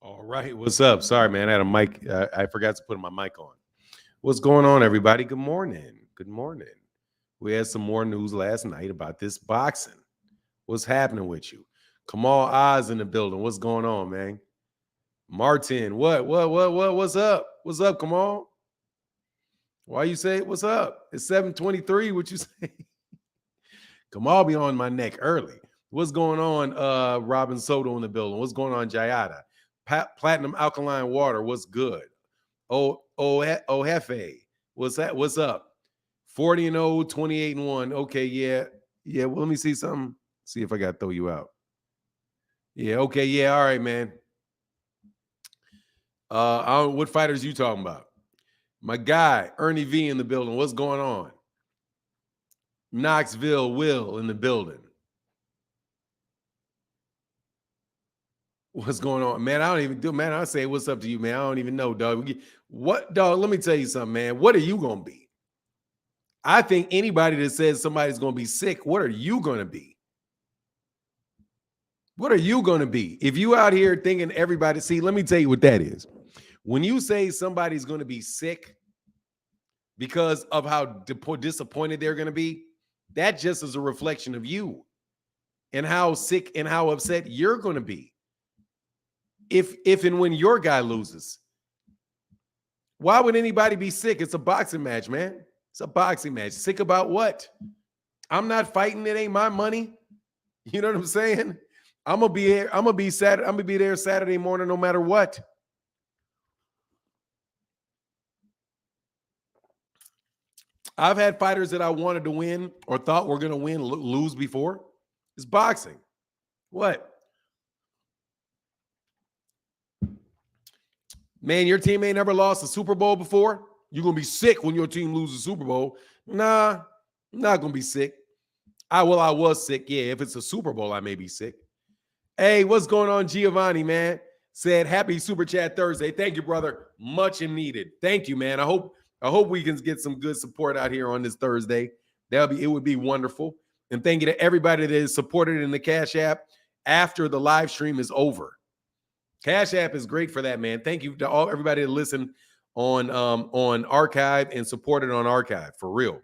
All right, what's up? Sorry, man, I had a mic. I forgot to put my mic on. What's going on, everybody? Good morning. Good morning. We had some more news last night about this boxing. What's happening with you? Kamal Oz in the building. What's going on, man? Martin, what's up? What's up, Kamal? Why you say what's up? It's 7:23. What you say? Kamal be on my neck early. What's going on, Robin Soto in the building? What's going on, Jayada? Platinum Alkaline Water, what's good? Hefe, what's that? What's up? 40 and 0, 28 and 1. Okay, yeah. Yeah, well, let me see something. See if I got to throw you out. Yeah, okay, yeah, all right, man. What fighters you talking about? My guy, Ernie V in the building. What's going on? Knoxville Will in the building. What's going on, man? I don't even do, man. I say what's up to you, man. I don't even know, dog. What, dog? Let me tell you something, man. What are you gonna be? I think anybody that says somebody's gonna be sick, what are you gonna be? What are you gonna be? If you out here thinking everybody, see, let me tell you what that is. When you say somebody's gonna be sick because of how disappointed they're gonna be, that just is a reflection of you and how sick and how upset you're gonna be. If and when your guy loses. Why would anybody be sick? It's a boxing match, man. It's a boxing match. Sick about what? I'm not fighting. It ain't my money. You know what I'm saying? I'm gonna be here. I'm gonna be there Saturday morning, no matter what. I've had fighters that I wanted to win or thought were gonna win lose before. It's boxing. What? Man, your team ain't never lost a Super Bowl before. You're going to be sick when your team loses a Super Bowl. Nah, I'm not going to be sick. I was sick. Yeah, if it's a Super Bowl, I may be sick. Hey, what's going on, Giovanni, man? Said, happy Super Chat Thursday. Thank you, brother. Much and needed. Thank you, man. I hope we can get some good support out here on this Thursday. It would be wonderful. And thank you to everybody that is supported in the Cash App after the live stream is over. Cash App is great for that, man. Thank you to everybody that listen on Archive and supported on Archive, for real.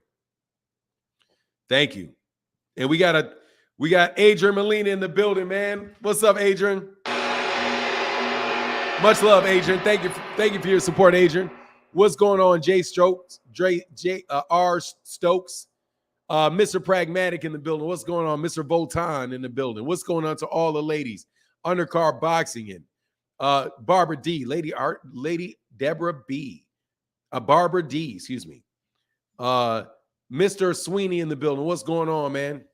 Thank you. And we got Adrian Molina in the building, man. What's up, Adrian? Much love, Adrian. Thank you for your support, Adrian. What's going on, R. Stokes? Mr. Pragmatic in the building. What's going on, Mr. Voltan in the building? What's going on to all the ladies? Undercard Boxing in. Barbara D, Lady Deborah B, Barbara D, excuse me. Mr. Sweeney in the building. What's going on, man?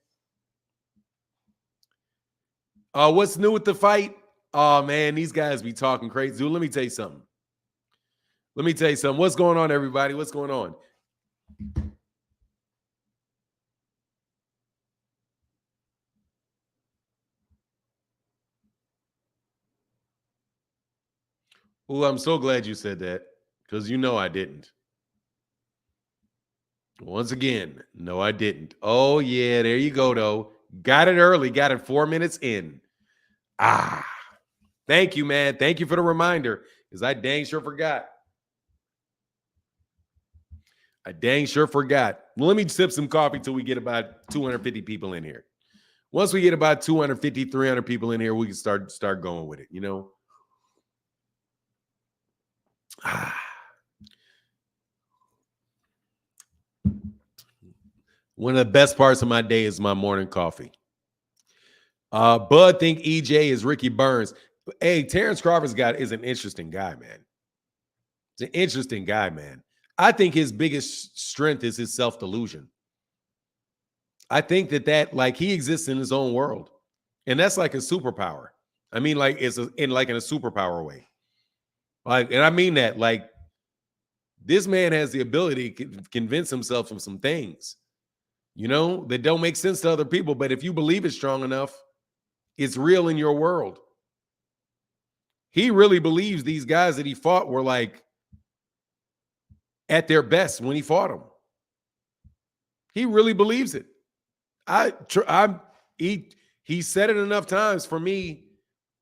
What's new with the fight? Oh, man, these guys be talking crazy. Dude, let me tell you something. What's going on, everybody? What's going on? Oh, I'm so glad you said that, because you know I didn't. Once again, no, I didn't. Oh, yeah, there you go, though. Got it early. Got it 4 minutes in. Thank you, man. Thank you for the reminder, because I dang sure forgot. Well, let me sip some coffee till we get about 250 people in here. Once we get about 250, 300 people in here, we can start going with it, you know? One of the best parts of my day is my morning coffee. Bud think EJ is Ricky Burns. Hey, Terence Crawford's is an interesting guy, man. It's an interesting guy, man. I think his biggest strength is his self-delusion. I think that like he exists in his own world. And that's like a superpower. I mean, like it's in a superpower way. Like, and I mean that, like, this man has the ability to convince himself of some things, you know, that don't make sense to other people. But if you believe it strong enough, it's real in your world. He really believes these guys that he fought were like at their best when he fought them. He really believes it. He said it enough times for me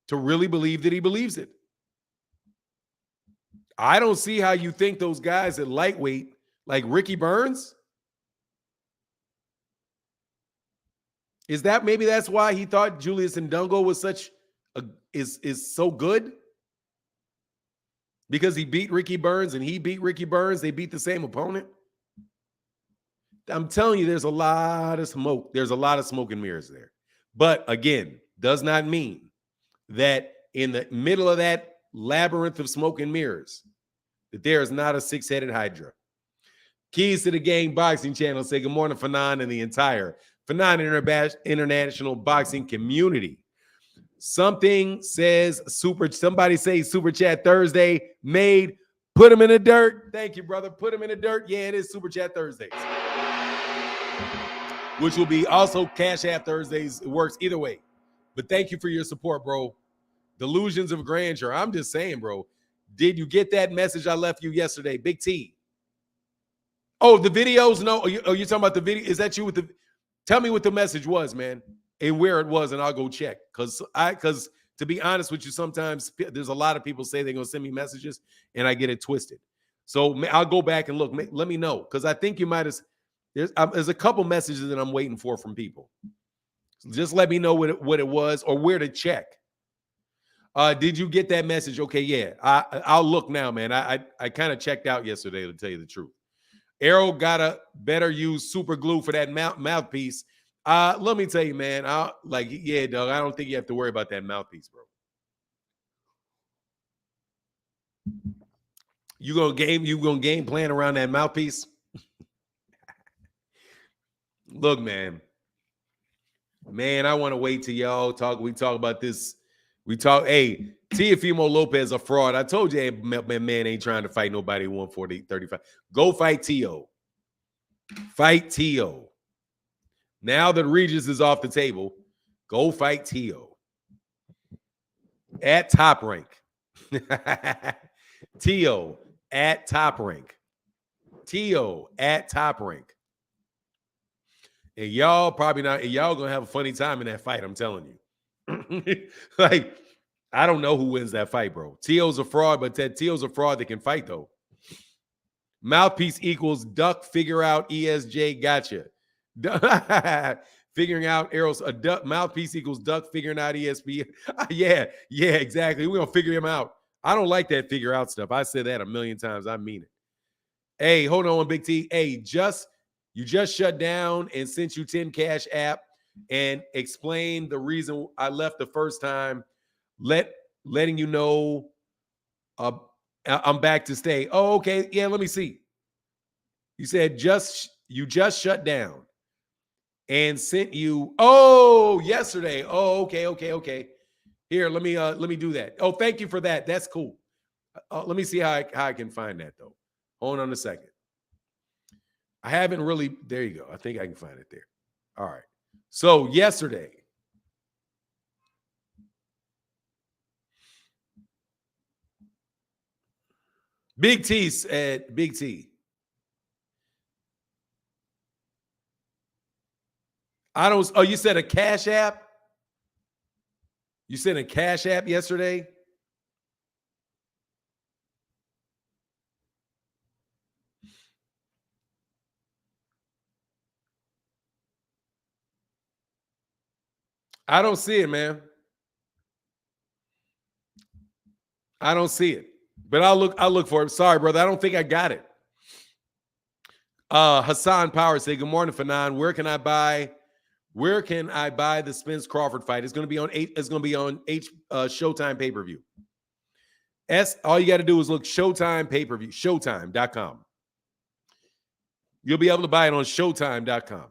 to really believe that he believes it. I don't see how you think those guys at lightweight, like Ricky Burns, is that maybe that's why he thought Julius Ndongo was is so good? Because he beat Ricky Burns and he beat Ricky Burns, they beat the same opponent. I'm telling you, there's a lot of smoke. There's a lot of smoke and mirrors there. But again, does not mean that in the middle of that labyrinth of smoke and mirrors, that there is not a six-headed hydra. Keys to the Game Boxing channel say good morning, Fanon, and the entire Fanon International Boxing community. Somebody say Super Chat Thursday made. Put him in the dirt. Thank you, brother. Put him in the dirt. Yeah, it is Super Chat Thursdays, which will be also Cash App Thursdays. It works either way. But thank you for your support, bro. Delusions of grandeur. I'm just saying, bro. Did you get that message I left you yesterday? Big T. Oh, the videos? No. Are you talking about the video? Is that you with the? Tell me what the message was, man, and where it was, and I'll go check. Because to be honest with you, sometimes there's a lot of people say they're gonna send me messages, and I get it twisted. So I'll go back and look. Let me know, because I think you might have. There's a couple messages that I'm waiting for from people. So just let me know what it was or where to check. Did you get that message? Okay, yeah. I'll look now, man. I kind of checked out yesterday, to tell you the truth. Arrow gotta better use super glue for that mouthpiece. Let me tell you, man. Yeah, dog. I don't think you have to worry about that mouthpiece, bro. You gonna game plan around that mouthpiece? Look, man. I want to wait till y'all talk. We talk about this. Hey, Teofimo Lopez a fraud. I told you, hey, man ain't trying to fight nobody 140, 35. Go fight Teo. Fight Teo. Now that Regis is off the table, go fight Teo. At Top Rank. Teo at Top Rank. Teo at Top Rank. And y'all probably not, and y'all gonna have a funny time in that fight, I'm telling you. Like, I don't know who wins that fight, bro. Teo's a fraud, but Teo's a fraud that can fight, though. Mouthpiece equals duck, figure out ESJ, gotcha. Figuring out arrows, a duck, mouthpiece equals duck, figuring out ESP. Yeah, exactly. We're gonna figure him out. I don't like that figure out stuff. I said that a million times. I mean it. Hey, hold on, Big T. Hey, you just shut down and sent you 10 Cash App and explained the reason I left the first time, letting you know I'm back to stay. Oh, okay. Yeah, let me see. You said you just shut down and sent you yesterday. Oh, okay. Here, let me do that. Oh, thank you for that. That's cool. Let me see how I can find that, though. Hold on a second. I haven't really. There you go. I think I can find it there. All right. So yesterday, Big T said, Big T. You said a Cash App? You sent a Cash App yesterday? I don't see it, man. I don't see it. But I'll look for it. Sorry, brother. I don't think I got it. Hassan Power say, good morning, Fanon. Where can I buy the Spence Crawford fight? It's going to be on Showtime pay-per-view. All you got to do is look Showtime pay-per-view, Showtime.com. You'll be able to buy it on Showtime.com.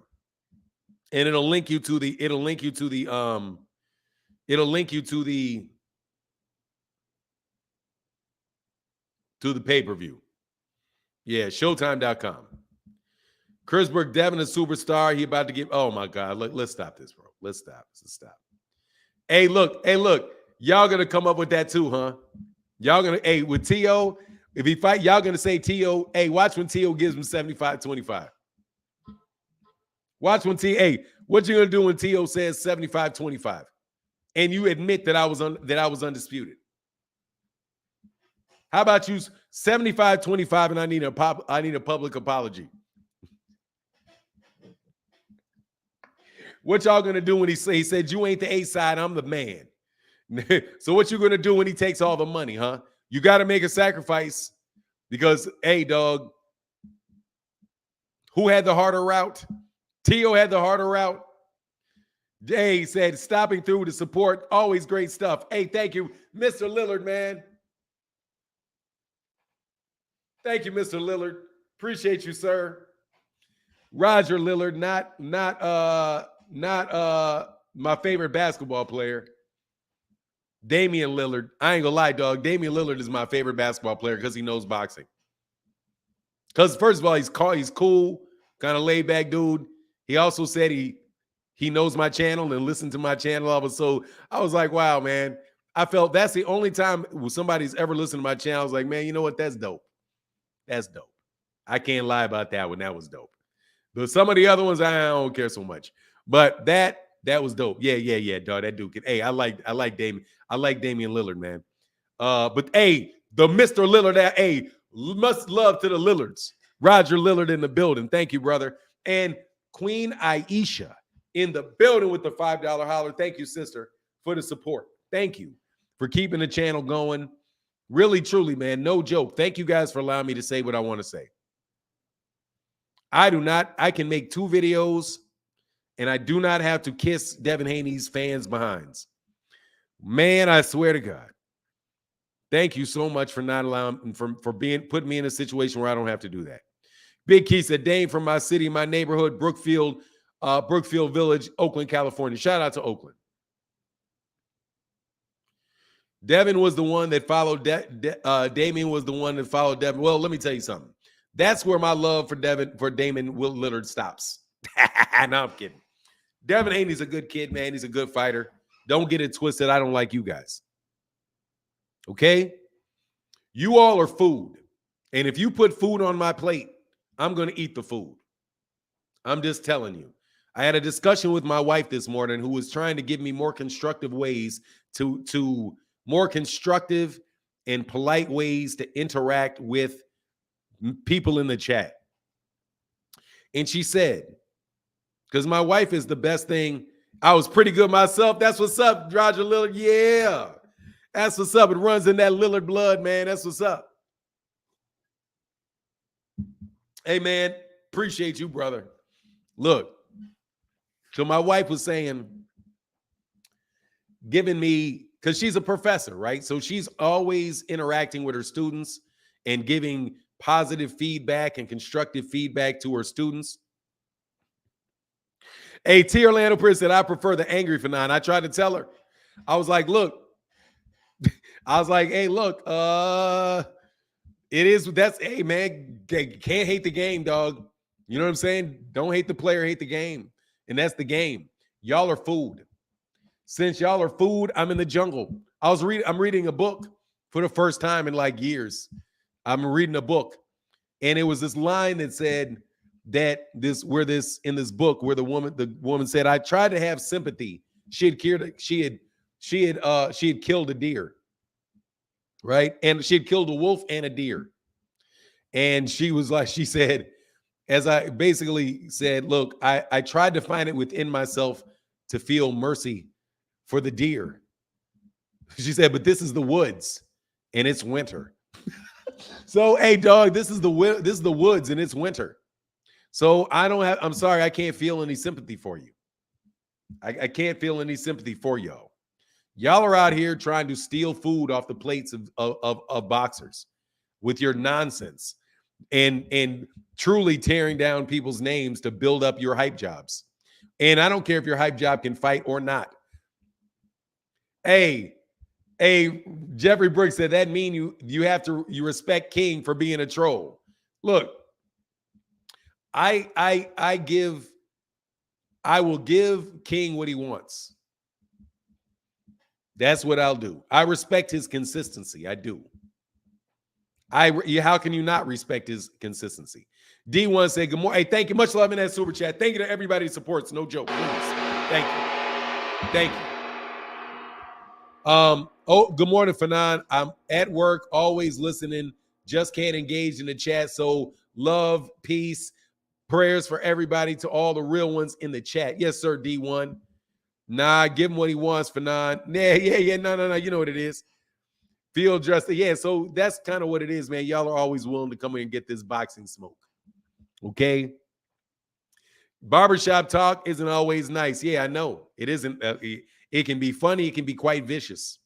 And it'll link you to the pay-per-view. Yeah, Showtime.com. Chrisberg Devin, a superstar. He about to give. Oh my God. Let's stop this, bro. Let's stop. Hey, look. Y'all gonna come up with that too, huh? Y'all gonna, with Teo, if he fight, y'all gonna say Teo, watch when Teo gives him 75-25. Watch when what you gonna do when Teo says 75-25? And you admit that I was undisputed. How about you 75-25 and I need a public apology? What y'all gonna do when he said you ain't the A side, I'm the man. So what you gonna do when he takes all the money, huh? You got to make a sacrifice because, hey, dog, who had the harder route? Tio had the harder route. Jay said, stopping through to support. Always great stuff. Hey, thank you, Mr. Lillard, man. Thank you, Mr. Lillard. Appreciate you, sir. Roger Lillard, not my favorite basketball player. Damian Lillard. I ain't gonna lie, dog. Damian Lillard is my favorite basketball player because he knows boxing. Because first of all, he's cool, kind of laid back dude. He also said he knows my channel and listened to my channel. So I was like, wow, man. I felt that's the only time somebody's ever listened to my channel. I was like, man, you know what? That's dope. That's dope. I can't lie about that one. That was dope. But some of the other ones, I don't care so much. But that was dope. Yeah, dog. That dude. Hey, I like Damian. I like Damian Lillard, man. But hey, the Mr. Lillard, hey, much love to the Lillards. Roger Lillard in the building. Thank you, brother. And Queen Aisha in the building with the $5 holler. Thank you, sister, for the support. Thank you for keeping the channel going. Really, truly, man, no joke. Thank you guys for allowing me to say what I want to say. I can make 2 videos and I do not have to kiss Devin Haney's fans' behinds. Man, I swear to God. Thank you so much for not allowing, for putting me in a situation where I don't have to do that. Big Key said, Dane from my city, my neighborhood, Brookfield Village, Oakland, California. Shout out to Oakland. Devin was the one that followed, Damian was the one that followed Devin. Well, let me tell you something. That's where my love for Damon Lillard stops. No, I'm kidding. Devin Haney's a good kid, man. He's a good fighter. Don't get it twisted. I don't like you guys. Okay? You all are food. And if you put food on my plate, I'm going to eat the food. I'm just telling you. I had a discussion with my wife this morning who was trying to give me more constructive ways to more constructive and polite ways to interact with people in the chat. And she said, because my wife is the best thing. I was pretty good myself. That's what's up, Roger Lillard. Yeah. That's what's up. It runs in that Lillard blood, man. That's what's up. Hey, man, appreciate you, brother. Look, so my wife was saying, giving me, because she's a professor, right? So she's always interacting with her students and giving positive feedback and constructive feedback to her students. Hey, T. Orlando Pierce said, I prefer the angry Fanon. I tried to tell her. I was like, look, hey, look, hey, man, can't hate the game, dog. You know what I'm saying? Don't hate the player, hate the game. And that's the game. Y'all are food. Since y'all are food, I'm in the jungle. I'm reading a book for the first time in like years. I'm reading a book. And it was this line that said that in this book where the woman said, I tried to have sympathy. She had killed a deer. Right? And she had killed a wolf and a deer. And she said, as I basically said, look, I tried to find it within myself to feel mercy for the deer. She said, but this is the woods and it's winter. So, hey, dog, this is the woods and it's winter. So I'm sorry, I can't feel any sympathy for you. I can't feel any sympathy for y'all. Y'all are out here trying to steal food off the plates of boxers with your nonsense and truly tearing down people's names to build up your hype jobs. And I don't care if your hype job can fight or not. Hey, Jeffrey Brooks said that mean you respect King for being a troll. Look, I will give King what he wants. That's what I'll do. I respect his consistency. I do. How can you not respect his consistency? D1 said, good morning. Hey, thank you. Much love in that super chat. Thank you to everybody who supports. No joke. Please. Thank you. Thank you. Oh, good morning, Fanon. I'm at work, always listening. Just can't engage in the chat. So love, peace, prayers for everybody, to all the real ones in the chat. Yes, sir, D1. Nah, give him what he wants, Fanon. Yeah. No. You know what it is. Feel just, yeah. So that's kind of what it is, man. Y'all are always willing to come in and get this boxing smoke. Okay. Barbershop talk isn't always nice. Yeah, I know. It isn't. It can be funny. It can be quite vicious.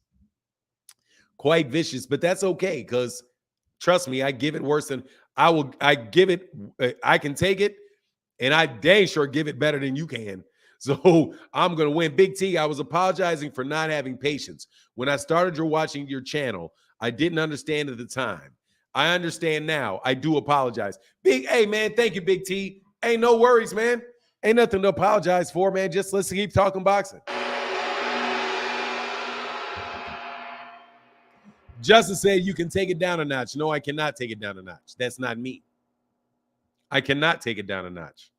Quite vicious, but that's okay, because trust me, I give it worse than I give it. I can take it, and I dang sure give it better than you can. So I'm going to win. Big T, I was apologizing for not having patience. When I started watching your channel, I didn't understand at the time. I understand now. I do apologize. Hey, man, thank you, Big T. Ain't no worries, man. Ain't nothing to apologize for, man. Just let's keep talking boxing. Justin said you can take it down a notch. No, I cannot take it down a notch. That's not me. I cannot take it down a notch.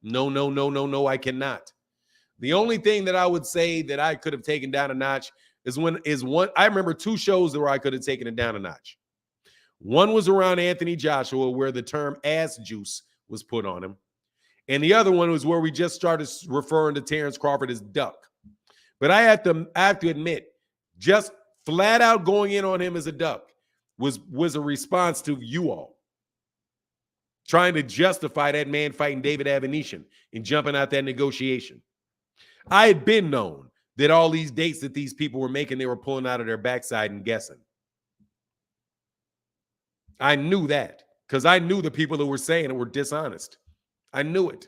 No, I cannot. The only thing that I would say that I could have taken down a notch is I remember 2 shows where I could have taken it down a notch. One was around Anthony Joshua, where the term ass juice was put on him. And the other one was where we just started referring to Terence Crawford as duck. But I have to admit, just flat out going in on him as a duck was a response to you all trying to justify that man fighting David Avanesyan and jumping out that negotiation. I had been known that all these dates that these people were making, they were pulling out of their backside and guessing. I knew that, because I knew the people that were saying it were dishonest. I knew it.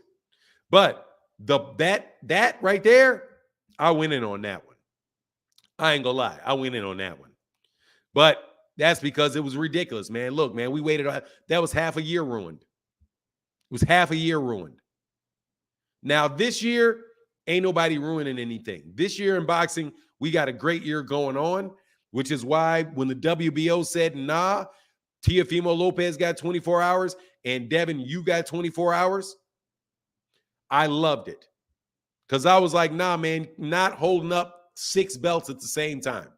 But that right there, I went in on that one. I ain't gonna lie. I went in on that one. But that's because it was ridiculous, man. Look, man, we waited. That was half a year ruined. It was half a year ruined. Now, this year, ain't nobody ruining anything. This year in boxing, we got a great year going on, which is why when the WBO said, nah, Teofimo Lopez got 24 hours and Devin, you got 24 hours, I loved it. Because I was like, nah, man, not holding up 6 belts at the same time.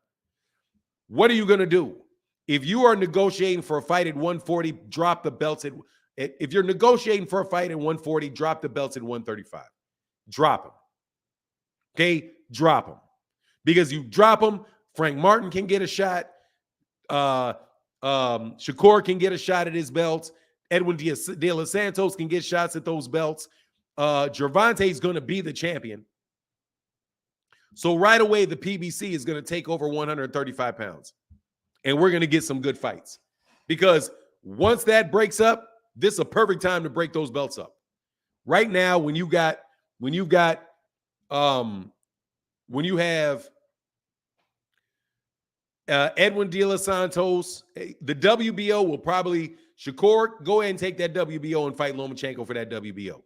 What are you going to do? If you are negotiating for a fight at 140, drop the belts if you're negotiating for a fight at 140, drop the belts at 135. Drop them. Okay? Drop them. Because you drop them, Frank Martin can get a shot. Shakur can get a shot at his belts. Edwin De Los Santos can get shots at those belts. Gervonta's going to be the champion. So right away, the PBC is going to take over 135 pounds. And we're going to get some good fights. Because once that breaks up, this is a perfect time to break those belts up. Right now, when you have Edwin De Los Santos, the WBO will probably, Shakur, go ahead and take that WBO and fight Lomachenko for that WBO.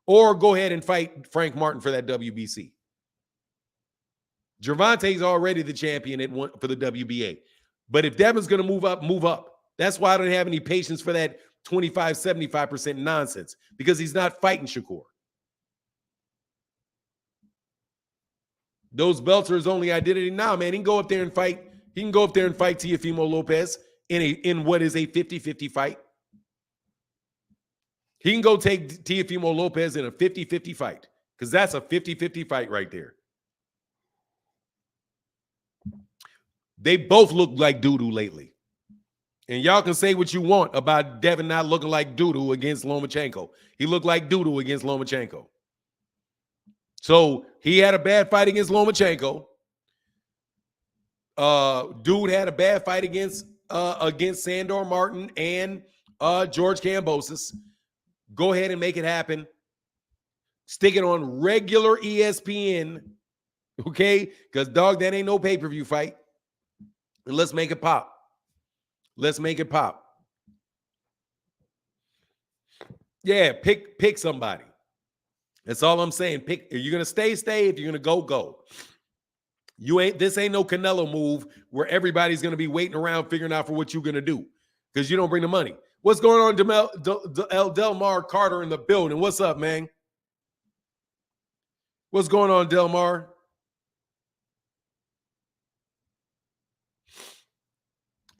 Or go ahead and fight Frank Martin for that WBC. Gervonta's already the champion for the WBA. But if Devin's going to move up, move up. That's why I don't have any patience for that 25, 75% nonsense, because he's not fighting Shakur. Those belts are his only identity now, man. He can go up there and fight. He can go up there and fight Teofimo Lopez in what is a 50-50 fight. He can go take Teofimo Lopez in a 50-50 fight, because that's a 50-50 fight right there. They both look like doo-doo lately. And y'all can say what you want about Devin not looking like doo-doo against Lomachenko. He looked like doo-doo against Lomachenko. So he had a bad fight against Lomachenko. Dude had a bad fight against Sandor Martin and George Kambosos. Go ahead and make it happen. Stick it on regular ESPN, okay? Because, dog, that ain't no pay-per-view fight. And let's make it pop. Let's make it pop. Yeah, pick somebody. That's all I'm saying. Pick. If you're gonna stay. If you're gonna go. This ain't no Canelo move where everybody's gonna be waiting around figuring out for what you're gonna do, because you don't bring the money. What's going on, Delmar Carter in the building? What's up, man? What's going on, Delmar?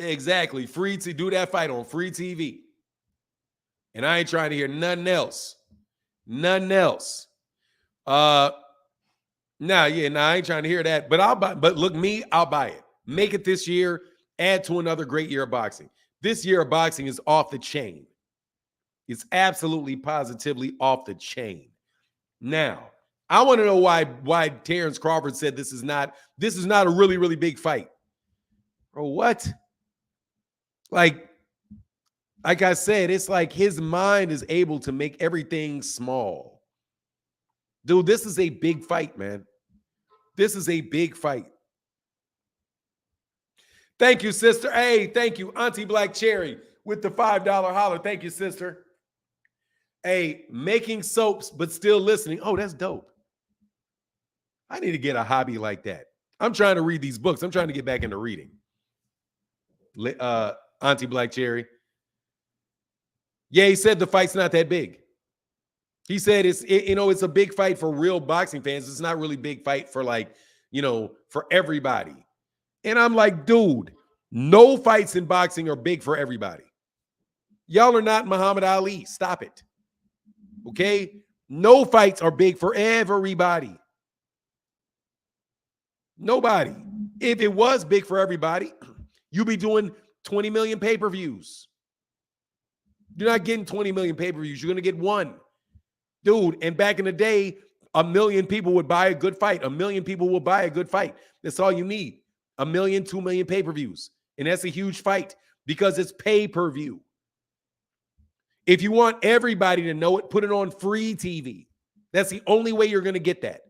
Exactly. Free to do that fight on free TV. And I ain't trying to hear nothing else. Nothing else. I ain't trying to hear that. But I'll buy, but look, I'll buy it. Make it this year, add to another great year of boxing. This year of boxing is off the chain. It's absolutely positively off the chain. Now, I want to know why Terence Crawford said this is not a really, really big fight. Bro, what? Like I said, it's like his mind is able to make everything small. Dude, this is a big fight, man. This is a big fight. Thank you, sister. Hey, thank you, Auntie Black Cherry with the $5 holler. Thank you, sister. Hey, making soaps, but still listening. Oh, that's dope. I need to get a hobby like that. I'm trying to read these books. I'm trying to get back into reading. Auntie Black Cherry. Yeah, he said the fight's not that big. He said it's a big fight for real boxing fans. It's not really big fight for for everybody. And I'm like, dude, no fights in boxing are big for everybody. Y'all are not Muhammad Ali. Stop it. Okay? No fights are big for everybody. Nobody. If it was big for everybody, you'd be doing 20 million pay-per-views. You're not getting 20 million pay-per-views. You're going to get one. Dude, and back in the day, 1 million people would buy a good fight. 1 million people will buy a good fight. That's all you need. 1 million, 2 million pay-per-views. And that's a huge fight because it's pay-per-view. If you want everybody to know it, put it on free TV. That's the only way you're going to get that.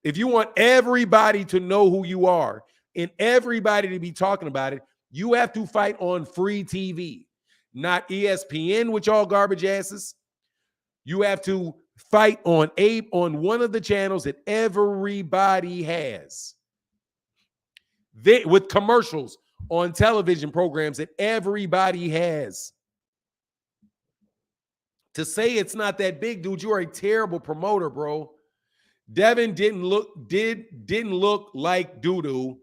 If you want everybody to know who you are and everybody to be talking about it, you have to fight on free TV, not ESPN with y'all garbage asses. You have to fight on one of the channels that everybody has. With commercials on television programs that everybody has. To say it's not that big, dude, you are a terrible promoter, bro. Devin didn't look like doo-doo.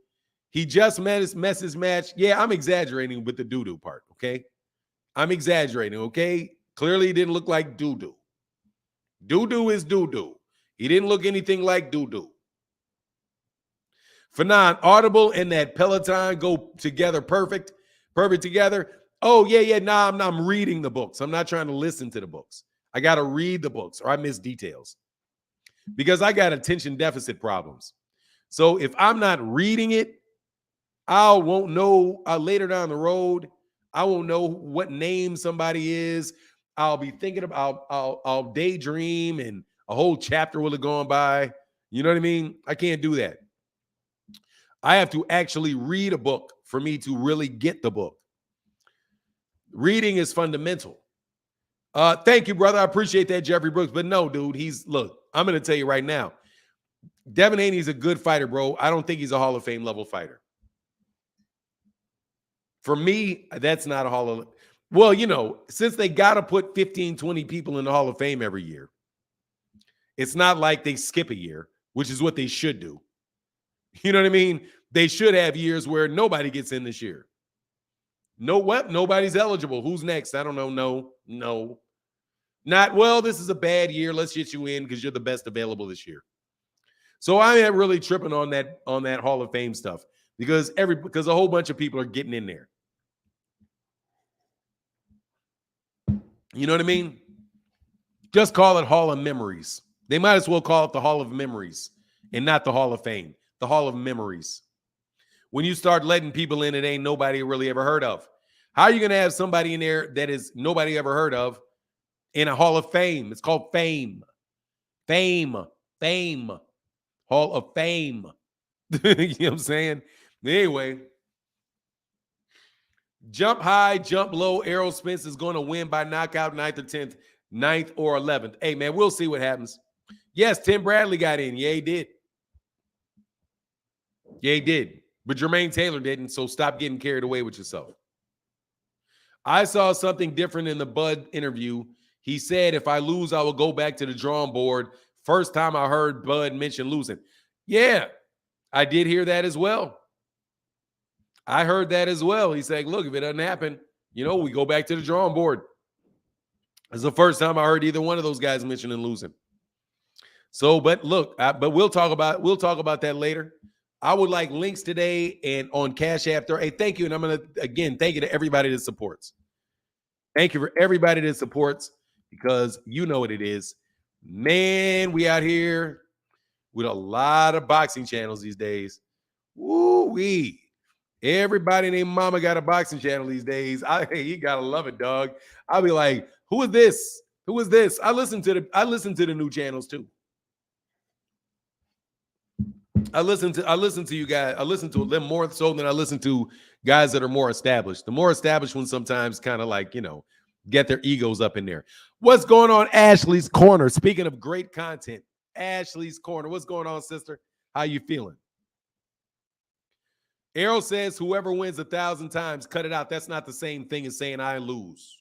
He just messed his match. Yeah, I'm exaggerating with the doo-doo part, okay? I'm exaggerating, okay? Clearly, he didn't look like doo-doo. Doo-doo is doo-doo. He didn't look anything like doo-doo. Fanon, Audible and that Peloton go together perfect together. Oh, yeah. Nah, I'm reading the books. I'm not trying to listen to the books. I got to read the books or I miss details because I got attention deficit problems. So if I'm not reading it, I won't know later down the road. I won't know what name somebody is. I'll be thinking about, I'll daydream and a whole chapter will have gone by. You know what I mean? I can't do that. I have to actually read a book for me to really get the book. Reading is fundamental. Thank you, brother. I appreciate that, Jeffrey Brooks. But no, dude, look, I'm going to tell you right now. Devin Haney is a good fighter, bro. I don't think he's a Hall of Fame level fighter. For me, that's not a Hall of... Well, since they got to put 15, 20 people in the Hall of Fame every year, it's not like they skip a year, which is what they should do. You know what I mean? They should have years where nobody gets in this year. Nobody's eligible. Who's next? I don't know. No. Not, well, this is a bad year. Let's get you in because you're the best available this year. So I am really tripping on that Hall of Fame stuff because a whole bunch of people are getting in there. You know what I mean? Just call it Hall of Memories. They might as well call it the Hall of Memories and not the Hall of Fame. The Hall of Memories. When you start letting people in that ain't nobody really ever heard of, how are you going to have somebody in there that is nobody ever heard of in a Hall of Fame? It's called Fame. Fame. Hall of Fame. You know what I'm saying? Anyway. Jump high, jump low. Errol Spence is going to win by knockout 9th or 10th, 9th or 11th. Hey, man, we'll see what happens. Yes, Tim Bradley got in. Yeah, he did. Yeah, he did. But Jermaine Taylor didn't, so stop getting carried away with yourself. I saw something different in the Bud interview. He said, if I lose, I will go back to the drawing board. First time I heard Bud mention losing. Yeah, I did hear that as well. I heard that as well. He's saying, look, if it doesn't happen, we go back to the drawing board. It's the first time I heard either one of those guys mentioning losing. So, but look, but we'll talk about that later. I would like links today and on Cash App. Hey, thank you. And I'm going to, again, thank you to everybody that supports. Thank you for everybody that supports, because you know what it is. Man, we out here with a lot of boxing channels these days. Woo-wee. Everybody named Mama got a boxing channel these days. You gotta love it, dog. I'll be like, who is this? Who is this? I listen to the new channels too. I listen to you guys. I listen to them more so than I listen to guys that are more established. The more established ones sometimes kind of like, get their egos up in there. What's going on, Ashley's Corner? Speaking of great content, Ashley's Corner. What's going on, sister? How you feeling? Errol says, whoever wins 1,000 times, cut it out. That's not the same thing as saying I lose.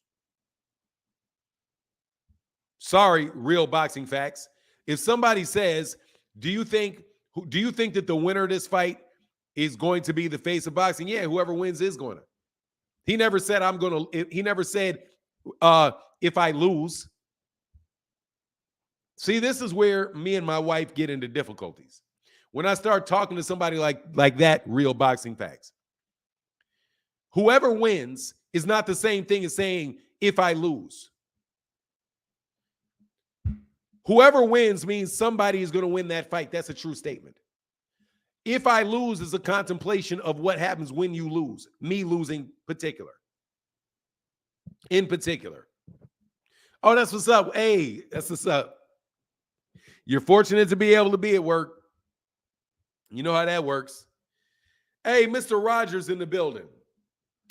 Sorry, real boxing facts. If somebody says, do you think that the winner of this fight is going to be the face of boxing? Yeah, whoever wins is going to. He never said he never said if I lose. See, this is where me and my wife get into difficulties. When I start talking to somebody like that, real boxing facts. Whoever wins is not the same thing as saying if I lose. Whoever wins means somebody is going to win that fight. That's a true statement. If I lose is a contemplation of what happens when you lose. Me losing in particular. Oh, that's what's up. Hey, that's what's up. You're fortunate to be able to be at work. You know how that works. Hey, Mr. Rogers in the building.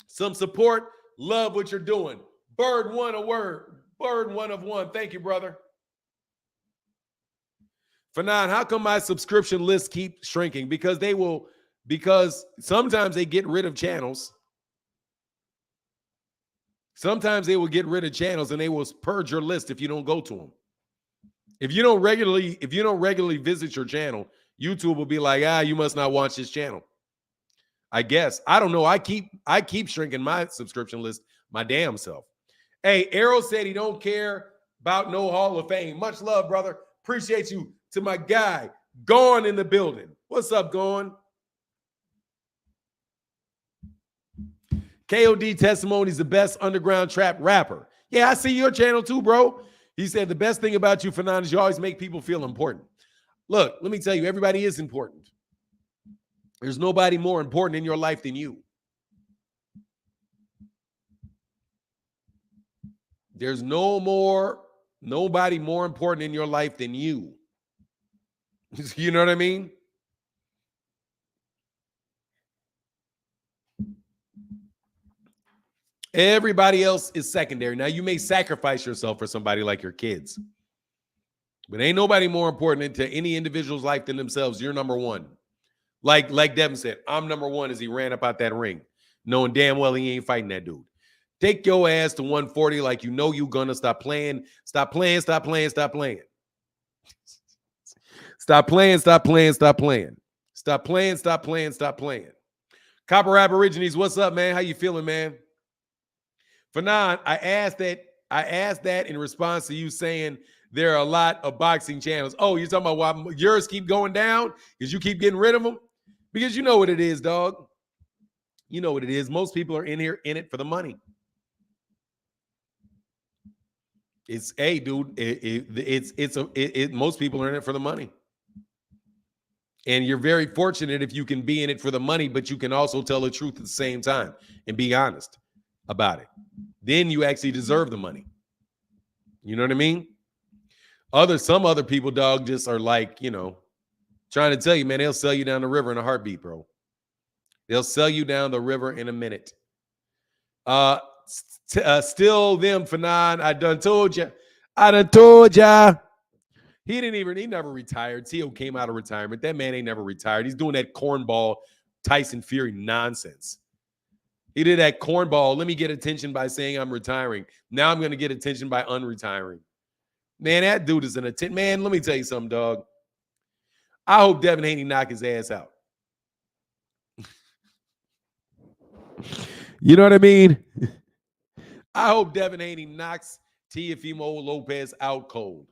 Some support. Love what you're doing. Bird one a word. Bird one of one. Thank you, brother. Fanon, how come my subscription list keeps shrinking? Because sometimes they get rid of channels. Sometimes they will get rid of channels and they will purge your list if you don't go to them. If you don't regularly visit your channel, YouTube will be like, you must not watch this channel. I guess. I don't know. I keep shrinking my subscription list my damn self. Hey, Errol said he don't care about no Hall of Fame. Much love, brother. Appreciate you. To my guy, Gone in the building. What's up, Gone? KOD Testimony is the best underground trap rapper. Yeah, I see your channel too, bro. He said the best thing about you, Fanon, is you always make people feel important. Look, let me tell you, everybody is important. There's nobody more important in your life than you. There's nobody more important in your life than you. You know what I mean? Everybody else is secondary. Now, you may sacrifice yourself for somebody like your kids, but ain't nobody more important into any individual's life than themselves. You're number one. Like Devin said, I'm number one as he ran up out that ring, knowing damn well he ain't fighting that dude. Take your ass to 140 like you know you're gonna. Stop playing. Stop playing. Stop playing. Stop playing. Stop playing. Stop playing. Stop playing. Stop playing. Stop playing. Stop playing. Copper Aborigines, what's up, man? How you feeling, man? Fanon, I asked that in response to you saying there are a lot of boxing channels. Oh, you're talking about why yours keep going down? Because you keep getting rid of them? Because you know what it is, dog. You know what it is. Most people are in it for the money. It's, hey, dude, most people are in it for the money. And you're very fortunate if you can be in it for the money, but you can also tell the truth at the same time and be honest about it. Then you actually deserve the money. You know what I mean? Some other people, dog, just are like, trying to tell you, man, they'll sell you down the river in a heartbeat, bro. They'll sell you down the river in a minute. Still them, Fanon. I done told you. He never retired. Teo came out of retirement. That man ain't never retired. He's doing that cornball Tyson Fury nonsense. He did that cornball. Let me get attention by saying I'm retiring. Now I'm going to get attention by unretiring. Man, that dude is an attention. Man, let me tell you something, dog. I hope Devin Haney knock his ass out. You know what I mean? I hope Devin Haney knocks Teofimo Lopez out cold.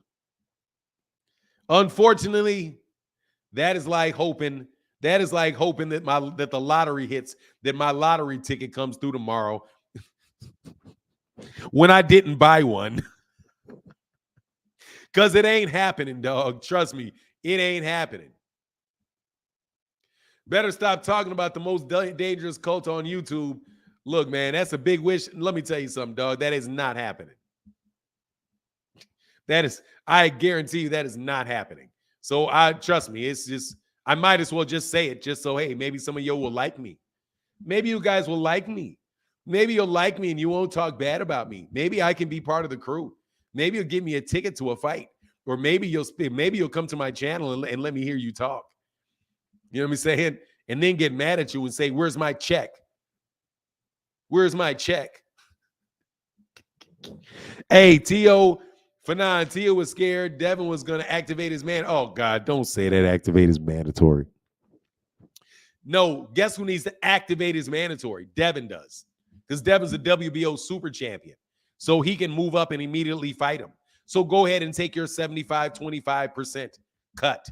Unfortunately, that is like hoping that that the lottery hits, that my lottery ticket comes through tomorrow when I didn't buy one. Because it ain't happening, dog. Trust me, it ain't happening. Better stop talking about the most dangerous cult on YouTube. Look, man, that's a big wish. Let me tell you something, dog. That is not happening. I guarantee you that is not happening. So trust me, it's just, I might as well just say it just so, hey, maybe some of you will like me. Maybe you guys will like me. Maybe you'll like me and you won't talk bad about me. Maybe I can be part of the crew. Maybe you'll give me a ticket to a fight. Or maybe you'll come to my channel and let me hear you talk. You know what I'm saying? And then get mad at you and say, where's my check? Where's my check? Hey, Tio was scared. Devin was going to activate his man. Oh, God, don't say that activate is mandatory. No, guess who needs to activate his mandatory? Devin does. Because Devin's a WBO super champion. So he can move up and immediately fight him. So go ahead and take your 75-25% cut.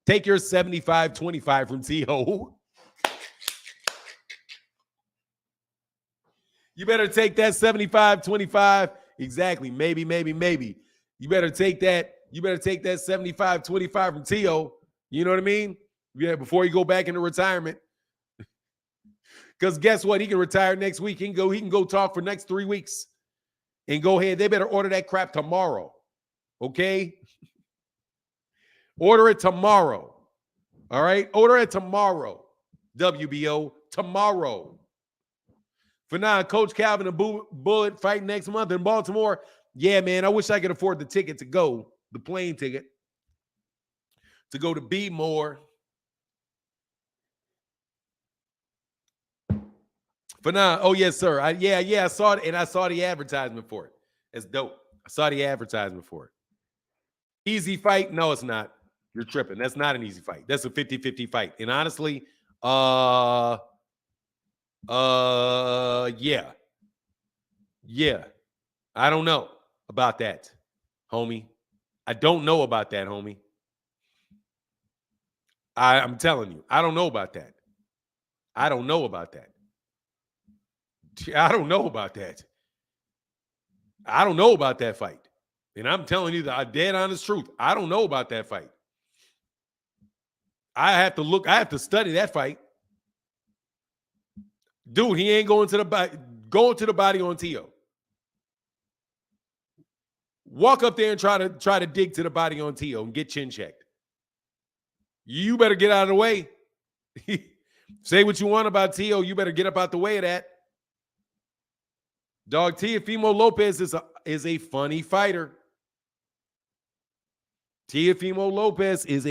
Take your 75-25 from Tio. You better take that 75-25. Exactly. Maybe. You better take that. You better take that 75-25 from Tio. You know what I mean? Yeah, before you go back into retirement. Because guess what? He can retire next week. He can go talk for next 3 weeks. And go ahead. They better order that crap tomorrow. Okay? Order it tomorrow. All right? Order it tomorrow. WBO tomorrow. For now, Coach Calvin and Bullet fight next month in Baltimore. Yeah, man, I wish I could afford the ticket to go, the plane ticket, to go to Be More. For now, oh, yes, sir. I saw it, and I saw the advertisement for it. It's dope. I saw the advertisement for it. Easy fight? No, it's not. You're tripping. That's not an easy fight. That's a 50-50 fight. And honestly, yeah. Yeah. I don't know about that, homie. I don't know about that, homie. I'm telling you, I don't know about that. I don't know about that. I don't know about that. I don't know about that fight. And I'm telling you the dead honest truth. I don't know about that fight. I have to study that fight. Dude, he ain't going to the body on Tio. Walk up there and try to dig to the body on Tio and get chin checked. You better get out of the way. Say what you want about Tio. You better get up out the way of that. Dog, Teofimo Lopez is a funny fighter. Teofimo Lopez is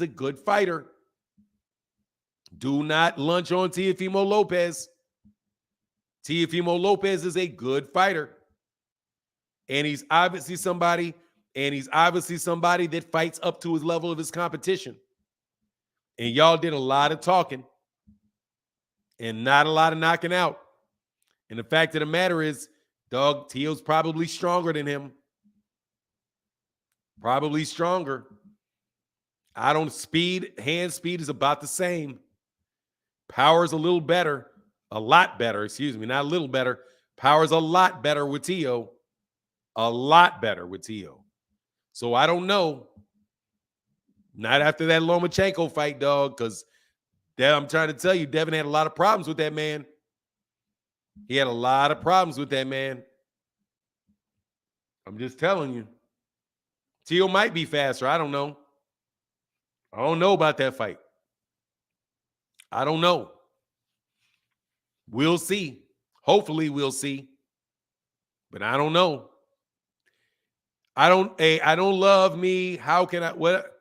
a good fighter. Do not lunch on Teofimo Lopez. Teofimo Lopez is a good fighter. And he's obviously somebody that fights up to his level of his competition. And y'all did a lot of talking and not a lot of knocking out. And the fact of the matter is, dog, Tio's probably stronger than him. Probably stronger. Hand speed is about the same. Power's a little better. A lot better, excuse me, not a little better. Power's a lot better with Tio. A lot better with Tio. So I don't know. Not after that Lomachenko fight, dog, because I'm trying to tell you, Devin had a lot of problems with that man. He had a lot of problems with that man. I'm just telling you. Tio might be faster. I don't know. I don't know about that fight. I don't know. We'll see. Hopefully we'll see. But I don't know. I don't love me. How can I? What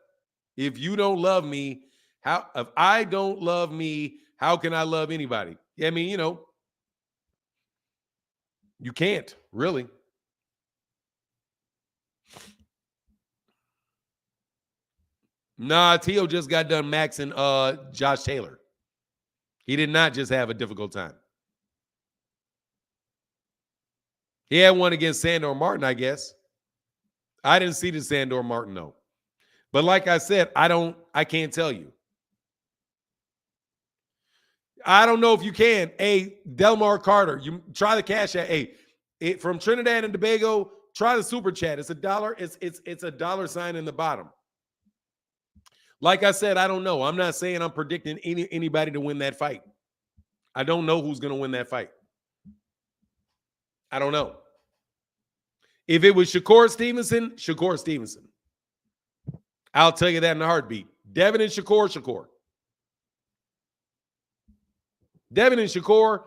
if you don't love me? If I don't love me, how can I love anybody? I mean, you can't really. Nah, Tio just got done maxing Josh Taylor. He did not just have a difficult time. He had one against Sandor Martin, I guess. I didn't see the Sandor Martin, though. But like I said, I can't tell you. I don't know if you can. Hey, Delmar Carter, you try the cash app. Hey, from Trinidad and Tobago, try the super chat. It's $1. It's a dollar sign in the bottom. Like I said, I don't know. I'm not saying I'm predicting anybody to win that fight. I don't know who's going to win that fight. I don't know. If it was Shakur Stevenson. I'll tell you that in a heartbeat. Devin and Shakur. Devin and Shakur.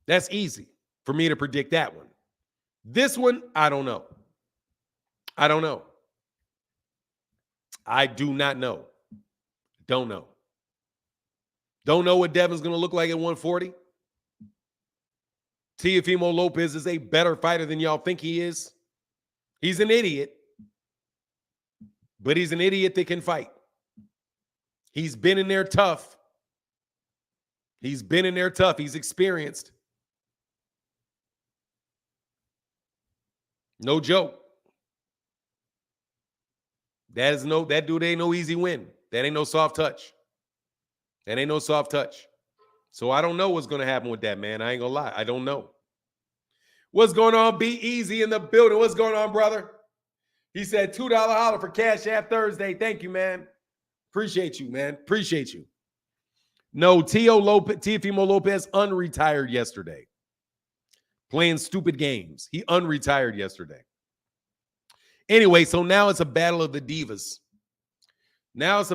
That's easy for me to predict that one. This one, I don't know. I do not know. Don't know. Don't know what Devin's going to look like at 140. Teofimo Lopez is a better fighter than y'all think he is. He's an idiot, but he's an idiot that can fight. He's been in there tough. He's experienced. No joke. That dude ain't no easy win. That ain't no soft touch. So I don't know what's going to happen with that, man. I ain't going to lie. I don't know. What's going on? Be Easy in the building. What's going on, brother? He said $2 holler for Cash App Thursday. Thank you, man. Appreciate you, man. Appreciate you. No, Teofimo Lopez unretired yesterday. Playing stupid games. He unretired yesterday. Anyway, so now it's a battle of the divas. That's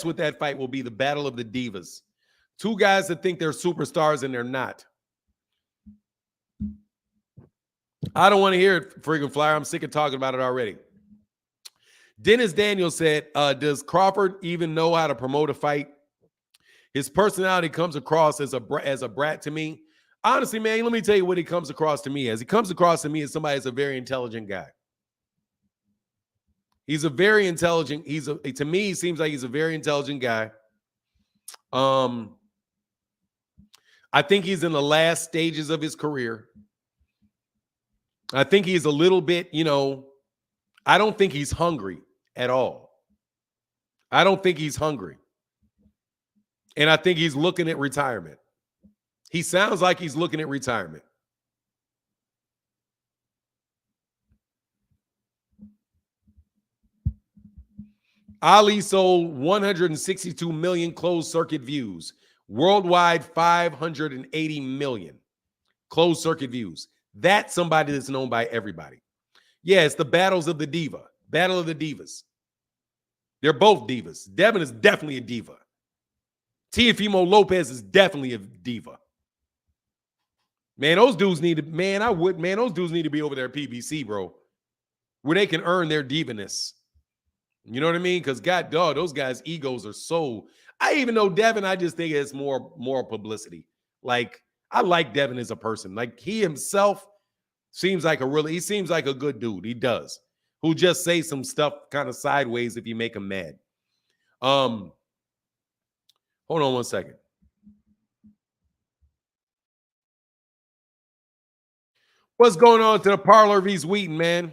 what that fight will be, the battle of the divas. Two guys that think they're superstars and they're not. I don't want to hear it, friggin' Flyer. I'm sick of talking about it already. Dennis Daniels said, does Crawford even know how to promote a fight? His personality comes across as a brat to me. Honestly, man, let me tell you what he comes across to me as. He comes across to me as somebody that's a very intelligent guy. He's a very intelligent, to me, he seems like he's a very intelligent guy. I think he's in the last stages of his career. I think he's a little bit, I don't think he's hungry at all. I don't think he's hungry. And I think he's looking at retirement. He sounds like he's looking at retirement. Ali sold 162 million closed circuit views. Worldwide, 580 million closed circuit views. That's somebody that's known by everybody. Yeah, it's the Battle of the Divas. They're both divas. Devin is definitely a diva. Teofimo Lopez is definitely a diva. Man, those dudes need to be over there at PBC, bro, where they can earn their divaness. You know what I mean? Because God, dog, those guys' egos are so. I even know Devin. I just think it's more publicity. Like, I like Devin as a person. Like, he himself seems like a good dude. He does. Who just say some stuff kind of sideways if you make him mad. Hold on one second. What's going on to the Parlor V's Wheaton, man?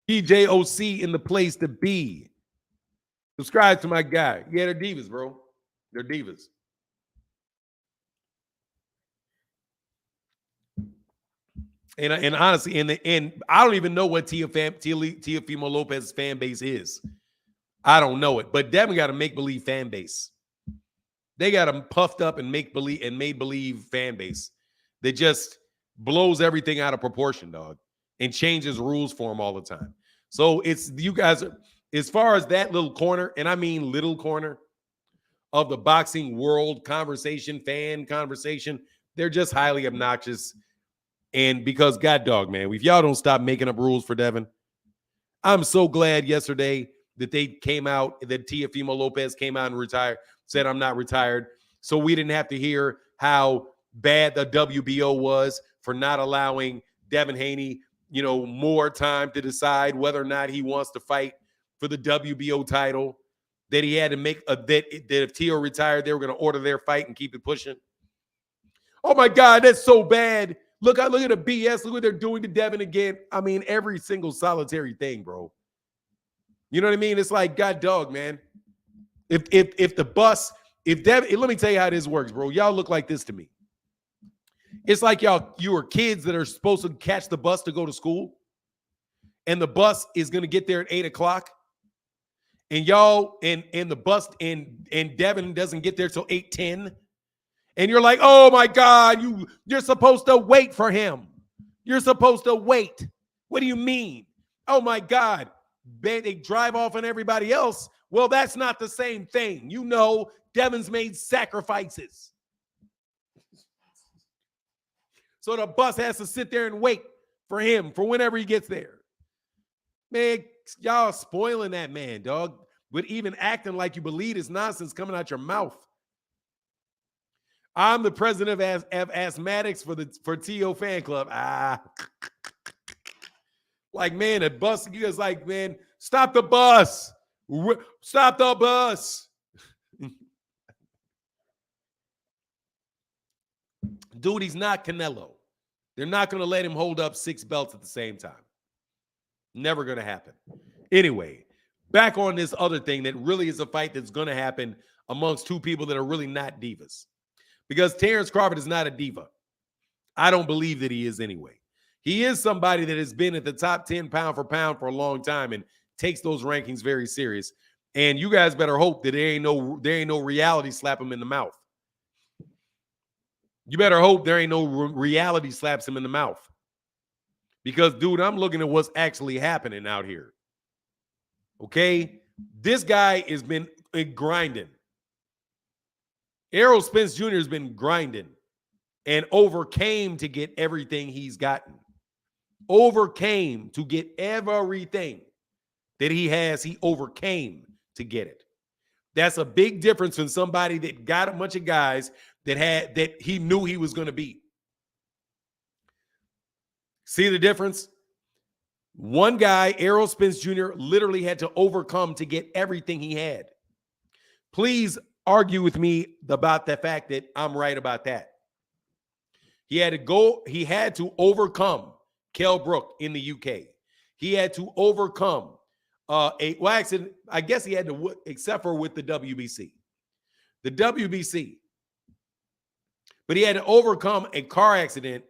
DJOC in the place to be. Subscribe to my guy. Yeah, they're divas, bro. They're divas. And honestly, and I don't even know what Teofimo Lopez's fan base is. I don't know it. But Devin got a make-believe fan base. They got a puffed up and made-believe fan base that just blows everything out of proportion, dog, and changes rules for them all the time. So it's you guys, as far as that little corner, and I mean little corner of the boxing world fan conversation, they're just highly obnoxious. And because God dog, man, if y'all don't stop making up rules for Devin, I'm so glad yesterday that that Teofimo Lopez came out and said I'm not retired. So we didn't have to hear how bad the WBO was for not allowing Devin Haney, more time to decide whether or not he wants to fight for the WBO title. That he had to make that if Teo retired, they were going to order their fight and keep it pushing. Oh my God, that's so bad. Look at the BS. Look what they're doing to Devin again. I mean, every single solitary thing, bro. You know what I mean? It's like, God dog, man. If Devin, let me tell you how this works, bro. Y'all look like this to me. It's like you are kids that are supposed to catch the bus to go to school, and the bus is going to get there at 8:00. And y'all and the bus and Devin doesn't get there till 8:10. And you're like, oh my God, you're supposed to wait for him. You're supposed to wait. What do you mean? Oh my God. They drive off on everybody else. Well, that's not the same thing. Devin's made sacrifices. So the bus has to sit there and wait for him for whenever he gets there. Man, y'all spoiling that man, dog. But even acting like you believe this nonsense coming out your mouth. I'm the president of asthmatics for Teo fan club. Like, man, a bus. You guys like, man, stop the bus. Stop the bus. Dude, he's not Canelo. They're not going to let him hold up 6 belts at the same time. Never going to happen. Anyway, back on this other thing that really is a fight that's going to happen amongst two people that are really not divas. Because Terence Crawford is not a diva. I don't believe that he is anyway. He is somebody that has been at the top 10 pound for pound for a long time and takes those rankings very serious. And you guys better hope that there ain't no reality slap him in the mouth. You better hope there ain't no reality slaps him in the mouth. Because, dude, I'm looking at what's actually happening out here. Okay? This guy has been grinding. Errol Spence Jr. has been grinding and overcame to get everything he's gotten. Overcame to get everything that he has. He overcame to get it. That's a big difference from somebody that got a bunch of guys that he knew he was going to beat. See the difference? One guy, Errol Spence Jr., literally had to overcome to get everything he had. Please argue with me about the fact that I'm right about that. He had to overcome Kell Brook in the UK. He had to overcome I guess he had to, except for with the WBC. The WBC. But he had to overcome a car accident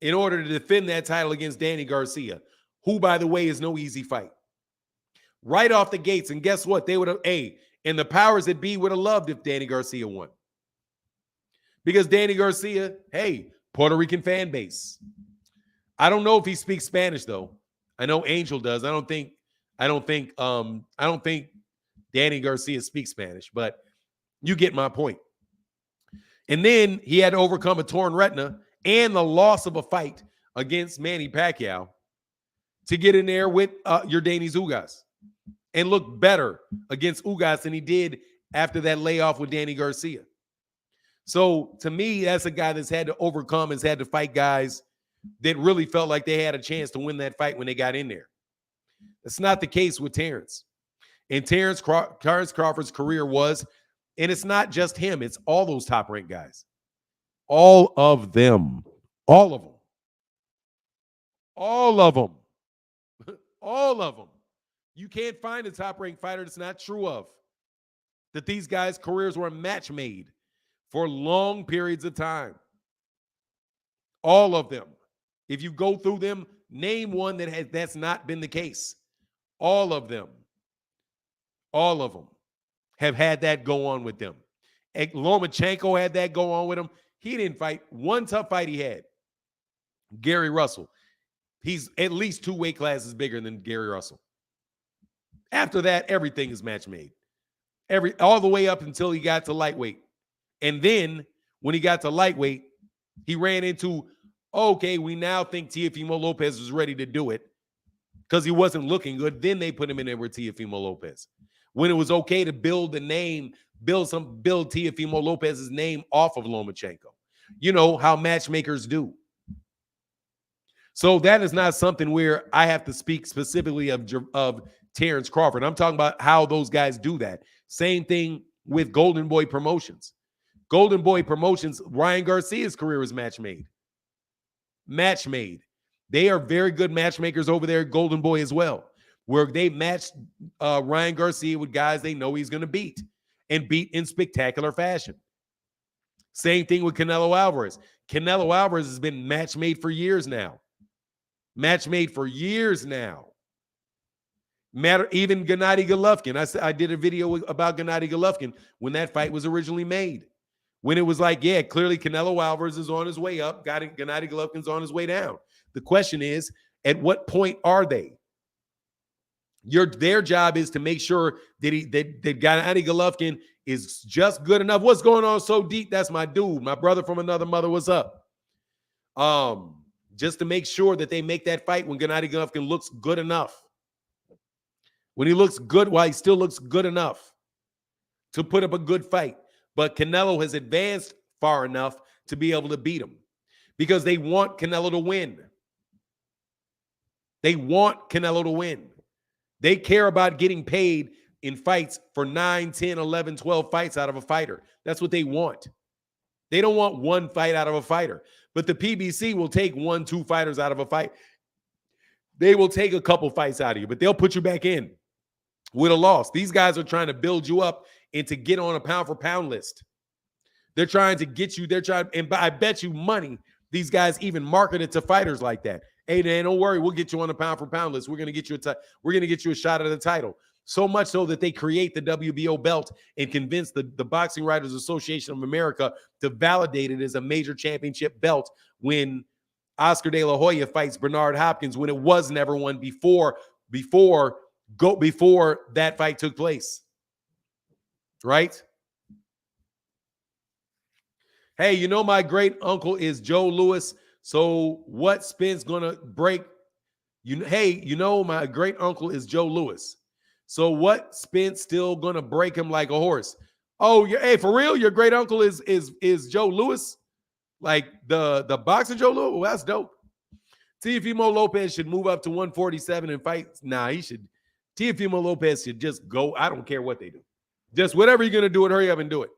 in order to defend that title against Danny Garcia, who, by the way, is no easy fight. Right off the gates, and guess what? They would have, and the powers that be would have loved if Danny Garcia won. Because Danny Garcia, Puerto Rican fan base. I don't know if he speaks Spanish, though. I know Angel does. I don't think Danny Garcia speaks Spanish, but you get my point. And then he had to overcome a torn retina and the loss of a fight against Manny Pacquiao to get in there with Yordenis Ugas and look better against Ugas than he did after that layoff with Danny Garcia. So to me, that's a guy that's had to overcome, has had to fight guys that really felt like they had a chance to win that fight when they got in there. That's not the case with Terence. And Terence Crawford's career was, and it's not just him, it's all those top-ranked guys. All of them. All of them. All of them. All of them. You can't find a top-ranked fighter that's not true of. That these guys' careers were match made for long periods of time. All of them. If you go through them, name one that's not been the case. All of them. All of them have had that go on with them. Lomachenko had that go on with him. He didn't fight. One tough fight he had. Gary Russell. He's at least 2 weight classes bigger than Gary Russell. After that, everything is match made. All the way up until he got to lightweight. And then when he got to lightweight, he ran into, we now think Teofimo Lopez is ready to do it because he wasn't looking good. Then they put him in there with Teofimo Lopez. When it was okay to build the name, build Teofimo Lopez's name off of Lomachenko. You know how matchmakers do. So that is not something where I have to speak specifically of Terence Crawford. I'm talking about how those guys do that. Same thing with Golden Boy Promotions. Golden Boy Promotions, Ryan Garcia's career is match made. Match made. They are very good matchmakers over there at Golden Boy as well, where they matched Ryan Garcia with guys they know he's going to beat and beat in spectacular fashion. Same thing with Canelo Alvarez. Canelo Alvarez has been match made for years now. Match made for years now. Even Gennady Golovkin. I did a video about Gennady Golovkin when that fight was originally made. When it was like, yeah, clearly Canelo Alvarez is on his way up. Gennady Golovkin's on his way down. The question is, at what point are they? Their job is to make sure that Gennady Golovkin is just good enough. What's going on so deep? That's my dude. My brother from another mother. What's up? Just to make sure that they make that fight when Gennady Golovkin looks good enough. When he looks good, while he still looks good enough to put up a good fight. But Canelo has advanced far enough to be able to beat him because they want Canelo to win. They want Canelo to win. They care about getting paid in fights for 9, 10, 11, 12 fights out of a fighter. That's what they want. They don't want one fight out of a fighter. But the PBC will take 1, 2 fighters out of a fight. They will take a couple fights out of you, but they'll put you back in with a loss. These guys are trying to build you up and to get on a pound-for-pound list. They're trying to get you. And I bet you money these guys even market it to fighters like that. Hey, man, don't worry. We'll get you on a pound-for-pound list. We're going to get you a shot at the title. So much so that they create the WBO belt and convince the Boxing Writers Association of America to validate it as a major championship belt when Oscar De La Hoya fights Bernard Hopkins when it was never one before that fight took place. Right? Hey, you know my great uncle is Joe Louis. So what Spence gonna break? My great uncle is Joe Louis. So what Spence still gonna break him like a horse? Oh, hey, for real? Your great uncle is Joe Louis? Like the boxer Joe Louis? Well, that's dope. Teofimo Lopez should move up to 147 and fight. Nah, he should. Teofimo Lopez should just go. I don't care what they do. Just whatever you're gonna do it, hurry up and do it.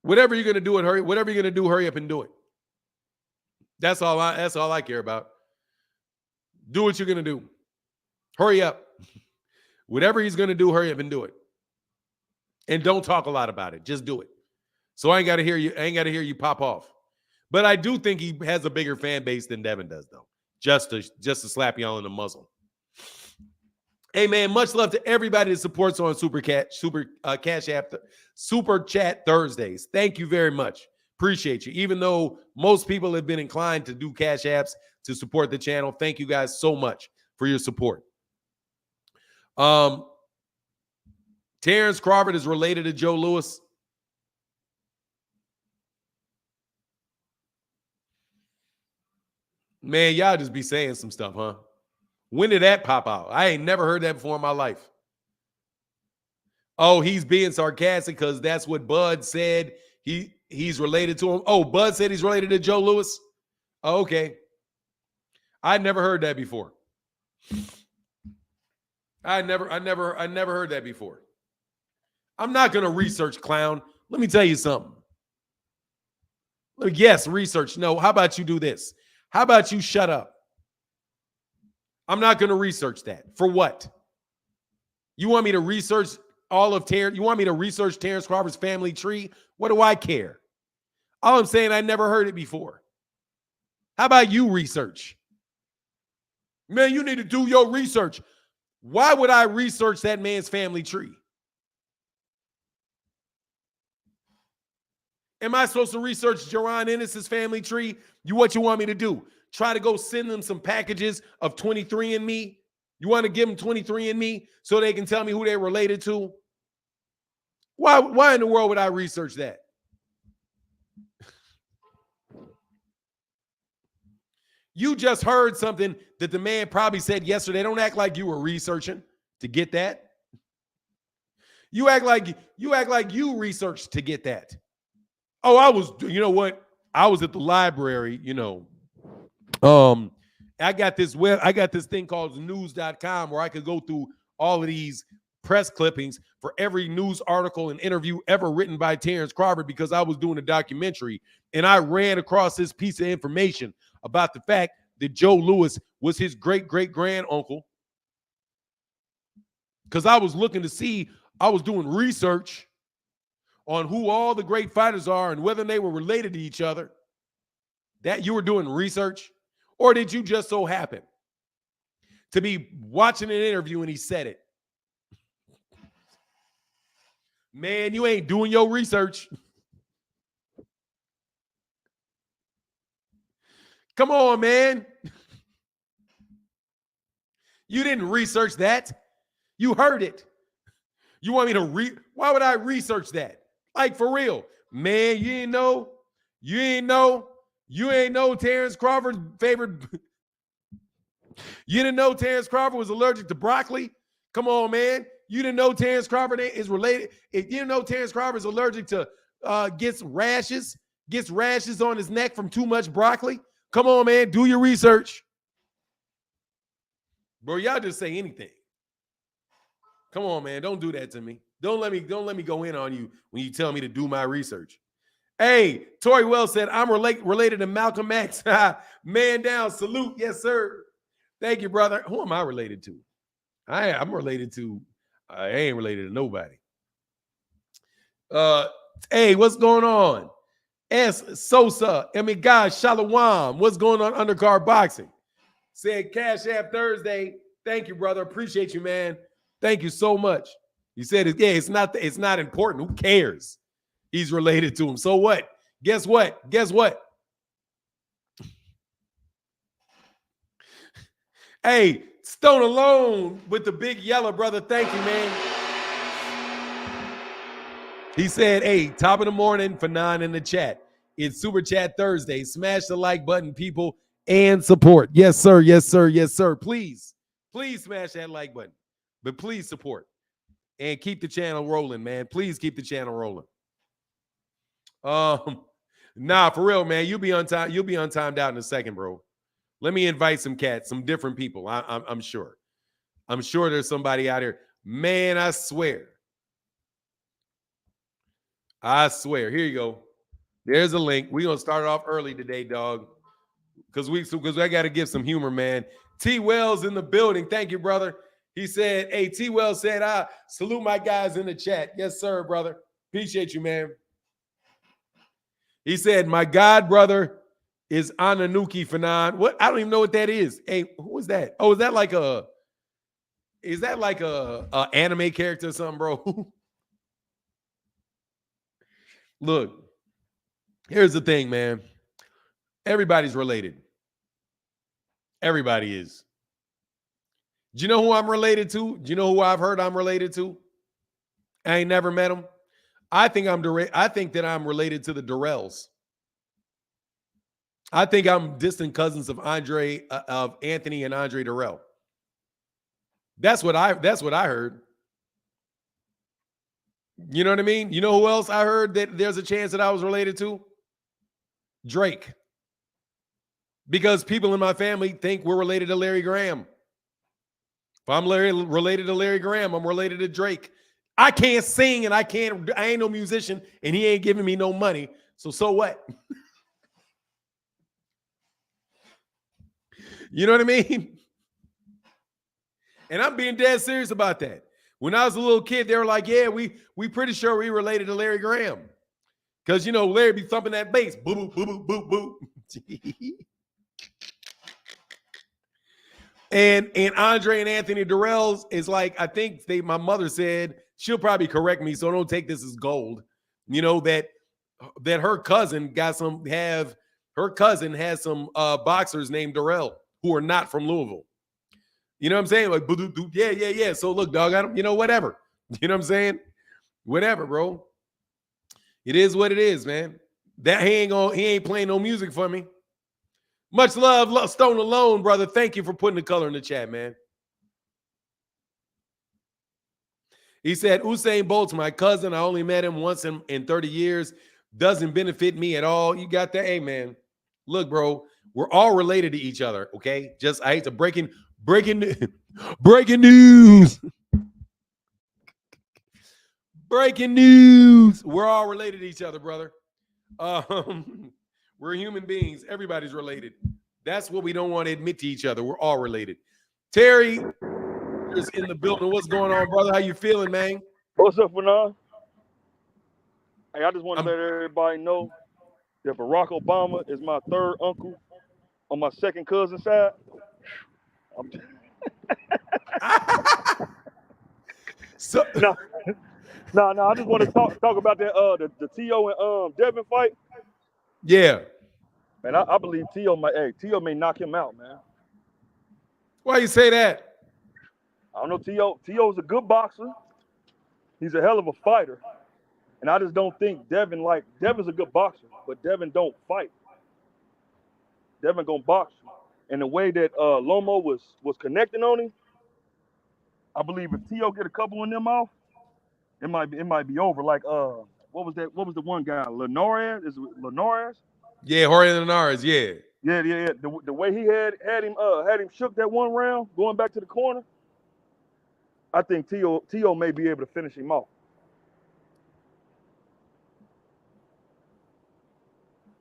Whatever you're gonna do it, hurry up and do it. That's all I care about. Do what you're gonna do. Hurry up. Whatever he's gonna do, hurry up and do it. And don't talk a lot about it. Just do it. So I ain't gotta hear you pop off. But I do think he has a bigger fan base than Devin does, though. Just to slap y'all in the muzzle. Hey, man, much love to everybody that supports on Super Cash App, Super Chat Thursdays. Thank you very much. Appreciate you. Even though most people have been inclined to do Cash Apps to support the channel, thank you guys so much for your support. Terence Crawford is related to Joe Louis. Man, y'all just be saying some stuff, huh? When did that pop out? I ain't never heard that before in my life. Oh, he's being sarcastic because that's what Bud said. He's related to him. Oh, Bud said he's related to Joe Louis. Oh, okay. I never heard that before. I never heard that before. I'm not gonna research, clown. Let me tell you something. Yes, research. No, how about you do this? How about you shut up? I'm not going to research that. For what? You want me to research all of Terence? You want me to research Terence Crawford's family tree? What do I care? All I'm saying, I never heard it before. How about you research? Man, you need to do your research. Why would I research that man's family tree? Am I supposed to research Jaron Ennis' family tree? What you want me to do? Try to go send them some packages of 23andMe? You want to give them 23andMe so they can tell me who they're related to? Why in the world would I research that? You just heard something that the man probably said yesterday. Don't act like you were researching to get that. You act like you researched to get that. Oh, you know what? I was at the library, I got this thing called news.com where I could go through all of these press clippings for every news article and interview ever written by Terence Crawford, because I was doing a documentary, and I ran across this piece of information about the fact that Joe Louis was his great-great-grand uncle. Because I was doing research on who all the great fighters are and whether they were related to each other. That you were doing research? Or did you just so happen to be watching an interview and he said it? Man, you ain't doing your research. Come on, man. You didn't research that. You heard it. You want me to why would I research that? Like, for real. Man, you ain't know Terence Crawford's favorite. You didn't know Terence Crawford was allergic to broccoli? Come on, man. You didn't know Terence Crawford is related. If you didn't know Terence Crawford is allergic to gets rashes on his neck from too much broccoli? Come on, man. Do your research. Bro, y'all just say anything. Come on, man. Don't do that to me. Don't let me go in on you when you tell me to do my research. Hey, Tori Wells said, I'm related to Malcolm X. Man down. Salute. Yes, sir. Thank you, brother. Who am I related to? I'm related to, I ain't related to nobody. Hey, what's going on? S. Sosa. Guys, Shalom. What's going on, Undercard Boxing? Said Cash App Thursday. Thank you, brother. Appreciate you, man. Thank you so much. He said, it's not important. Who cares? He's related to him. So what? Guess what? Hey, Stone Alone with the big yellow, brother. Thank you, man. He said, hey, top of the morning for 9 in the chat. It's Super Chat Thursday. Smash the like button, people, and support. Yes, sir. Yes, sir. Yes, sir. Please smash that like button. But please support. And keep the channel rolling, man. Please keep the channel rolling. Nah, for real, man. You'll be untimed out in a second, bro. Let me invite some cats, some different people. I'm sure. I'm sure there's somebody out here. Man, I swear. Here you go. There's a link. We're gonna start it off early today, dog. Because I got to give some humor, man. T. Wells in the building. Thank you, brother. He said, hey, T. Wells said, I salute my guys in the chat. Yes, sir, brother. Appreciate you, man. He said, my god brother is Ananuki Fanon. What? I don't even know what that is. Hey, who is that? Oh, is that like a anime character or something, bro? Look, here's the thing, man. Everybody's related. Everybody is. Do you know who I'm related to? Do you know who I've heard I'm related to? I ain't never met him. I think that I'm related to the Durrells. I think I'm distant cousins of Anthony and Andre Durrell. That's what I heard. You know what I mean? You know who else I heard that there's a chance that I was related to? Drake. Because people in my family think we're related to Larry Graham. If I'm related to Larry Graham, I'm related to Drake. I can't sing and I ain't no musician and he ain't giving me no money. So what? You know what I mean? And I'm being dead serious about that. When I was a little kid, they were like, yeah, we pretty sure we related to Larry Graham. Because, you know, Larry be thumping that bass. Boop, boop, boop, boop, boop. And Andre and Anthony Durrell's is like, I think my mother said, she'll probably correct me, so don't take this as gold. You know, that her cousin has some boxers named Durrell who are not from Louisville. You know what I'm saying? Like, yeah. So look, dog, whatever. You know what I'm saying? Whatever, bro. It is what it is, man. That he ain't playing no music for me. Much love, Stone Alone, brother. Thank you for putting the color in the chat, man. He said, Usain Bolt's my cousin. I only met him once in 30 years. doesn't benefit me at all. You got that? Hey, man. Look, bro, we're all related to each other, okay? Just I hate to breaking breaking news. Breaking news. We're all related to each other, brother. We're human beings. Everybody's related. That's what we don't want to admit to each other. We're all related. Terry is in the building. What's going on, brother? How you feeling, man? What's up, Fanon? Hey, I just want to let everybody know that Barack Obama is my third uncle on my second cousin side. So no, I just want to talk about that the Teo and Devin fight. Yeah. Man, I believe Teo may knock him out, man. Why you say that? I don't know. Teo's a good boxer. He's a hell of a fighter. And I just don't think Devin's a good boxer, but Devin don't fight. Devin gonna box you. And the way that Lomo was connecting on him, I believe if Teo get a couple of them off, it might be over. Like what was the one guy? Linares? Is it Linares? Yeah, Jorge Linares, yeah. Yeah. The way he had him shook that one round, going back to the corner, I think Teo may be able to finish him off.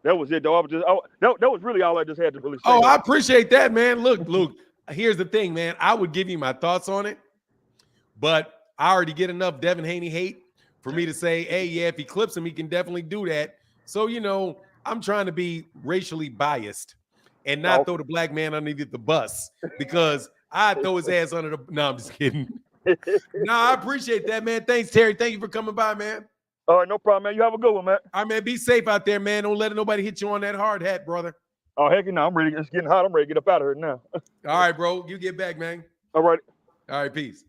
That was it, though. That was really all I just had to really say. Oh, I appreciate that, man. Look, here's the thing, man. I would give you my thoughts on it, but I already get enough Devin Haney hate for me to say, hey, yeah, if he clips him, he can definitely do that. So, I'm trying to be racially biased and not throw the black man underneath the bus because I'd throw his ass under the. No, I'm just kidding. No, I appreciate that, man. Thanks, Terry. Thank you for coming by, man. All right, no problem, man. You have a good one, man. All right, man. Be safe out there, man. Don't let nobody hit you on that hard hat, brother. Oh, heck no. I'm ready. It's getting hot. I'm ready to get up out of here now. All right, bro. You get back, man. All right. All right, peace.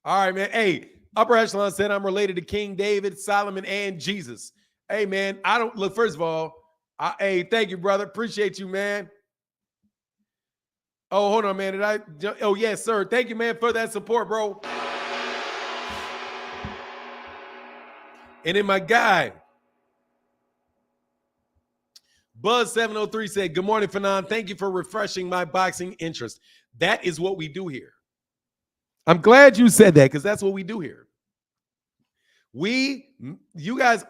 All right, man. Hey, Upper Echelon said I'm related to King David, Solomon, and Jesus. Hey, man, I don't look. First of all, hey, thank you, brother. Appreciate you, man. Oh, hold on, man. Oh, yes, sir. Thank you, man, for that support, bro. And then my guy, Buzz703 said, good morning, Fanon. Thank you for refreshing my boxing interest. That is what we do here. I'm glad you said that because that's what we do here. You guys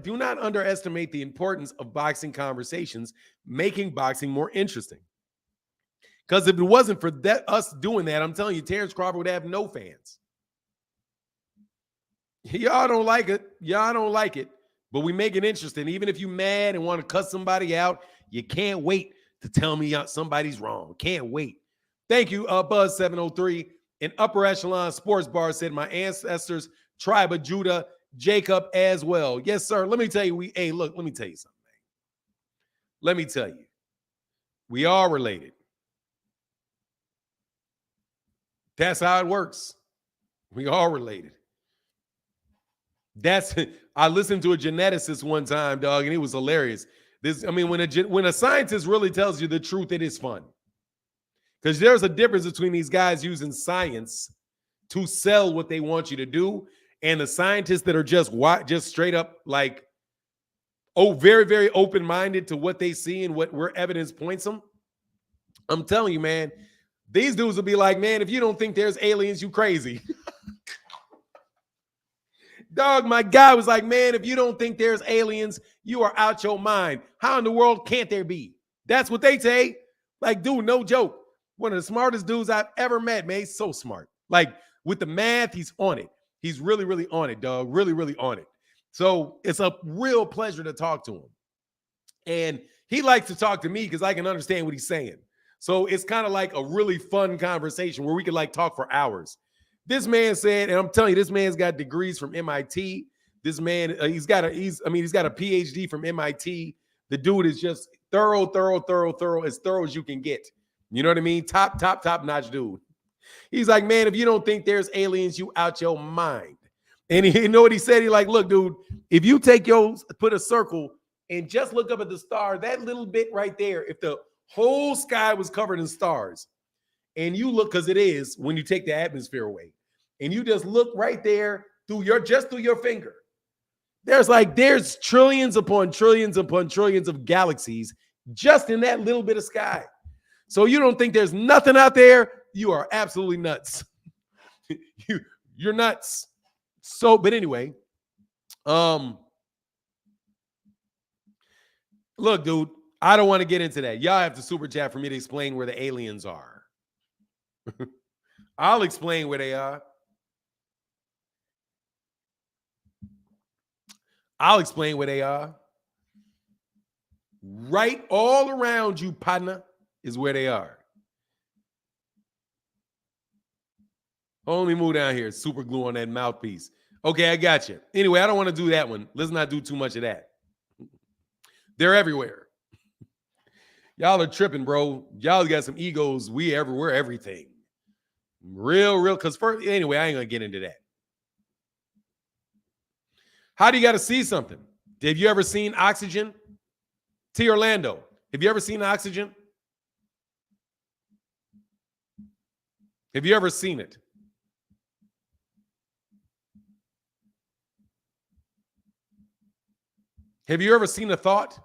do not underestimate the importance of boxing conversations, making boxing more interesting. Because if it wasn't for us doing that, I'm telling you, Terence Crawford would have no fans. Y'all don't like it. Y'all don't like it. But we make it interesting. Even if you're mad and want to cuss somebody out, you can't wait to tell me somebody's wrong. Can't wait. Thank you, Buzz703. In Upper Echelon Sports Bar said, my ancestors, tribe of Judah, Jacob as well. Yes, sir. Let me tell you, let me tell you something, man. Let me tell you. We are related. That's how it works. We are related. I listened to a geneticist one time, dog, and it was hilarious. When a scientist really tells you the truth, it is fun. Because there's a difference between these guys using science to sell what they want you to do and the scientists that are just straight up like, very, very open-minded to what they see and where evidence points them. I'm telling you, man, these dudes will be like, man, if you don't think there's aliens, you crazy. Dog, my guy was like, man, if you don't think there's aliens, you are out your mind. How in the world can't there be? That's what they say. Like, dude, no joke. One of the smartest dudes I've ever met, man. He's so smart. Like, with the math, he's on it. He's really, really on it, dog. Really, really on it. So it's a real pleasure to talk to him. And he likes to talk to me because I can understand what he's saying. So it's kind of like a really fun conversation where we could like talk for hours. This man said, and I'm telling you, this man's got degrees from MIT. This man, he's got a PhD from MIT. The dude is just thorough, as thorough as you can get. You know what I mean? Top notch dude. He's like, man, if you don't think there's aliens, you out your mind. And you know what he said? He like, look, dude, if you put a circle and just look up at the star, that little bit right there, if the whole sky was covered in stars, and you look, because it is when you take the atmosphere away, and you just look right there through your finger, There's trillions upon trillions upon trillions of galaxies just in that little bit of sky. So you don't think there's nothing out there? You are absolutely nuts. You're nuts. So, but anyway, look, dude, I don't want to get into that. Y'all have to super chat for me to explain where the aliens are. I'll explain where they are. I'll explain where they are. Right all around you, partner, is where they are. Let me move down here. Super glue on that mouthpiece. Okay, I got you. Anyway, I don't want to do that one. Let's not do too much of that. They're everywhere. Y'all are tripping, bro. Y'all got some egos. We're everything. Real. Because anyway, I ain't going to get into that. How do you got to see something? Have you ever seen Oxygen? T. Orlando, have you ever seen Oxygen? Have you ever seen it? Have you ever seen a thought?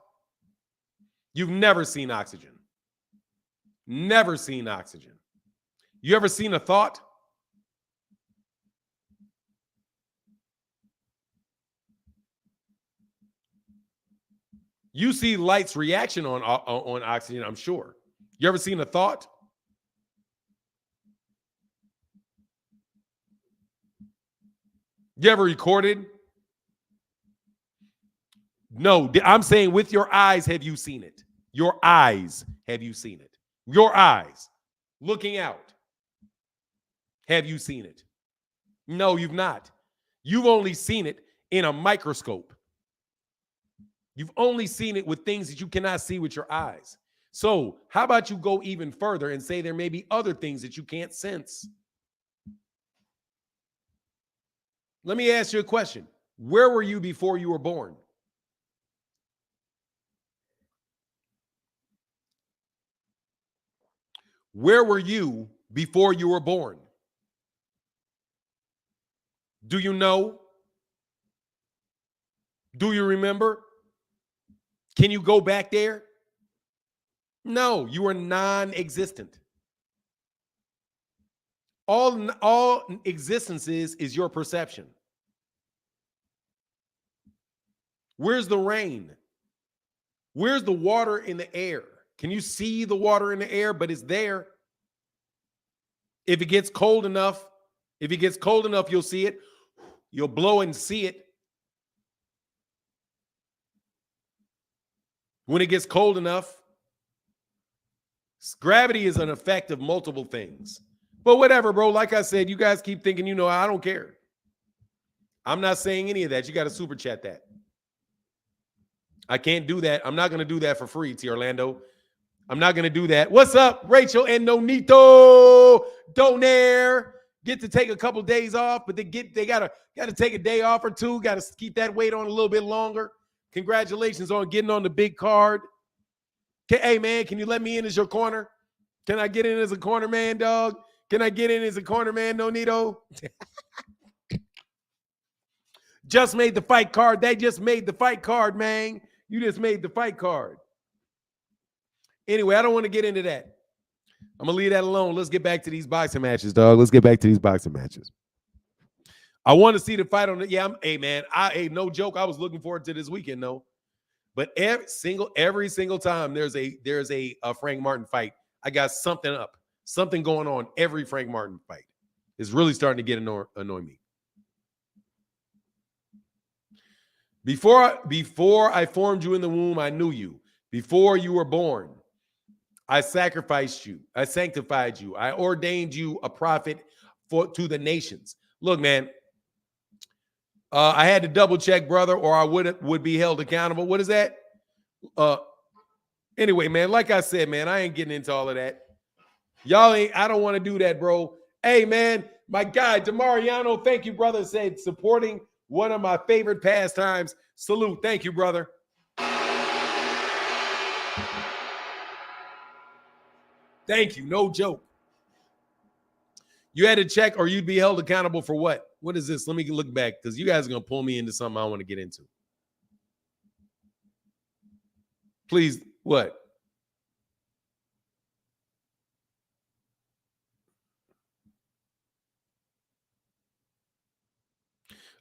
You've never seen Oxygen. Never seen Oxygen. You ever seen a thought? You see light's reaction on Oxygen, I'm sure. You ever seen a thought? You ever recorded? No, I'm saying with your eyes, have you seen it? Your eyes, have you seen it? Your eyes, looking out. Have you seen it? No, you've not. You've only seen it in a microscope. You've only seen it with things that you cannot see with your eyes. So how about you go even further and say there may be other things that you can't sense? Let me ask you a question. Where were you before you were born? Where were you before you were born? Do you know? Do you remember? Can you go back there? No, you are non-existent. All existence is your perception. Where's the rain? Where's the water in the air? Can you see the water in the air? But it's there. If it gets cold enough, you'll see it. You'll blow and see it. When it gets cold enough, gravity is an effect of multiple things. But whatever, bro. Like I said, you guys keep thinking, I don't care. I'm not saying any of that. You got to super chat that. I can't do that. I'm not going to do that for free, T. Orlando. I'm not going to do that. What's up, Rachel and Nonito? Donaire. Get to take a couple days off, but they gotta take a day off or two. Got to keep that weight on a little bit longer. Congratulations on getting on the big card. Hey, man, can you let me in as your corner? Can I get in as a corner man, dog? Can I get in as a corner man, Nonito? Just made the fight card. They just made the fight card, man. You just made the fight card. Anyway, I don't want to get into that. I'm going to leave that alone. Let's get back to these boxing matches, dog. Let's get back to these boxing matches. I want to see the fight on the. Yeah, no joke. I was looking forward to this weekend, though. But every single time there's a Frank Martin fight, I got something going on. Every Frank Martin fight is really starting to get annoy me. Before I formed you in the womb, I knew you. Before you were born, I sacrificed you. I sanctified you. I ordained you a prophet to the nations. Look, man, I had to double check, brother, or I would be held accountable. What is that? Anyway, man, like I said, man, I ain't getting into all of that. I don't want to do that, bro. Hey, man, my guy, DeMariano, thank you, brother, said supporting one of my favorite pastimes. Salute. Thank you, brother. Thank you. No joke. You had to check or you'd be held accountable for what? What is this? Let me look back because you guys are going to pull me into something I want to get into. Please, what?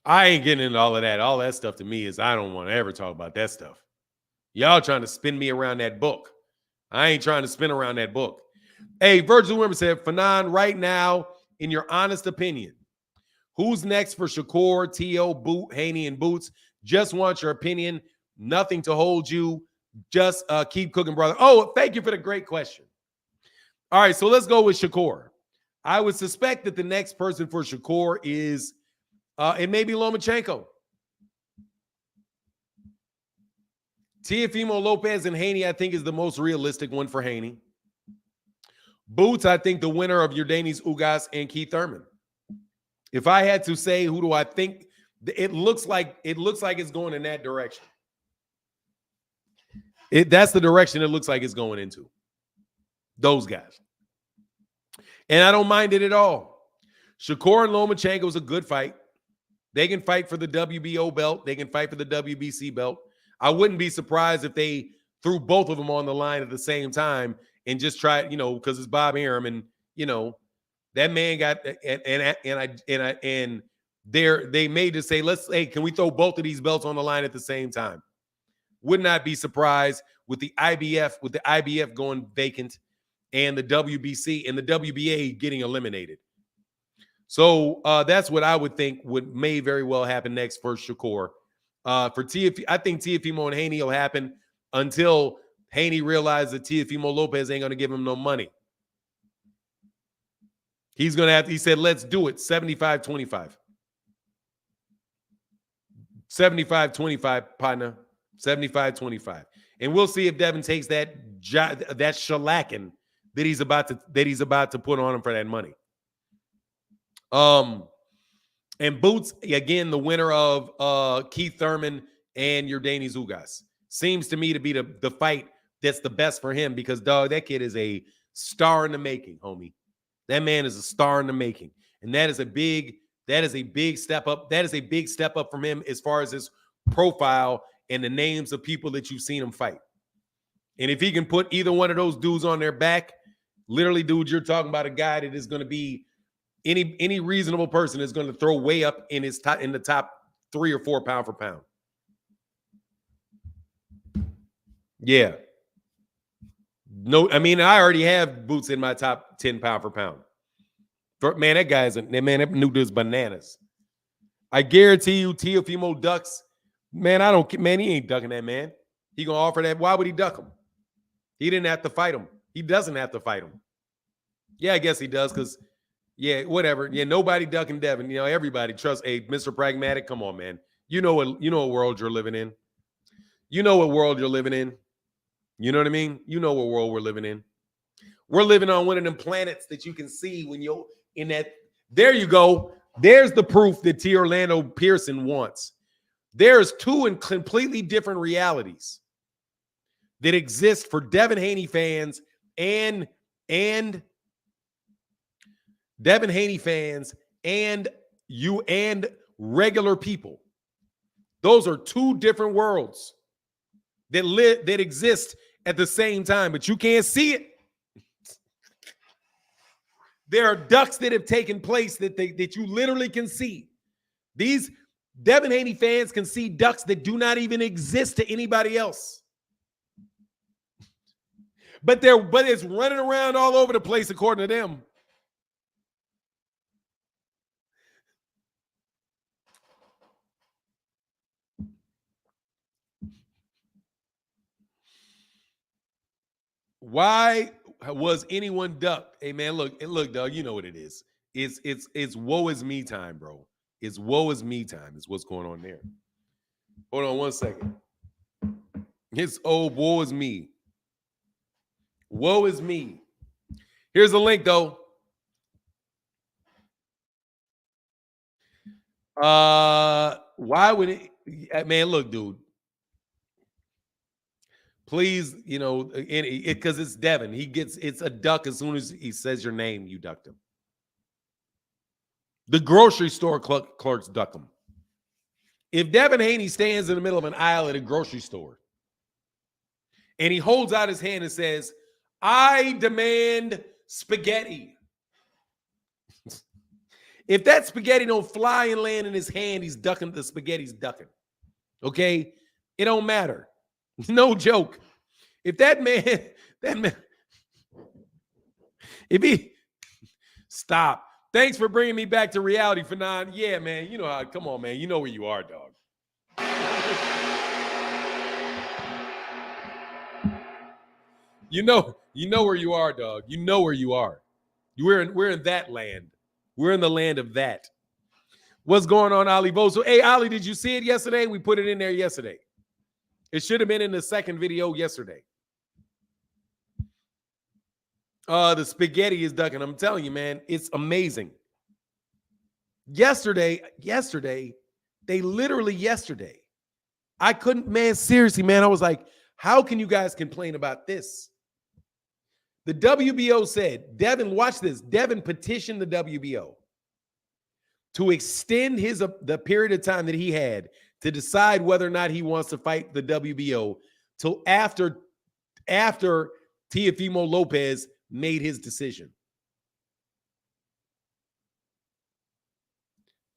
I ain't getting into all of that. All that stuff to me is I don't want to ever talk about that stuff. Y'all trying to spin me around that book. I ain't trying to spin around that book. Hey, Virgil Wimmer said, Fanon, right now, in your honest opinion, who's next for Shakur, T.O., Boot, Haney, and Boots? Just want your opinion. Nothing to hold you. Just keep cooking, brother. Oh, thank you for the great question. All right, so let's go with Shakur. I would suspect that the next person for Shakur is it may be Lomachenko. Teofimo Lopez and Haney, I think, is the most realistic one for Haney. Boots, I think the winner of Yordanis Ugas and Keith Thurman. If I had to say who do I think, it looks like it's going in that direction. That's the direction it looks like it's going into. Those guys. And I don't mind it at all. Shakur and Lomachenko is a good fight. They can fight for the WBO belt. They can fight for the WBC belt. I wouldn't be surprised if they threw both of them on the line at the same time and just tried, because it's Bob Arum, and that man got and they may just say, hey, can we throw both of these belts on the line at the same time? Would not be surprised with the IBF going vacant and the WBC and the WBA getting eliminated. So that's what I would think may very well happen next for Shakur. For I think Teofimo and Haney will happen until Haney realizes that Teofimo Lopez ain't going to give him no money. He's going to have to, he said, let's do it. 75-25. 75-25, partner. 75-25. And we'll see if Devin takes that shellacking that he's about to put on him for that money. And Boots, again, the winner of Keith Thurman and Yordanis Ugas. Seems to me to be the fight that's the best for him because, dog, that kid is a star in the making, homie. That man is a star in the making. And that is a big step up. That is a big step up from him as far as his profile and the names of people that you've seen him fight. And if he can put either one of those dudes on their back, literally, dude, you're talking about a guy that is going to be any reasonable person is going to throw way up in the top 3 or 4 pound for pound. Yeah. No, I mean, I already have Boots in my top 10 pound for pound. Man, that new dude's bananas. I guarantee you, Teofimo ducks. Man, he ain't ducking that man. He gonna offer that. Why would he duck him? He didn't have to fight him. He doesn't have to fight him. Yeah, I guess he does because, yeah, whatever. Yeah, nobody ducking Devin. Everybody trust. Hey, Mr. Pragmatic, come on, man. You know what world you're living in. You know what world you're living in. You know what I mean? You know what world we're living in. We're living on one of them planets that you can see when you're in that. There you go. There's the proof that T. Orlando Pearson wants. There's 2 and completely different realities that exist for Devin Haney fans and Devin Haney fans and you and regular people. Those are 2 different worlds that exist at the same time, but you can't see it. There are ducks that have taken place that you literally can see. These Devin Haney fans can see ducks that do not even exist to anybody else. But it's running around all over the place according to them. Why was anyone ducked? Hey man, look, dog, you know what it is. It's woe is me time, bro. It's woe is me time is what's going on there. Hold on 1 second. It's woe is me. Woe is me. Here's the link though. Why would it, man, look, dude. Please, because it's Devin. It's a duck as soon as he says your name, you ducked him. The grocery store clerks duck him. If Devin Haney stands in the middle of an aisle at a grocery store and he holds out his hand and says, I demand spaghetti. If that spaghetti don't fly and land in his hand, he's ducking. The spaghetti's ducking. Okay? It don't matter. No joke. If that man, if he, stop. Thanks for bringing me back to reality, Fanon. Yeah, man. You know how, come on, man. You know where you are, dog. You know where you are, dog. You know where you are. We're in that land. We're in the land of that. What's going on, Ali Bozo? Hey, Ali, did you see it yesterday? We put it in there yesterday. It should have been in the second video yesterday. The spaghetti is ducking. I'm telling you, man, it's amazing. Yesterday, they literally yesterday, I couldn't, man, seriously, man, I was like, how can you guys complain about this? The WBO said, Devin, watch this. Devin petitioned the WBO to extend the period of time that he had to decide whether or not he wants to fight the WBO till after Teofimo Lopez made his decision.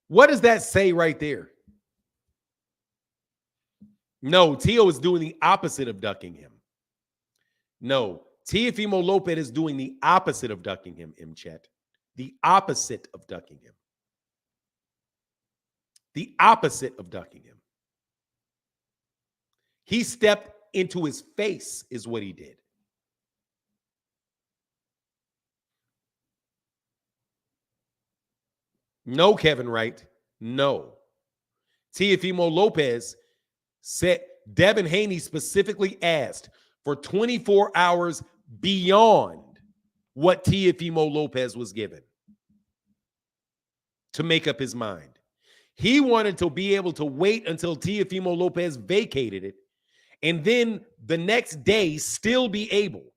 What does that say right there? No, Teo is doing the opposite of ducking him. No, Teofimo Lopez is doing the opposite of ducking him, Chet. The opposite of ducking him. The opposite of ducking him. He stepped into his face is what he did. No, Kevin Wright. No. Teofimo Lopez said Devin Haney specifically asked for 24 hours beyond what Teofimo Lopez was given to make up his mind. He wanted to be able to wait until Teofimo Lopez vacated it and then the next day still be able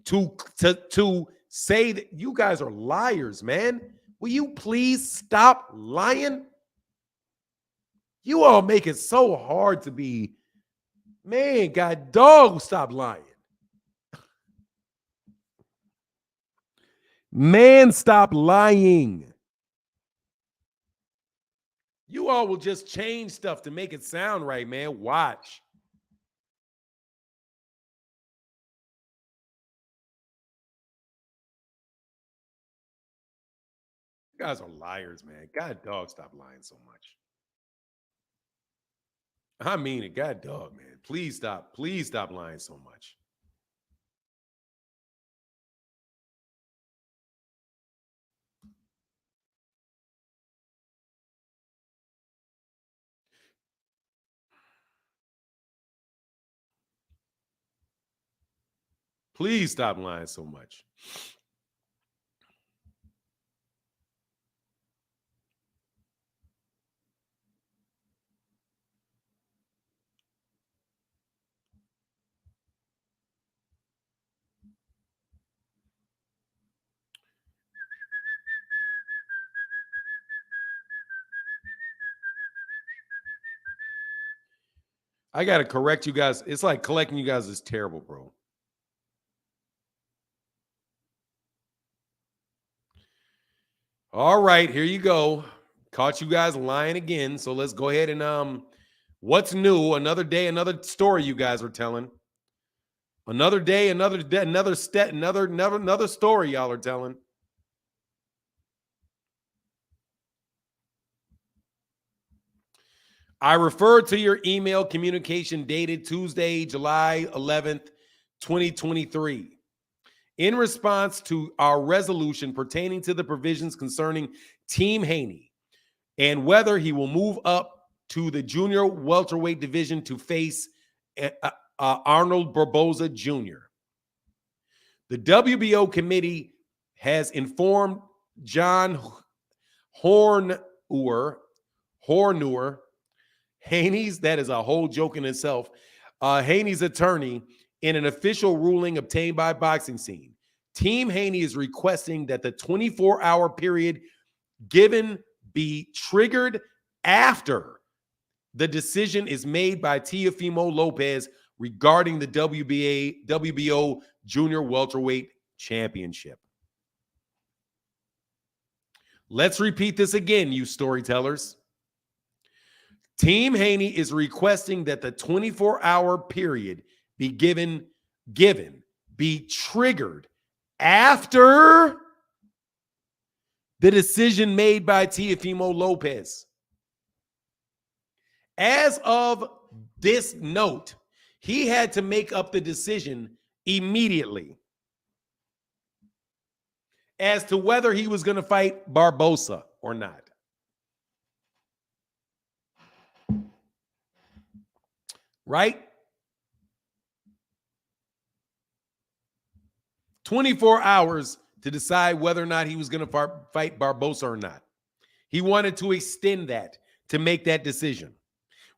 to say that you guys are liars, man. Will you please stop lying? You all make it so hard to be, man, God dog, stop lying. Man, stop lying. You all will just change stuff to make it sound right, man. Watch. You guys are liars, man. God dog, stop lying so much. I mean it. God dog, man. Please stop. Please stop lying so much. Please stop lying so much. I got to correct you guys. It's like collecting you guys is terrible, bro. All right, here you go. Caught you guys lying again. So let's go ahead and what's new? Another day, another story you guys are telling. Another day, another story y'all are telling. I refer to your email communication dated Tuesday, July 11th, 2023. In response to our resolution pertaining to the provisions concerning Team Haney and whether he will move up to the junior welterweight division to face Arnold Barboza Jr. The WBO committee has informed John Hornauer, Haney's, that is a whole joke in itself, Haney's attorney, in an official ruling obtained by Boxing Scene, Team Haney is requesting that the 24-hour period given be triggered after the decision is made by Teofimo Lopez regarding the WBO Junior Welterweight Championship. Let's repeat this again, you storytellers. Team Haney is requesting that the 24-hour period be be triggered after the decision made by Teofimo Lopez. As of this note, he had to make up the decision immediately as to whether he was going to fight Barbosa or not. Right? 24 hours to decide whether or not he was going to fight Barbosa or not. He wanted to extend that to make that decision,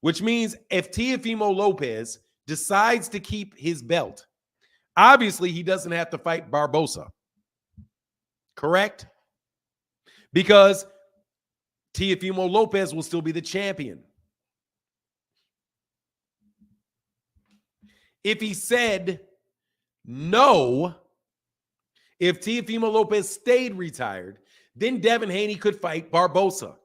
which means if Teofimo Lopez decides to keep his belt, obviously he doesn't have to fight Barbosa. Correct? Because Teofimo Lopez will still be the champion. If he said no, if Teofimo Lopez stayed retired, then Devin Haney could fight Barbosa.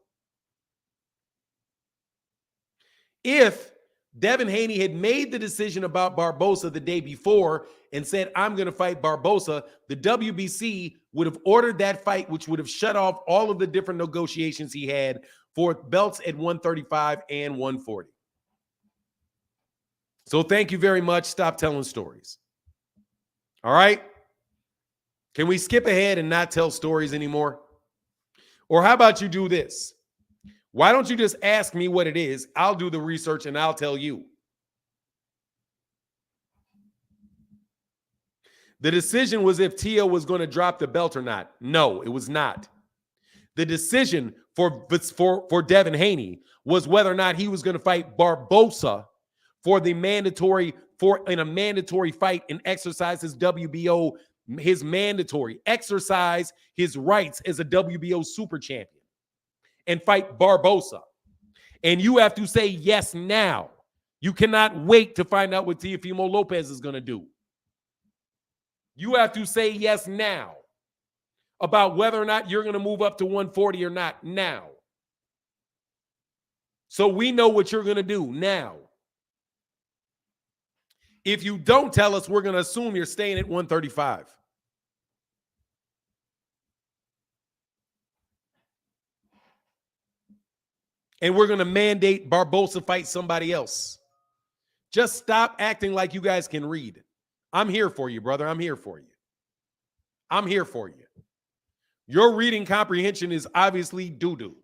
If Devin Haney had made the decision about Barbosa the day before and said, I'm going to fight Barbosa, the WBC would have ordered that fight, which would have shut off all of the different negotiations he had for belts at 135 and 140. So thank you very much. Stop telling stories. All right? Can we skip ahead and not tell stories anymore? Or how about you do this? Why don't you just ask me what it is? I'll do the research and I'll tell you. The decision was if Teo was going to drop the belt or not. No, it was not. The decision for Devin Haney was whether or not he was going to fight Barbosa in a mandatory fight and exercise his WBO, exercise his rights as a WBO super champion and fight Barbosa. And you have to say yes now. You cannot wait to find out what Teofimo Lopez is going to do. You have to say yes now about whether or not you're going to move up to 140 or not now. So we know what you're going to do now. If you don't tell us, we're going to assume you're staying at 135. And we're going to mandate Barbosa fight somebody else. Just stop acting like you guys can read. I'm here for you, brother. I'm here for you. I'm here for you. Your reading comprehension is obviously doo-doo.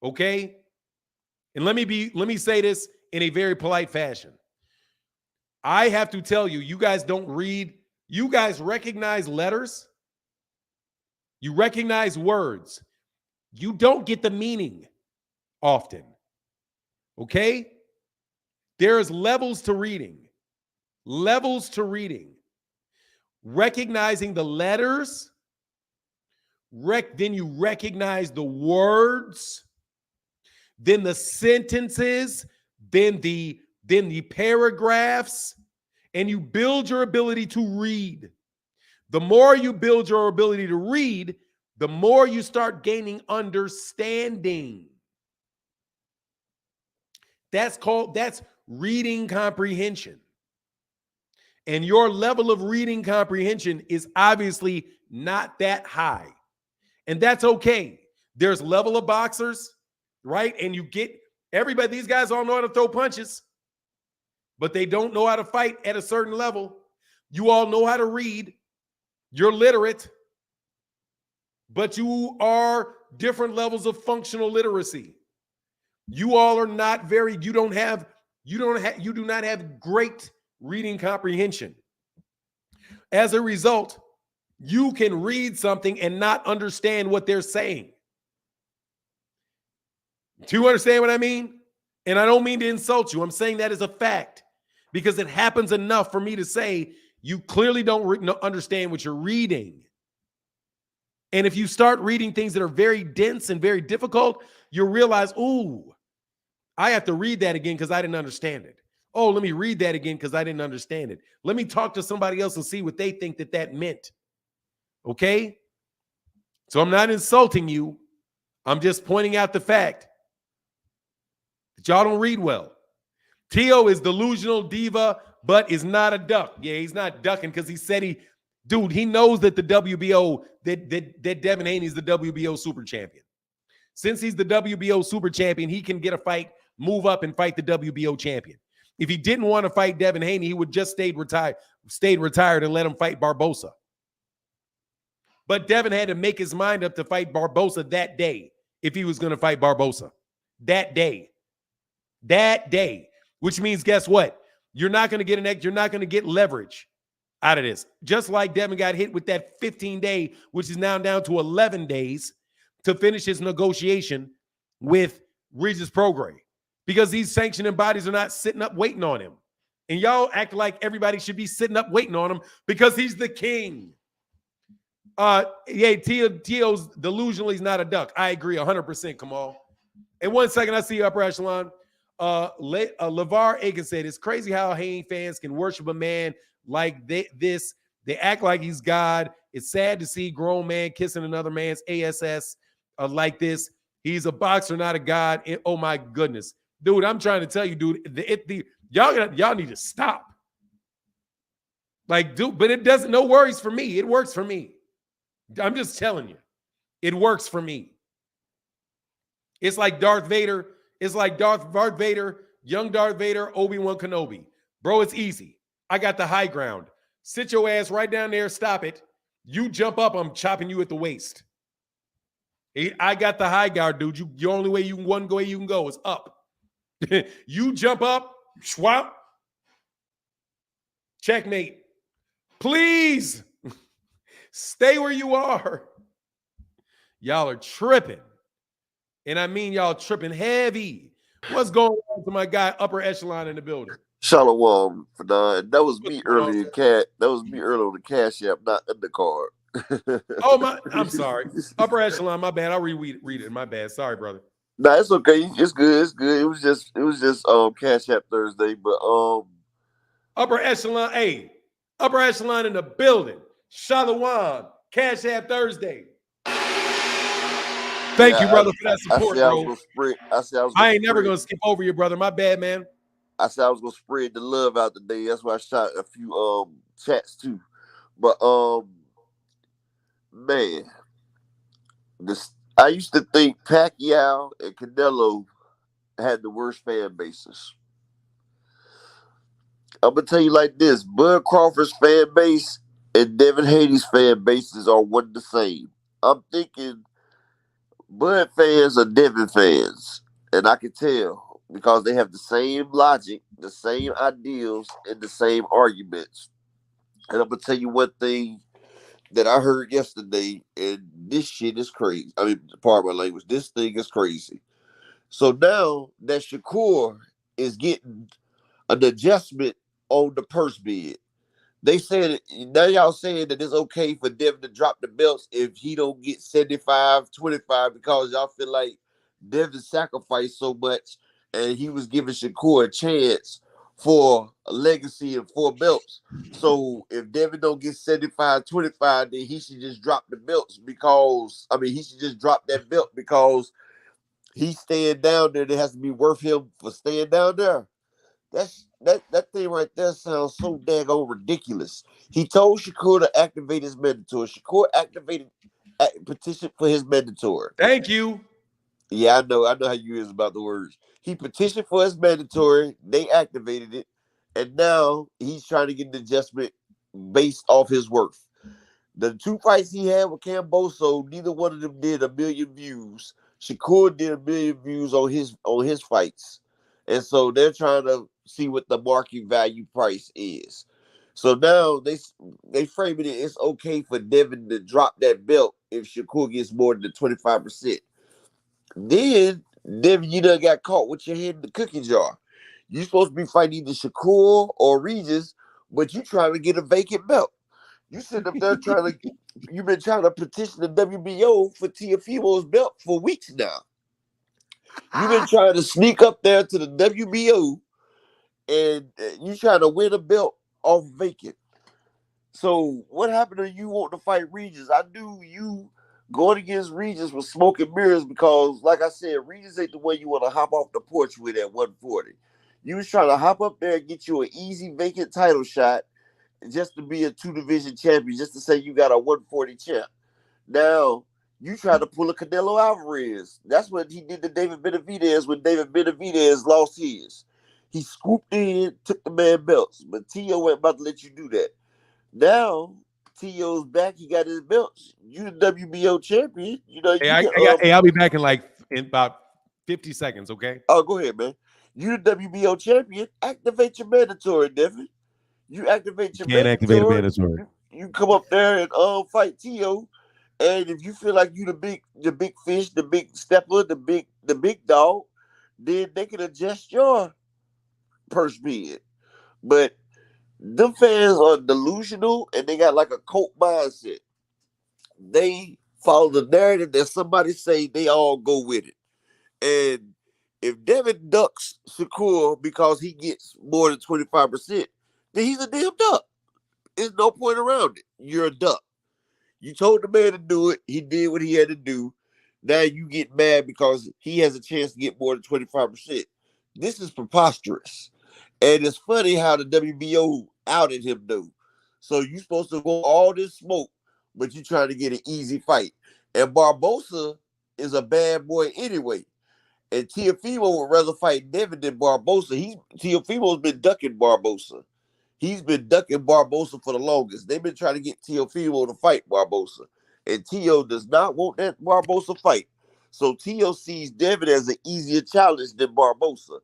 Okay? And let me say this in a very polite fashion. I have to tell you, you guys don't read. You guys recognize letters. You recognize words. You don't get the meaning often. Okay? There's levels to reading. Levels to reading. Recognizing the letters. Then you recognize the words. Then the sentences. Then the paragraphs. And you build your ability to read. The more you build your ability to read, the more you start gaining understanding. That's reading comprehension. And your level of reading comprehension is obviously not that high. And that's okay. There's level of boxers, right? And you get everybody, these guys all know how to throw punches, but they don't know how to fight at a certain level. You all know how to read. You're literate, but you are different levels of functional literacy. You all are not very, you do not have great reading comprehension. As a result, you can read something and not understand what they're saying. Do you understand what I mean? And I don't mean to insult you. I'm saying that as a fact because it happens enough for me to say You clearly don't understand what you're reading. And if you start reading things that are very dense and very difficult, you'll realize, ooh, I have to read that again because I didn't understand it. Oh, let me read that again because I didn't understand it. Let me talk to somebody else and see what they think that meant. Okay? So I'm not insulting you. I'm just pointing out the fact that y'all don't read well. Tio is delusional diva, but is not a duck. Yeah, he's not ducking because he said he knows that the WBO, that Devin Haney is the WBO super champion. Since he's the WBO super champion, he can get a fight, move up and fight the WBO champion. If he didn't want to fight Devin Haney, he would just stayed retired and let him fight Barbosa. But Devin had to make his mind up to fight Barbosa that day if he was going to fight Barbosa. That day. Which means, guess what? You're not going to get leverage out of this. Just like Devin got hit with that 15-day, which is now down to 11 days to finish his negotiation with Regis Prograis, because these sanctioning bodies are not sitting up waiting on him. And y'all act like everybody should be sitting up waiting on him because he's the king. Tio's delusional. He's not a duck. I agree 100%, Kamal. In 1 second, I see you, upper echelon. LeVar Aiken said, it's crazy how Haney fans can worship a man like this. They act like he's God. It's sad to see grown man kissing another man's ass like this. He's a boxer, not a god. Oh my goodness, dude! I'm trying to tell you, dude. Y'all need to stop. Like, dude, but it doesn't. No worries for me. It works for me. I'm just telling you, it works for me. It's like Darth Vader. It's like Darth Vader, young Darth Vader, Obi-Wan Kenobi. Bro, it's easy. I got the high ground. Sit your ass right down there. Stop it. You jump up, I'm chopping you at the waist. I got the high guard, dude. The only way you can go is up. You jump up, swap, checkmate. Please stay where you are. Y'all are tripping. And I mean y'all tripping heavy. What's going on to my guy upper echelon in the building? Shalom, Fernand. That was me earlier, Cat. That was me earlier on the Cash App, not undercard. I'm sorry. Upper echelon, my bad. I'll read it. My bad. Sorry, brother. Nah, it's okay. It's good. It's good. It was just Cash App Thursday, but upper echelon, upper echelon in the building. Shalom, Cash App Thursday. Thank you, brother, for that support, bro. I ain't never gonna skip over you, brother. My bad, man. I said I was gonna spread the love out today. That's why I shot a few chats too. But man, I used to think Pacquiao and Canelo had the worst fan bases. I'm gonna tell you like this: Bud Crawford's fan base and Devin Haney's fan bases are one the same. I'm thinking Bud fans are Devin fans, and I can tell because they have the same logic, the same ideals, and the same arguments. And I'm gonna tell you one thing that I heard yesterday, and this shit is crazy. I mean, pardon my language. This thing is crazy. So now that Shakur is getting an adjustment on the purse bid, they said now y'all saying that it's okay for Devin to drop the belts if he don't get 75-25 because y'all feel like Devin sacrificed so much and he was giving Shakur a chance for a legacy and 4 belts. So if Devin don't get 75-25, then he should just drop the belts he should just drop that belt because he's staying down there. It has to be worth him for staying down there. That thing right there sounds so daggone ridiculous. He told Shakur to activate his mandatory. Shakur activated petition for his mandatory. Thank you. Yeah, I know how you is about the words. He petitioned for his mandatory. They activated it, and now he's trying to get an adjustment based off his worth. The 2 fights he had with Camboso, neither one of them did 1 million views. Shakur did 1 million views on his fights, and so they're trying to see what the market value price is. So now they framing it. It's okay for Devin to drop that belt if Shakur gets more than 25%. Then Devin, you done got caught with your head in the cookie jar. You supposed to be fighting either Shakur or Regis but you trying to get a vacant belt. You sitting up there you've been trying to petition the WBO for Teofimo's belt for weeks now. You've been trying to sneak up there to the WBO and you trying to win a belt off vacant. So what happened to you wanting to fight Regis? I knew you going against Regis was smoke and mirrors because, like I said, Regis ain't the way you want to hop off the porch with at 140. You was trying to hop up there and get you an easy vacant title shot just to be a 2-division champion, just to say you got a 140 champ. Now, you try to pull a Canelo Alvarez. That's what he did to David Benavidez when David Benavidez lost his. He scooped in, took the man belts, but Tio wasn't about to let you do that. Now, Tio's back. He got his belts. You the WBO champion. You know, I'll be back in about 50 seconds, okay? Oh, go ahead, man. You the WBO champion. Activate your mandatory, Devin. You activate your Can't activate a mandatory. You come up there and fight Tio. And if you feel like you the big fish, the big stepper, the big dog, then they can adjust your purse bid. But them fans are delusional and they got like a cult mindset. They follow the narrative that somebody say, they all go with it. And if Devin ducks Shakur because he gets more than 25%, then he's a damn duck. There's no point around it. You're a duck. You told the man to do it. He did what he had to do. Now you get mad because he has a chance to get more than 25%. This is preposterous. And it's funny how the WBO outed him, though. So you're supposed to go all this smoke, but you're trying to get an easy fight. And Barbosa is a bad boy anyway. And Teofimo would rather fight Devin than Barbosa. Teofimo's been ducking Barbosa. He's been ducking Barbosa for the longest. They've been trying to get Teofimo to fight Barbosa. And Teo does not want that Barbosa fight. So Teo sees Devin as an easier challenge than Barbosa.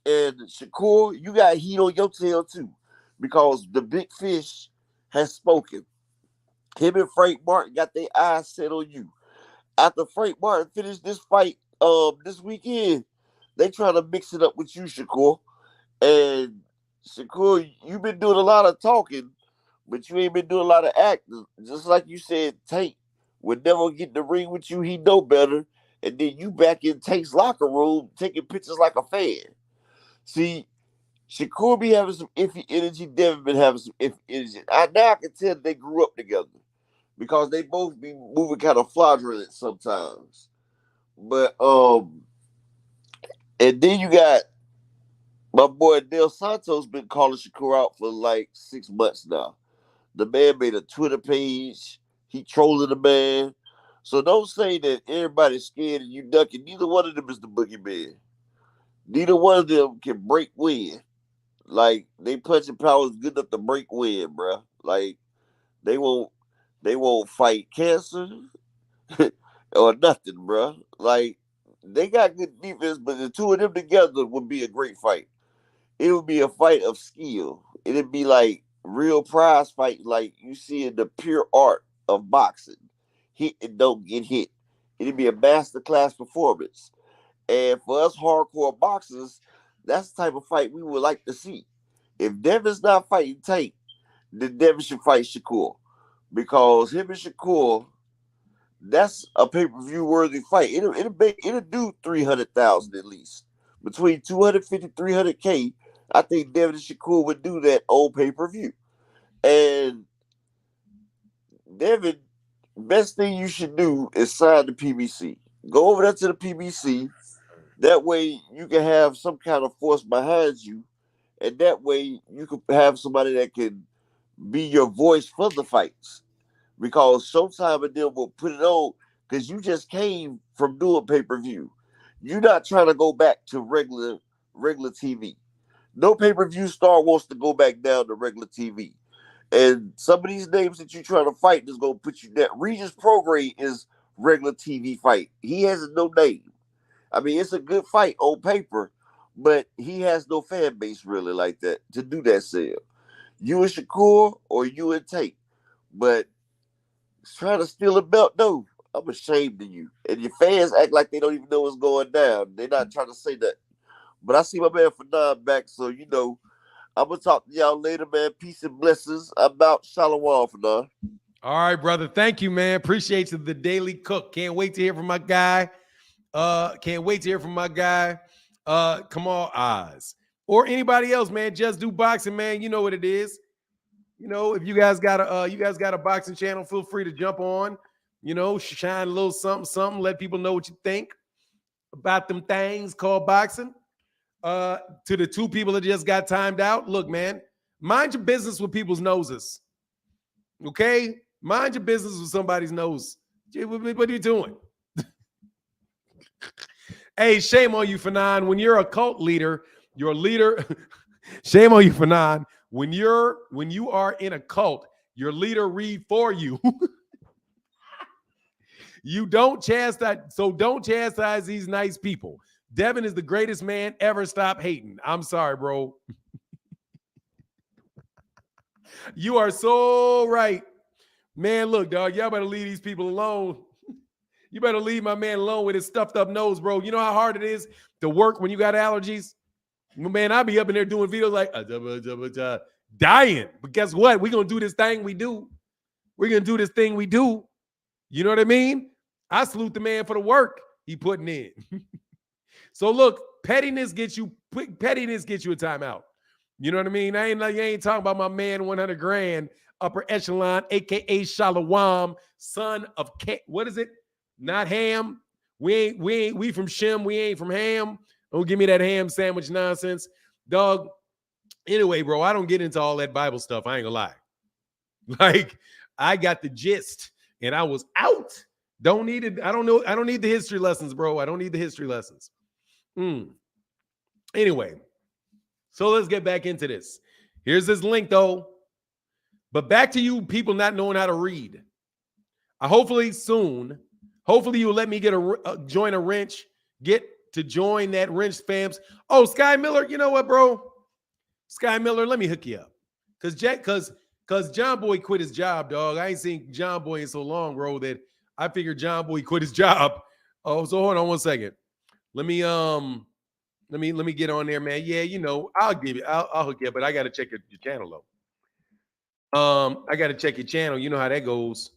And Shakur, you got heat on your tail too. Because the big fish has spoken. Him and Frank Martin got their eyes set on you. After Frank Martin finished this fight this weekend, they trying to mix it up with you, Shakur. And Shakur, you've been doing a lot of talking, but you ain't been doing a lot of acting. Just like you said, Tank would never get in the ring with you. He know better. And then you back in Tank's locker room taking pictures like a fan. See, Shakur be having some iffy energy. Devin been having some iffy energy. Now I can tell they grew up together because they both be moving kind of fraudulent sometimes. But and then you got my boy Del Santos been calling Shakur out for like 6 months now. The man made a Twitter page. He trolling the man. So don't say that everybody's scared and you ducking. Neither one of them is the boogeyman. Neither one of them can break wind. Like, they punching power is good enough to break wind, bro. Like, they won't fight cancer or nothing, bro. Like, they got good defense, but the two of them together would be a great fight. It would be a fight of skill. It'd be like real prize fight, like you see in the pure art of boxing. Hit and don't get hit. It'd be a masterclass performance. And for us hardcore boxers, that's the type of fight we would like to see. If Devin's not fighting Tank, then Devin should fight Shakur. Because him and Shakur, that's a pay-per-view worthy fight. It'll do 300,000 at least. Between 250, 300K, I think Devin and Shakur would do that on pay-per-view. And Devin, best thing you should do is sign the PBC. Go over there to the PBC. That way you can have some kind of force behind you. And that way you can have somebody that can be your voice for the fights. Because Showtime and them will put it on because you just came from doing pay-per-view. You're not trying to go back to regular TV. No pay-per-view star wants to go back down to regular TV. And some of these names that you're trying to fight is going to put you down. Regis Prograis is regular TV fight. He has no name. I mean, it's a good fight on paper, but he has no fan base really like that to do that sale. You and Shakur or you and Tate. But trying to steal a belt, no. I'm ashamed of you. And your fans act like they don't even know what's going down. They're not trying to say that. But I see my man Fanon back, so, you know, I'm gonna talk to y'all later, man. Peace and blessings. I'm out. Shalom for now. All right, brother. Thank you, man. Appreciate you. The Daily Cook. Can't wait to hear from my guy. Can't wait to hear from my guy. Come on, Oz. Or anybody else, man. Just do boxing, man. You know what it is. You know, if you guys got a boxing channel, feel free to jump on. You know, shine a little something. Let people know what you think about them things called boxing. To the two people that just got timed out, look, man, mind your business with people's noses. Okay? Mind your business with somebody's nose. What are you doing? Hey, shame on you, Fanon. When you're a cult leader, your leader, shame on you, Fanon. When you are in a cult, your leader read for you. You don't chastise, so don't chastise these nice people. Devin is the greatest man ever. Stop hating. I'm sorry, bro. You are so right. Man, look, dog, y'all better leave these people alone. You better leave my man alone with his stuffed up nose, bro. You know how hard it is to work when you got allergies? Man, I'll be up in there doing videos like dying. But guess what? We're going to do this thing we do. We're going to do this thing we do. You know what I mean? I salute the man for the work he putting in. So look, pettiness gets you a timeout. You know what I mean? You ain't talking about my man 100 grand, upper echelon, aka Shalawam, son of what is it? Not Ham. We from Shem. We ain't from Ham. Don't give me that ham sandwich nonsense, dog. Anyway, bro, I don't get into all that Bible stuff. I ain't gonna lie. Like, I got the gist, and I was out. Don't need it. I don't know. I don't need the history lessons, bro. I don't need the history lessons. Anyway, so let's get back into this. Here's this link, though. But back to you people not knowing how to read. Hopefully soon. Hopefully you'll let me get join a wrench. Get to join that wrench fams. Oh, Sky Miller, you know what, bro? Sky Miller, let me hook you up. Because John Boy quit his job, dog. I ain't seen John Boy in so long, bro, that I figured John Boy quit his job. Oh, so hold on one second. Let me get on there, man. Yeah, you know, I'll hook you up, but I gotta check your channel though. I gotta check your channel. You know how that goes.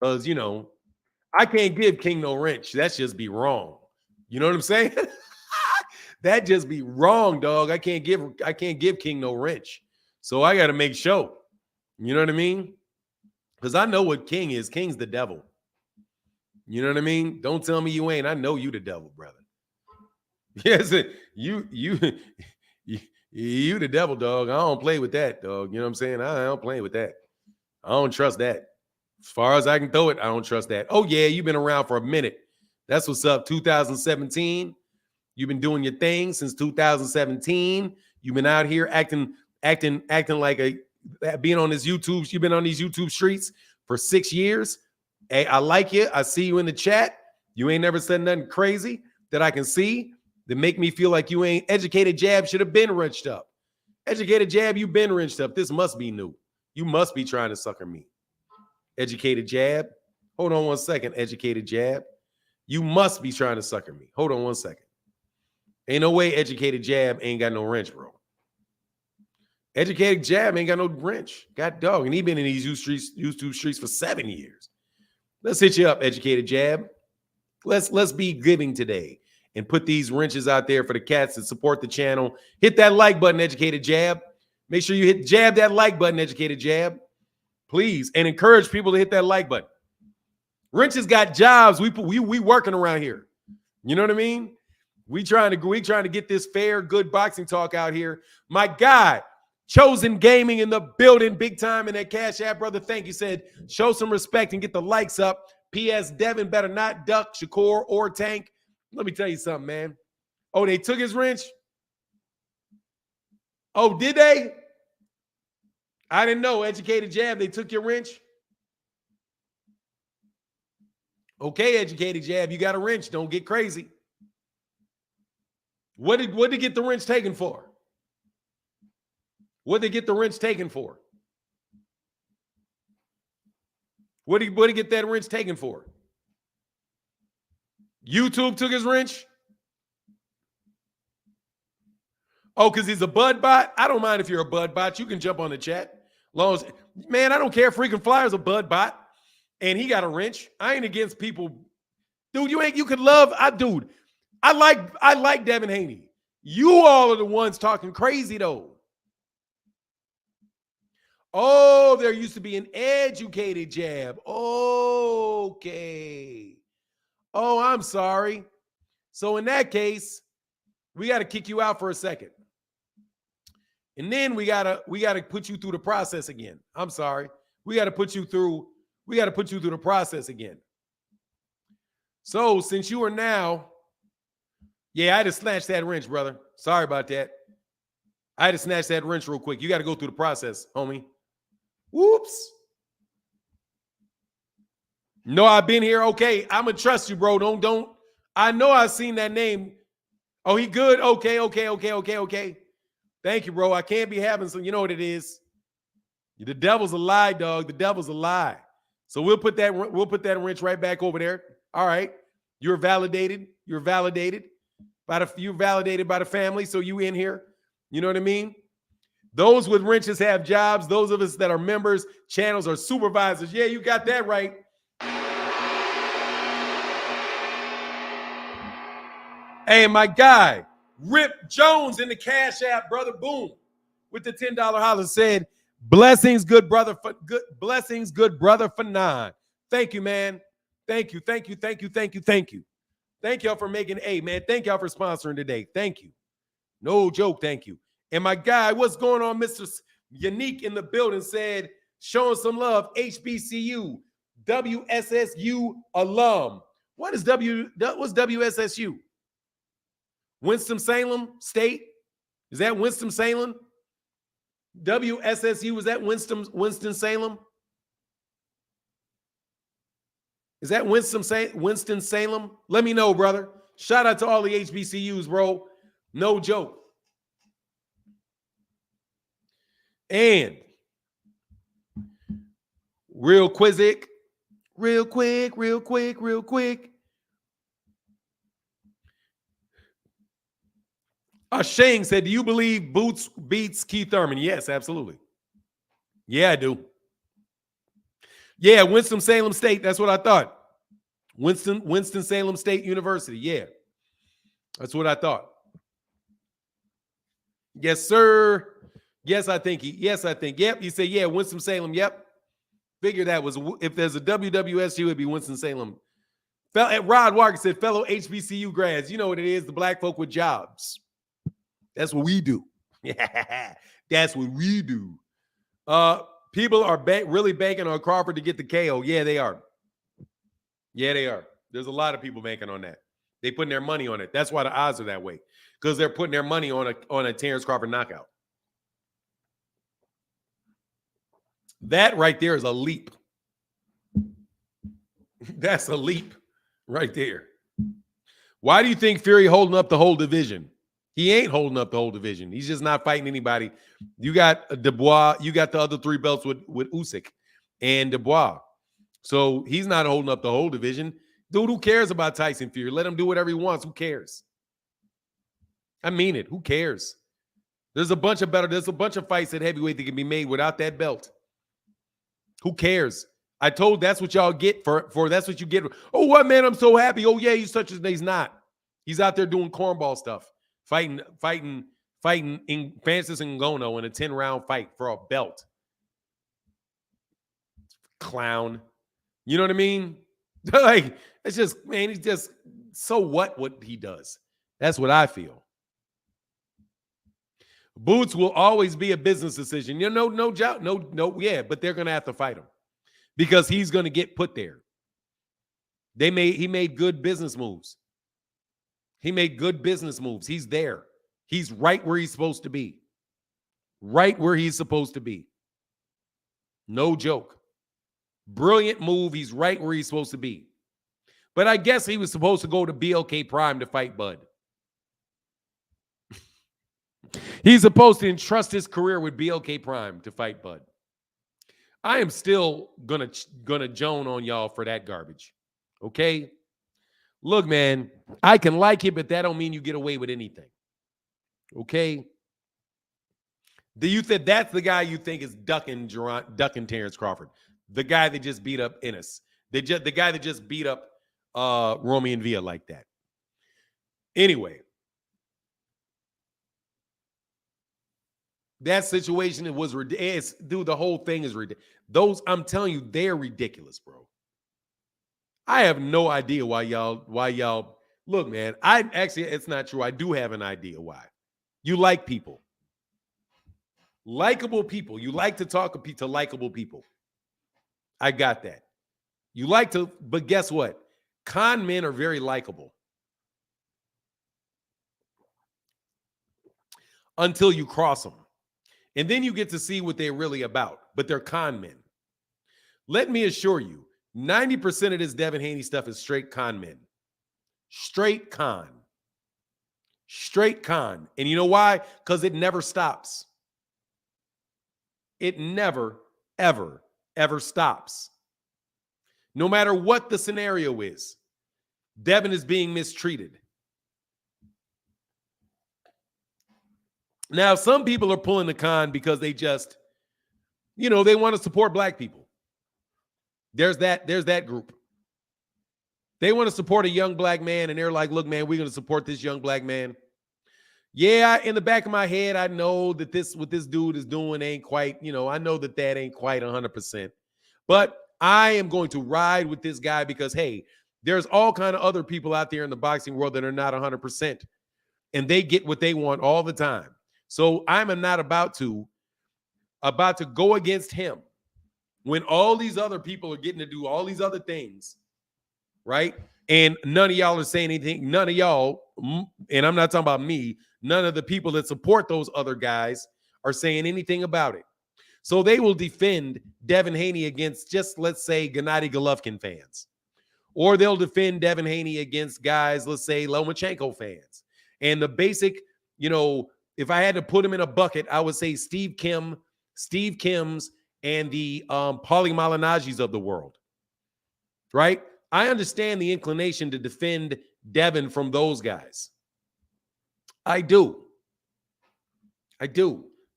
Because you know, I can't give King no wrench. That's just be wrong. You know what I'm saying? That just be wrong, dog. I can't give King no wrench. So I gotta make sure. You know what I mean? Because I know what King is. King's the devil. You know what I mean? Don't tell me you ain't. I know you the devil, brother. Yes, you the devil, dog. I don't play with that, dog. You know what I'm saying? I don't play with that. I don't trust that. As far as I can throw it, I don't trust that. Oh, yeah, you've been around for a minute. That's what's up. 2017. You've been doing your thing since 2017. You've been out here acting like being on this YouTube. You've been on these YouTube streets for 6 years. Hey, I like you. I see you in the chat. You ain't never said nothing crazy that I can see that make me feel like you ain't. Educated Jab should have been wrenched up. Educated Jab, you've been wrenched up. This must be new. You must be trying to sucker me. Educated Jab. Hold on one second, Educated Jab. You must be trying to sucker me. Hold on one second. Ain't no way Educated Jab ain't got no wrench, bro. Educated Jab ain't got no wrench. God dog. And he been in these YouTube streets for 7 years. Let's hit you up, Educated Jab. Let's be giving today and put these wrenches out there for the cats that support the channel. Hit that like button, Educated Jab. Make sure you jab that like button, Educated Jab. Please. And encourage people to hit that like button. Wrenches got jobs. We working around here. You know what I mean? We trying to get this fair, good boxing talk out here. My guy, Chosen Gaming in the building, big time in that Cash App, brother. Thank you. Said, show some respect and get the likes up. P.S. Devin better not duck Shakur or Tank. Let me tell you something, man. Oh, they took his wrench? Oh, did they? I didn't know. Educated Jab, they took your wrench? Okay, Educated Jab, you got a wrench. Don't get crazy. What did they get the wrench taken for? What did they get the wrench taken for? What did he get that wrench taken for? YouTube took his wrench? Oh, because he's a Bud bot? I don't mind if you're a Bud bot. You can jump on the chat. Long as, man, I don't care. Freaking Flyer's a Bud bot. And he got a wrench. I ain't against people. Dude, you could love. Dude, I like Devin Haney. You all are the ones talking crazy, though. Oh, there used to be an educated jab. Okay. Oh, I'm sorry. So in that case, we got to kick you out for a second. And then we gotta put you through the process again. I'm sorry. We gotta put you through the process again. So since you are now, yeah, I had to snatch that wrench, brother. Sorry about that. I had to snatch that wrench real quick. You got to go through the process, homie. Whoops. No, I've been here. Okay, I'm gonna trust you, bro. Don't. I know I've seen that name. Oh, he good? Okay. Thank you, bro. I can't be having some. You know what it is. The devil's a lie, dog. The devil's a lie. So we'll put that wrench right back over there. All right. You're validated. You're validated by the family. So you in here. You know what I mean? Those with wrenches have jobs. Those of us that are members, channels, are supervisors. Yeah, you got that right. Hey, my guy, Rip Jones in the Cash App, brother, boom, with the $10 holler said, blessings, good brother, for nine. Thank you, man. Thank you. Thank y'all for making man. Thank y'all for sponsoring today. Thank you. No joke, thank you. And my guy, what's going on, Mr. Unique in the building said, showing some love, HBCU, WSSU alum. What's WSSU? Winston-Salem State? Is that Winston-Salem? WSSU, is that Winston-Salem? Is that Winston-Salem? Let me know, brother. Shout out to all the HBCUs, bro. No joke. And real quick. Shane said, do you believe Boots beats Keith Thurman? Yes, absolutely. Yeah, I do. Yeah, Winston-Salem State. That's what I thought. Winston-Salem State University. Yeah. That's what I thought. Yes, sir. Yes, I think. Yep. You say, yeah, Winston-Salem. Yep. Figure that was, if there's a WWSU, it'd be Winston-Salem. Rod Walker said, fellow HBCU grads, you know what it is, the black folk with jobs. That's what we do. Yeah, that's what we do. People are really banking on Crawford to get the KO. Yeah, they are. There's a lot of people banking on that. They putting their money on it. That's why the odds are that way, because they're putting their money on a Terence Crawford knockout. That right there is a leap. That's a leap right there. Why do you think Fury holding up the whole division? He ain't holding up the whole division. He's just not fighting anybody. You got Dubois. You got the other three belts with Usyk and Dubois. So he's not holding up the whole division. Dude, who cares about Tyson Fury? Let him do whatever he wants. Who cares? I mean it. Who cares? There's a bunch of fights at heavyweight that can be made without that belt. Who cares? I told that's what y'all get for that's what you get. Oh, what, man? I'm so happy. Oh, yeah, he's such as he's not. He's out there doing cornball stuff. Fighting in Francis Ngannou in a 10-round fight for a belt. Clown. You know what I mean? Like, it's just, man, he's just, so what he does. That's what I feel. Boots will always be a business decision. You know, no doubt. No, yeah, but they're going to have to fight him because he's going to get put there. He made good business moves. He's there. He's right where he's supposed to be. No joke. Brilliant move. He's right where he's supposed to be. But I guess he was supposed to go to BLK Prime to fight Bud. He's supposed to entrust his career with BLK Prime to fight Bud. I am still gonna Joan on y'all for that garbage. Okay? Look, man, I can like it, but that don't mean you get away with anything. Okay? Do you think that's the guy you think is ducking Terence Crawford? The guy that just beat up Ennis. The guy that just beat up Romy and Villa like that. Anyway, that situation was ridiculous. Dude, the whole thing is ridiculous. I'm telling you, they're ridiculous, bro. I have no idea why y'all look, man. It's not true. I do have an idea why. You like people. Likeable people. You like to talk to likable people. I got that. You like to, but guess what? Con men are very likable. Until you cross them. And then you get to see what they're really about. But they're con men. Let me assure you, 90% of this Devin Haney stuff is straight con men. Straight con. Straight con. And you know why? Because it never stops. It never, ever, ever stops. No matter what the scenario is, Devin is being mistreated. Now, some people are pulling the con because they just, they want to support black people. There's that group. They want to support a young black man, and they're like, look, man, we're going to support this young black man. Yeah, in the back of my head, I know that what this dude is doing ain't quite, I know that ain't quite 100%. But I am going to ride with this guy because, hey, there's all kind of other people out there in the boxing world that are not 100%. And they get what they want all the time. So I'm not about to go against him when all these other people are getting to do all these other things, right? And none of y'all are saying anything. None of y'all, and I'm not talking about me, none of the people that support those other guys are saying anything about it. So they will defend Devin Haney against just, let's say, Gennady Golovkin fans. Or they'll defend Devin Haney against guys, let's say, Lomachenko fans. And the basic, if I had to put them in a bucket, I would say Steve Kim's, and the Paulie Malignaggi's of the world, right? I understand the inclination to defend Devin from those guys. I do.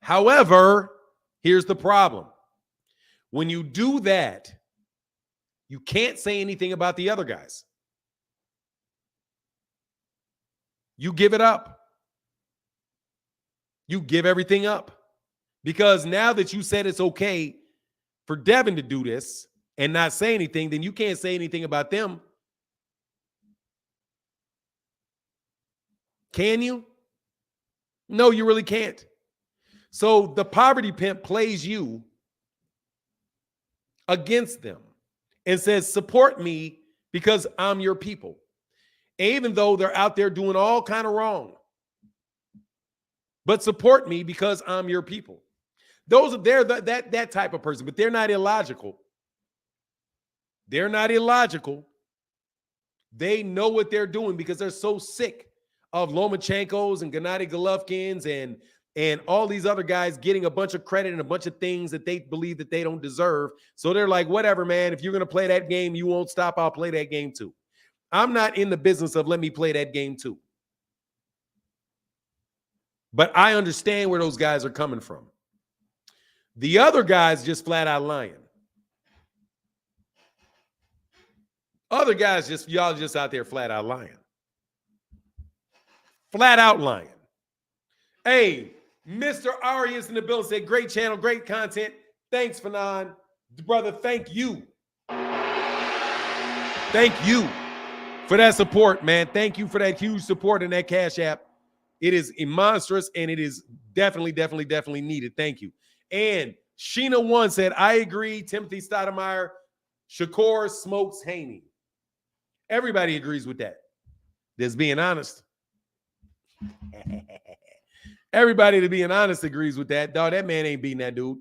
However, here's the problem. When you do that, you can't say anything about the other guys. You give it up. You give everything up. Because now that you said it's okay for Devin to do this and not say anything, then you can't say anything about them. Can you? No, you really can't. So the poverty pimp plays you against them and says, support me because I'm your people. Even though they're out there doing all kind of wrong. But support me because I'm your people. They're that type of person, but they're not illogical. They're not illogical. They know what they're doing because they're so sick of Lomachenkos and Gennady Golovkins and all these other guys getting a bunch of credit and a bunch of things that they believe that they don't deserve. So they're like, whatever, man, if you're going to play that game, you won't stop. I'll play that game too. I'm not in the business of let me play that game too. But I understand where those guys are coming from. The other guys just flat out lying. Other guys y'all just out there flat out lying. Flat out lying. Hey, Mr. Arias in the building said, great channel, great content. Thanks, Fanon. Brother, thank you. Thank you for that support, man. Thank you for that huge support in that Cash App. It is monstrous, and it is definitely needed. Thank you. And Sheena One said, I agree. Timothy Stoudemire, Shakur smokes Haney. Everybody agrees with that. Just being honest. Everybody, to being honest, agrees with that. Dog, that man ain't beating that dude.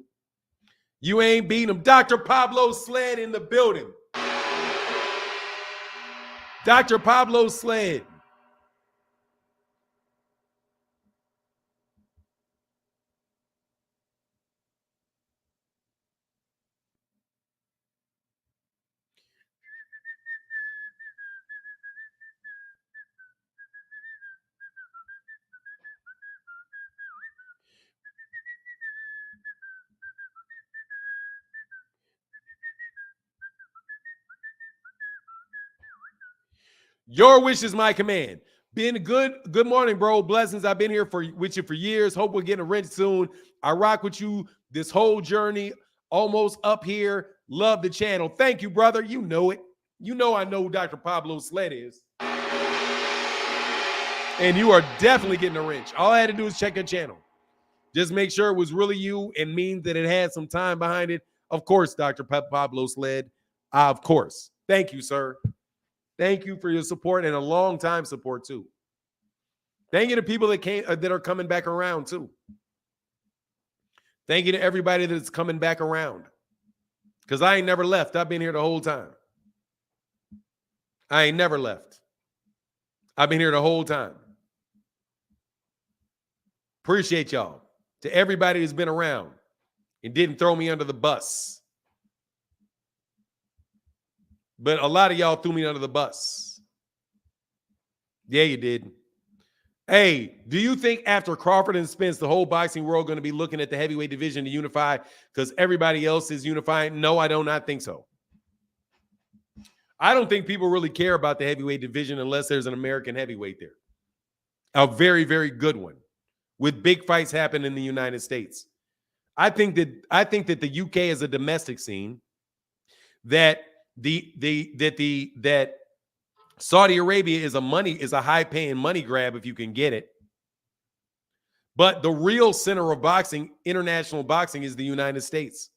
You ain't beating him. Dr. Pablo Sled in the building. Dr. Pablo Sled. Your wish is my command. Been good morning, bro. Blessings. I've been here with you for years. Hope we're getting a wrench soon. I rock with you this whole journey. Almost up here. Love the channel. Thank you, brother. You know it. You know I know who Dr. Pablo Sled is. And you are definitely getting a wrench. All I had to do is check your channel. Just make sure it was really you and mean that it had some time behind it. Of course, Dr. Pablo Sled. Of course. Thank you, sir. Thank you for your support and a long time support too. Thank you to people that are coming back around too. Thank you to everybody that's coming back around. Because I ain't never left. I've been here the whole time. I ain't never left. I've been here the whole time. Appreciate y'all. To everybody who's been around and didn't throw me under the bus. But a lot of y'all threw me under the bus. Yeah, you did. Hey, do you think after Crawford and Spence, the whole boxing world going to be looking at the heavyweight division to unify because everybody else is unifying? No, I do not think so. I don't think people really care about the heavyweight division unless there's an American heavyweight there. A very, very good one with big fights happen in the United States. I think that the UK is a domestic scene, that that Saudi Arabia is a high-paying money grab if you can get it. But the real center of boxing, international boxing, is the United States.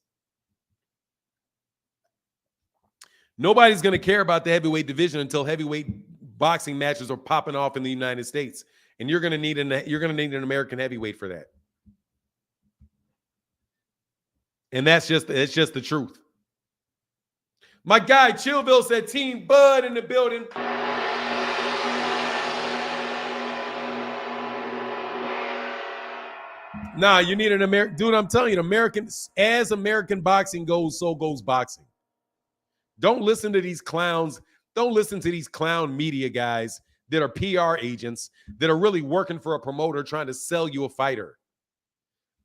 Nobody's going to care about the heavyweight division until heavyweight boxing matches are popping off in the United States, and you're going to need an American heavyweight for that. And it's just the truth. My guy Chillville said, Team Bud in the building. Nah, you need an American. Dude, I'm telling you, as American boxing goes, so goes boxing. Don't listen to these clowns. Don't listen to these clown media guys that are PR agents that are really working for a promoter trying to sell you a fighter.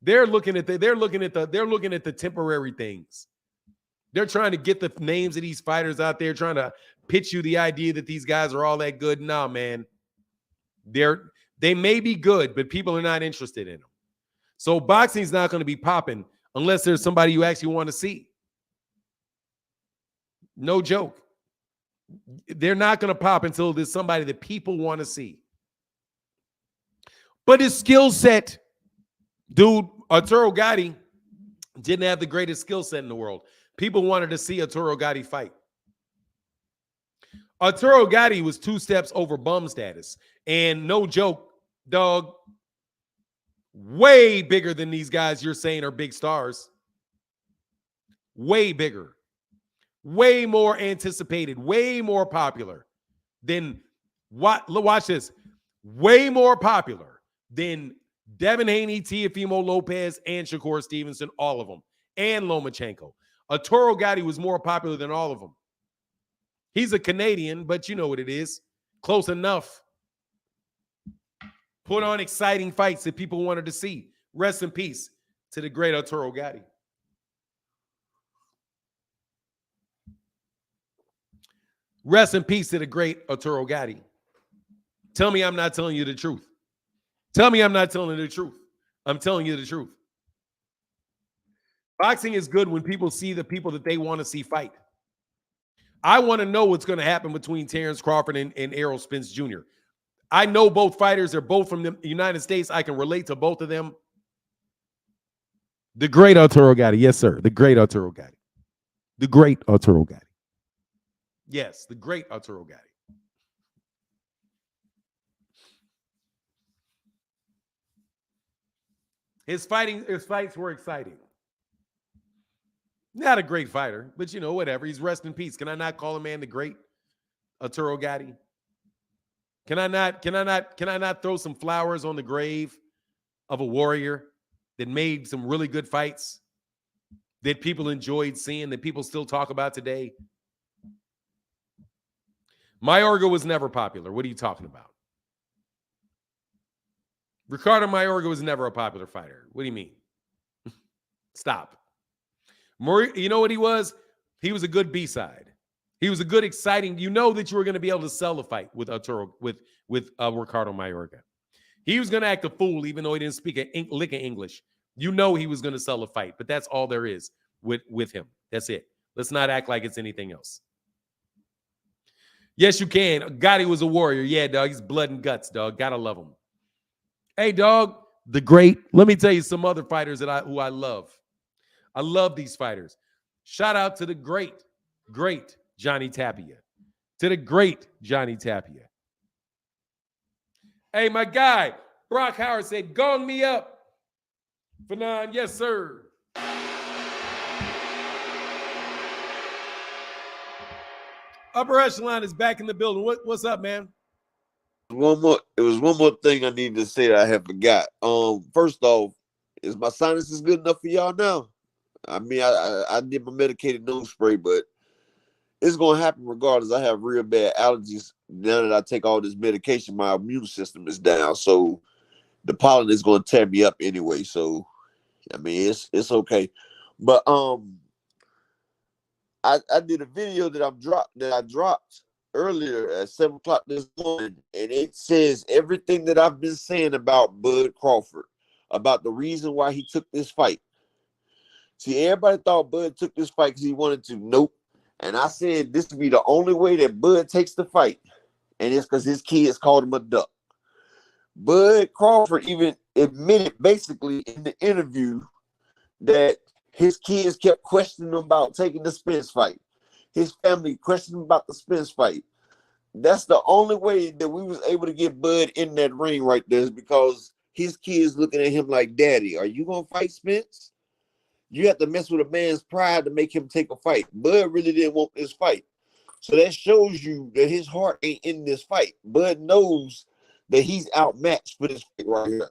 They're looking at the temporary things. They're trying to get the names of these fighters out there, trying to pitch you the idea that these guys are all that good. Nah, man. They may be good, but people are not interested in them. So boxing's not going to be popping unless there's somebody you actually want to see. No joke. They're not going to pop until there's somebody that people want to see. But his skill set, dude, Arturo Gatti didn't have the greatest skill set in the world. People wanted to see Arturo Gatti fight. Arturo Gatti was 2 steps over bum status. And no joke, dog, way bigger than these guys you're saying are big stars. Way bigger. Way more anticipated. Way more popular than what? Watch this. Way more popular than Devin Haney, Teofimo Lopez, and Shakur Stevenson, all of them, and Lomachenko. Arturo Gatti was more popular than all of them. He's a Canadian, but you know what it is. Close enough. Put on exciting fights that people wanted to see. Rest in peace to the great Arturo Gatti. Rest in peace to the great Arturo Gatti. Tell me I'm not telling you the truth. Tell me I'm not telling you the truth. I'm telling you the truth. Boxing is good when people see the people that they want to see fight. I want to know what's going to happen between Terence Crawford and Errol Spence Jr. I know both fighters. They're both from the United States. I can relate to both of them. The great Arturo Gatti. Yes, sir. The great Arturo Gatti. The great Arturo Gatti. Yes, the great Arturo Gatti. His fights were exciting. Not a great fighter, but you know, whatever. He's rest in peace. Can I not call a man the great Arturo Gatti? Can I not throw some flowers on the grave of a warrior that made some really good fights that people enjoyed seeing, that people still talk about today? Mayorga was never popular. What are you talking about? Ricardo Mayorga was never a popular fighter. What do you mean? Stop. You know what he was? He was a good B-side. He was a good, exciting. You know that you were going to be able to sell the fight with Arturo, with Ricardo Mayorga. He was going to act a fool, even though he didn't speak a lick of English. You know he was going to sell a fight, but that's all there is with him. That's it. Let's not act like it's anything else. Yes, you can. Gotti was a warrior. Yeah, dog. He's blood and guts, dog. Gotta love him. Hey, dog. The great. Let me tell you some other fighters who I love. I love these fighters. Shout out to the great Johnny Tapia. To the great Johnny Tapia. Hey, my guy, Brock Howard said, gong me up. Fanon, yes, sir. Upper Echelon is back in the building. What's up, man? It was one more thing I needed to say that I had forgot. First off, is my sinuses good enough for y'all now? I mean, I did my medicated nose spray, but it's gonna happen regardless. I have real bad allergies. Now that I take all this medication, my immune system is down, so the pollen is gonna tear me up anyway. So, I mean, it's okay. But I did a video that I dropped earlier at 7 o'clock this morning, and it says everything that I've been saying about Bud Crawford, about the reason why he took this fight. See, everybody thought Bud took this fight because he wanted to. Nope. And I said this would be the only way that Bud takes the fight, and it's because his kids called him a duck. Bud Crawford even admitted basically in the interview that his kids kept questioning him about taking the Spence fight. His family questioned him about the Spence fight. That's the only way that we was able to get Bud in that ring right there, is because his kids looking at him like, Daddy, are you going to fight Spence? You have to mess with a man's pride to make him take a fight. Bud really didn't want this fight. So that shows you that his heart ain't in this fight. Bud knows that he's outmatched for this fight right here.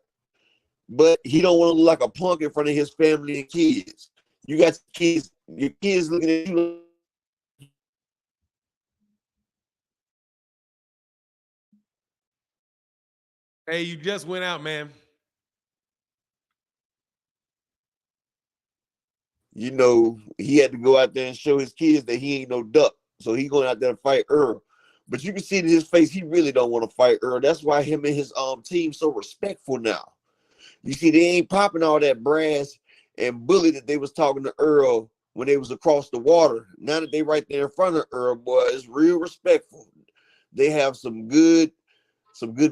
But he don't want to look like a punk in front of his family and kids. You got kids, your kids looking at you. Hey, you just went out, man. You know, he had to go out there and show his kids that he ain't no duck. So he going out there to fight Earl. But you can see in his face, he really don't want to fight Earl. That's why him and his team so respectful now. You see, they ain't popping all that brass and bully that they was talking to Earl when they was across the water. Now that they right there in front of Earl, boy, it's real respectful. They have some good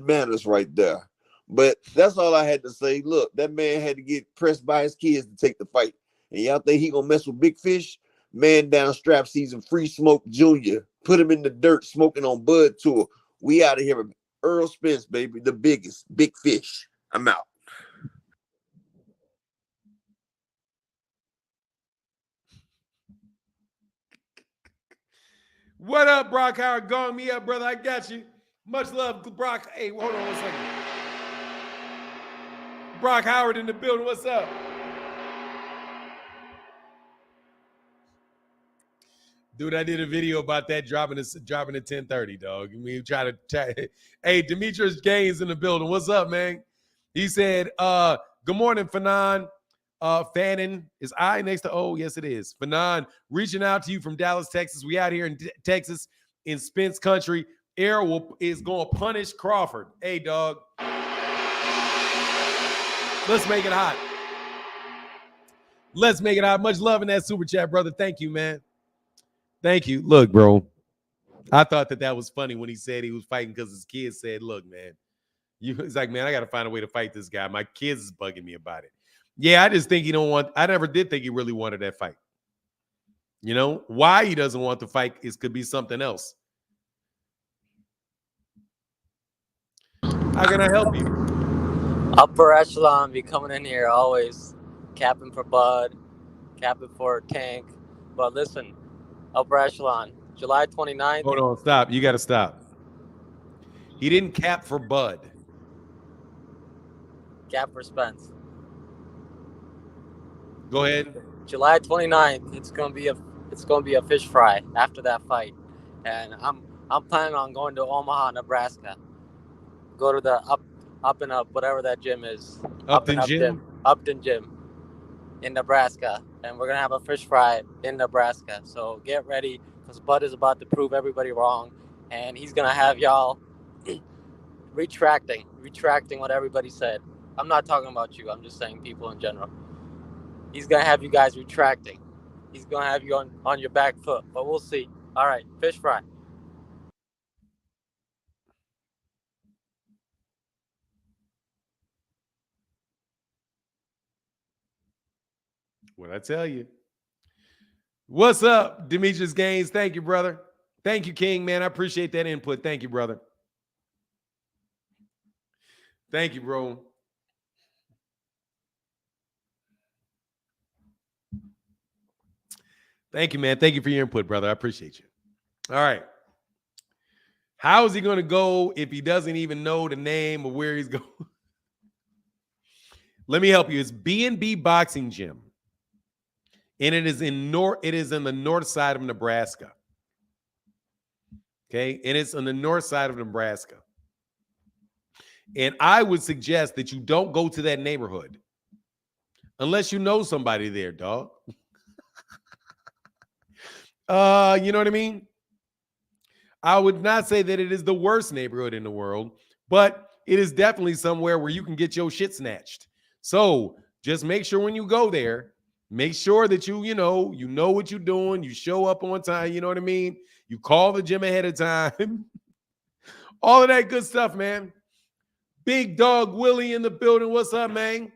manners right there. But that's all I had to say. Look, that man had to get pressed by his kids to take the fight. And y'all think he gonna mess with Big Fish? Man down strap season, Free Smoke Jr. Put him in the dirt smoking on Bud Tour. We out of here with Earl Spence, baby, the biggest, Big Fish. I'm out. What up, Brock Howard? Gong me up, brother. I got you. Much love, Brock. Hey, hold on one second. Brock Howard in the building. What's up? Dude, I did a video about that dropping at 10:30, dog. I mean, try to. Hey, Demetrius Gaines in the building. What's up, man? He said, good morning, Fanon. Fannin is I next to O? Yes, it is. Fanon, reaching out to you from Dallas, Texas. We out here in Texas, in Spence country. Air is going to punish Crawford. Hey, dog. Let's make it hot. Let's make it hot. Much love in that super chat, brother. Thank you, man. Thank you. Look, bro, I thought that was funny when he said he was fighting because his kids said, look, man, he's like, man, I got to find a way to fight this guy. My kids is bugging me about it. Yeah, I just think I never did think he really wanted that fight. You know, why he doesn't want the fight could be something else. How can I help you? Upper Echelon be coming in here always capping for Bud, capping for Tank. But listen, Upper Echelon, July 29th. Hold on, stop. You got to stop. He didn't cap for Bud. Cap for Spence. Go ahead. July 29th, it's gonna be a fish fry after that fight. And I'm planning on going to Omaha, Nebraska. Go to the up and up, whatever that gym is. Upton Gym? Upton Gym in Nebraska. and we're gonna have a fish fry in Nebraska. So get ready, because Bud is about to prove everybody wrong, and he's gonna have y'all retracting what everybody said. I'm not talking about you. I'm just saying people in general. He's gonna have you guys retracting. He's gonna have you on your back foot, but we'll see. All right, fish fry. What I tell you. What's up, Demetrius Gaines? Thank you, brother. Thank you, King, man. I appreciate that input. Thank you, brother. Thank you, bro. Thank you, man. Thank you for your input, brother. I appreciate you. All right. How is he going to go if he doesn't even know the name of where he's going? Let me help you. It's B&B Boxing Gym. And it is in the north side of Nebraska. Okay? And it's on the north side of Nebraska. And I would suggest that you don't go to that neighborhood unless you know somebody there, dog. You know what I mean? I would not say that it is the worst neighborhood in the world, but it is definitely somewhere where you can get your shit snatched. So just make sure when you go there, make sure that you know what you're doing. You show up on time. You know what I mean? You call the gym ahead of time. All of that good stuff, man. Big Dog Willie in the building. What's up, man?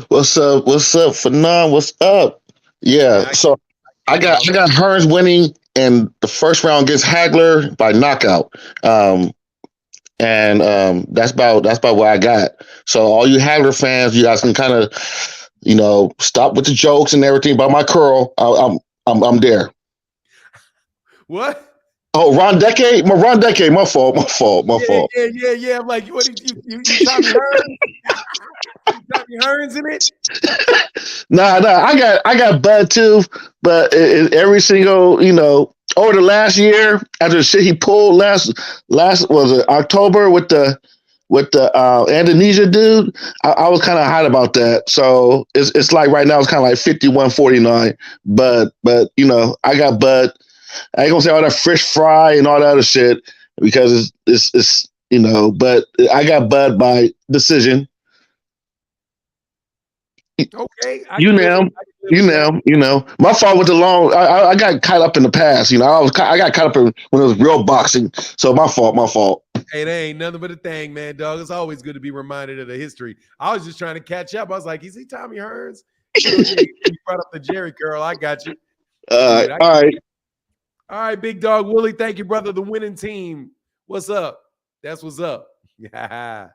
What's up? What's up, Fanon? What's up? Yeah. So I got Hearns winning in the first round against Hagler by knockout. That's about what I got. So all you Hagler fans, you guys can kind of, stop with the jokes and everything about my curl. I'm there. What? Oh, Ron Decade? Ron Decade. My fault. Yeah. I'm like, what did you Tommy Hearns? Tommy Hearns in it? Nah. I got Bud too, but every single, over the last year, after the shit he pulled last was it October with the Indonesia dude, I was kind of hot about that. So it's like right now it's kind of like 51-49. But I got Bud. I ain't gonna say all that fish fry and all that other shit because it's but I got Bud by decision. Okay. You know. My fault with the long. I got caught up in the past. I got caught up in when it was real boxing. So my fault. Hey, that ain't nothing but a thing, man, dog. It's always good to be reminded of the history. I was just trying to catch up. I was like, is he Tommy Hearns? You brought up the Jerry curl. I got you. All right. All right, Big Dog Willie. Thank you, brother. The winning team. What's up? That's what's up. Yeah.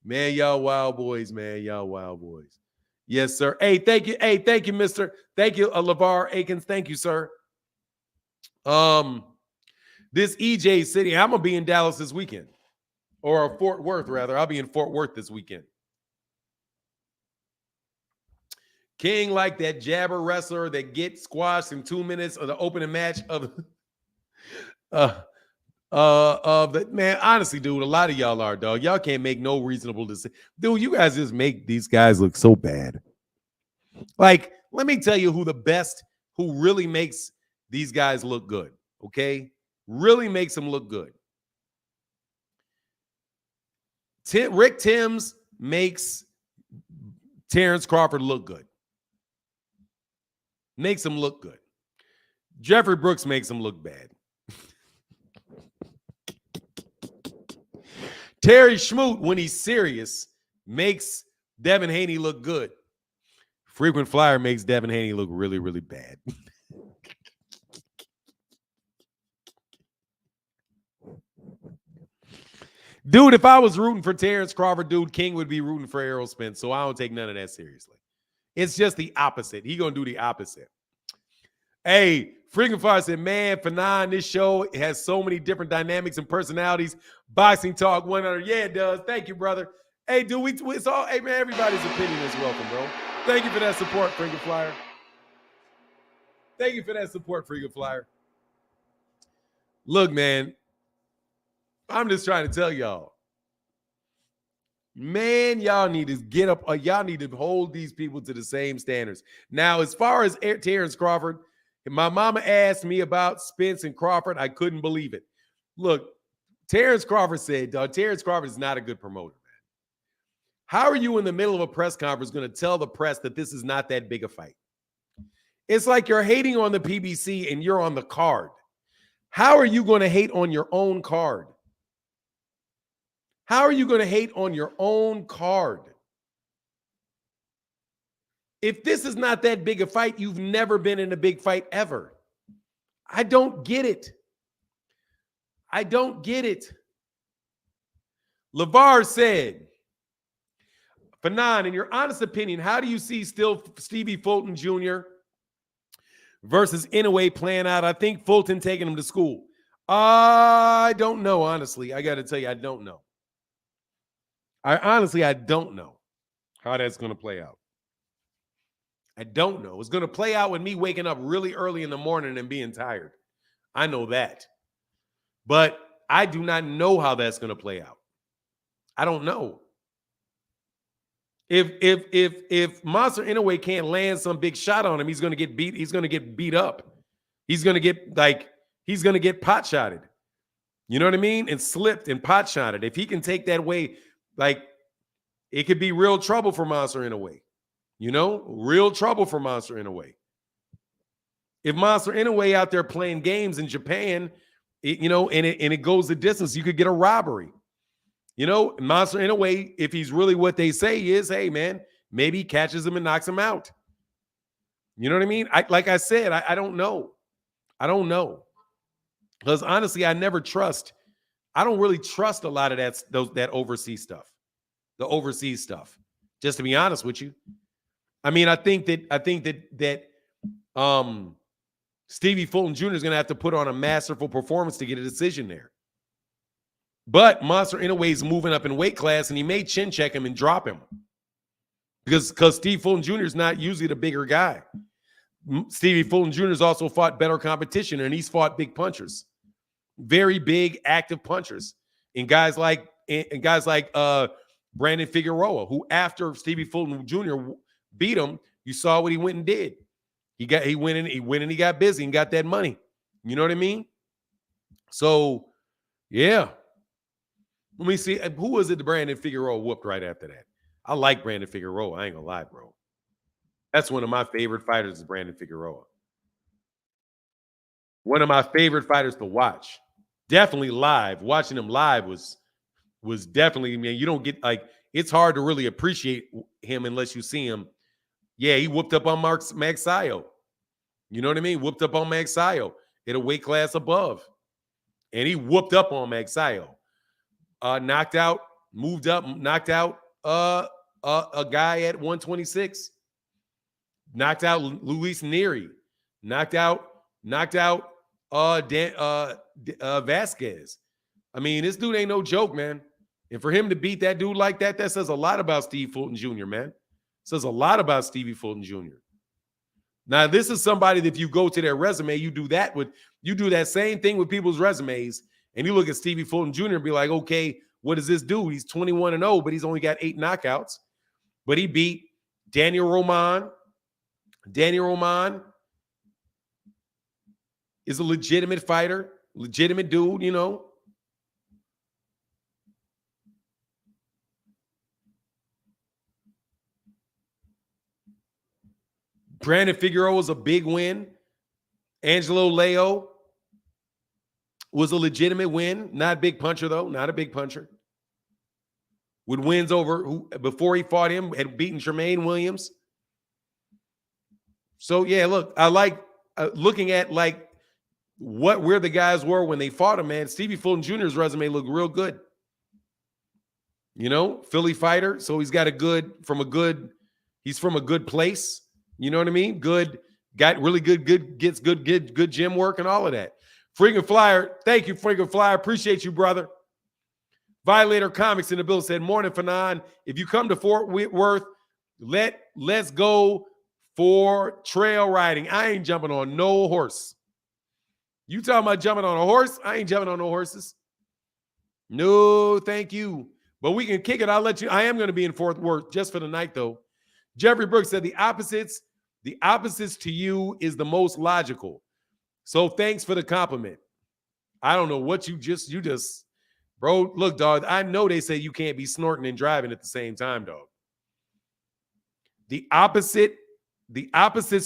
Man, y'all wild boys, man. Y'all wild boys. Yes, sir. Hey, thank you. Hey, thank you, mister. Thank you, LeVar Akins. Thank you, sir. This EJ City, I'm going to be in Dallas this weekend. Or Fort Worth, rather. I'll be in Fort Worth this weekend. King like that jabber wrestler that gets squashed in 2 minutes of the opening match of the man. Honestly, dude, a lot of y'all are, dog. Y'all can't make no reasonable decision. Dude, you guys just make these guys look so bad. Like, let me tell you who really makes these guys look good. Okay? Really makes them look good. Rick Timms makes Terence Crawford look good. Makes him look good. Jeffrey Brooks makes him look bad. Terry Schmoot, when he's serious, makes Devin Haney look good. Frequent Flyer makes Devin Haney look really, really bad. Dude, if I was rooting for Terence Crawford, dude, King would be rooting for Errol Spence, so I don't take none of that seriously. It's just the opposite. He going to do the opposite. Hey, Freaking Fire said, man, Fanon, this show has so many different dynamics and personalities. Boxing Talk 100. Yeah, it does. Thank you, brother. Hey, dude, it's all, hey, man, everybody's opinion is welcome, bro. Thank you for that support, Freaking Flyer. Thank you for that support, Freaking Flyer. Look, man, I'm just trying to tell y'all. Man, y'all need to get up. Y'all need to hold these people to the same standards. Now, as far as Terence Crawford, my mama asked me about Spence and Crawford. I couldn't believe it. Look, Terence Crawford said, Terence Crawford is not a good promoter, man. How are you in the middle of a press conference going to tell the press that this is not that big a fight? It's like you're hating on the PBC and you're on the card. How are you going to hate on your own card? How are you going to hate on your own card? If this is not that big a fight, you've never been in a big fight ever. I don't get it. I don't get it. LeVar said, Fanon, in your honest opinion, how do you see still Stevie Fulton Jr. versus Inoue playing out? I think Fulton taking him to school. I don't know, honestly. I got to tell you, I don't know. I don't know how that's going to play out. I don't know. It's going to play out with me waking up really early in the morning and being tired. I know that. But I do not know how that's going to play out. I don't know. If Monster Inoue can't land some big shot on him, he's going to get beat. He's going to get beat up. He's going to get pot shotted. You know what I mean? And slipped and pot shotted. If he can take that way, like, it could be real trouble for Monster Inoue. You know, real trouble for Monster Inoue. If Monster Inoue out there playing games in Japan, and it goes the distance, you could get a robbery. You know, Monster Inoue, if he's really what they say he is, hey, man, maybe he catches him and knocks him out. You know what I mean? Like I said, I don't know. I don't know. Because honestly, I don't really trust a lot of that overseas stuff. The overseas stuff. Just to be honest with you. I mean, I think that Stevie Fulton Jr. is going to have to put on a masterful performance to get a decision there. But Monster Inoue is moving up in weight class, and he may chin check him and drop him. Because Steve Fulton Jr. is not usually the bigger guy. Stevie Fulton Jr. has also fought better competition, and he's fought big punchers. Very big, active punchers. And guys like Brandon Figueroa, who after Stevie Fulton Jr. beat him, you saw what he went and did. He went and he got busy and got that money. You know what I mean? So, yeah. Let me see. Who was it that Brandon Figueroa whooped right after that? I like Brandon Figueroa. I ain't gonna lie, bro. That's one of my favorite fighters is Brandon Figueroa. One of my favorite fighters to watch. Definitely live. Watching him live was definitely, man, you don't get, like, it's hard to really appreciate him unless you see him. Yeah, he whooped up on Magsayo. You know what I mean? Whooped up on Magsayo at a weight class above. And he whooped up on Magsayo. Knocked out, moved up, knocked out a guy at 126. Knocked out Luis Neri. Knocked out Vasquez. I mean, this dude ain't no joke, man. And for him to beat that dude like that, that says a lot about Steve Fulton Jr., man. Says a lot about Stevie Fulton Jr. Now, this is somebody that if you go to their resume, you do that same thing with people's resumes, and you look at Stevie Fulton Jr. and be like, okay, what does this do? He's 21-0, but he's only got 8 knockouts. But he beat Daniel Roman. Daniel Roman is a legitimate fighter, legitimate dude, you know. Brandon Figueroa was a big win. Angelo Leo was a legitimate win. Not a big puncher, though. Not a big puncher. With wins over, who before he fought him, had beaten Tremaine Williams. So, yeah, look, I like looking at, like, where the guys were when they fought him, man. Stevie Fulton Jr.'s resume looked real good. You know, Philly fighter. So he's got he's from a good place. You know what I mean? Good, got really good, gets good gym work and all of that. Freaking Flyer, thank you, Freaking Flyer. Appreciate you, brother. Violator Comics in the bill said, morning, Fanon. If you come to Fort Worth, let's go for trail riding. I ain't jumping on no horse. You talking about jumping on a horse? I ain't jumping on no horses. No, thank you. But we can kick it. I'll let you. I am going to be in Fort Worth just for the night, though. Jeffrey Brooks said the opposites to you is the most logical. So thanks for the compliment. I don't know what you just, bro, look, dog, I know they say you can't be snorting and driving at the same time, dog. The opposites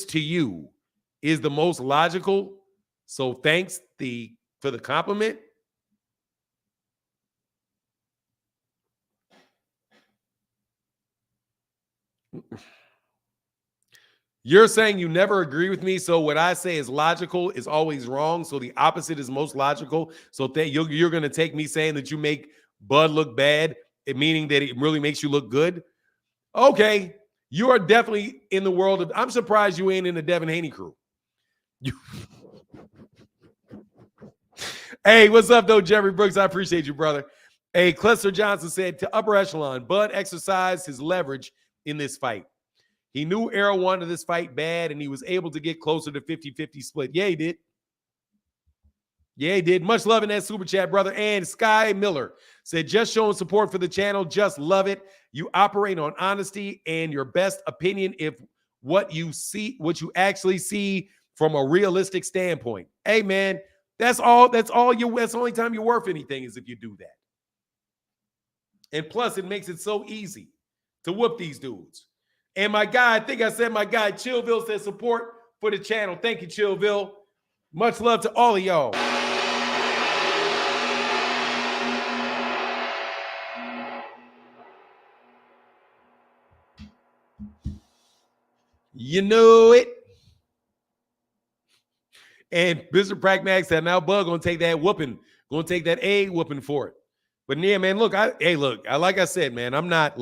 to you is the most logical. So thanks for the compliment. You're saying you never agree with me, so what I say is logical is always wrong, so the opposite is most logical. So you're going to take me saying that you make Bud look bad, meaning that it really makes you look good? Okay, you are definitely in the world of – I'm surprised you ain't in the Devin Haney crew. Hey, what's up, though, Jeffrey Brooks? I appreciate you, brother. Hey, Clester Johnson said, to upper echelon, Bud exercised his leverage in this fight. He knew Errol wanted this fight bad, and he was able to get closer to 50-50 split. Yeah, he did. Yeah, he did. Much love in that super chat, brother. And Sky Miller said, just showing support for the channel. Just love it. You operate on honesty and your best opinion if what you actually see from a realistic standpoint. Hey, man, that's the only time you're worth anything is if you do that. And plus, it makes it so easy to whoop these dudes. And my guy, I think I said my guy, Chillville, said support for the channel. Thank you, Chillville. Much love to all of y'all. You know it. And Mr. Pragmatic said, now Bud gonna take that whooping, gonna take that A whooping for it. But yeah, man, look, like I said, man, I'm not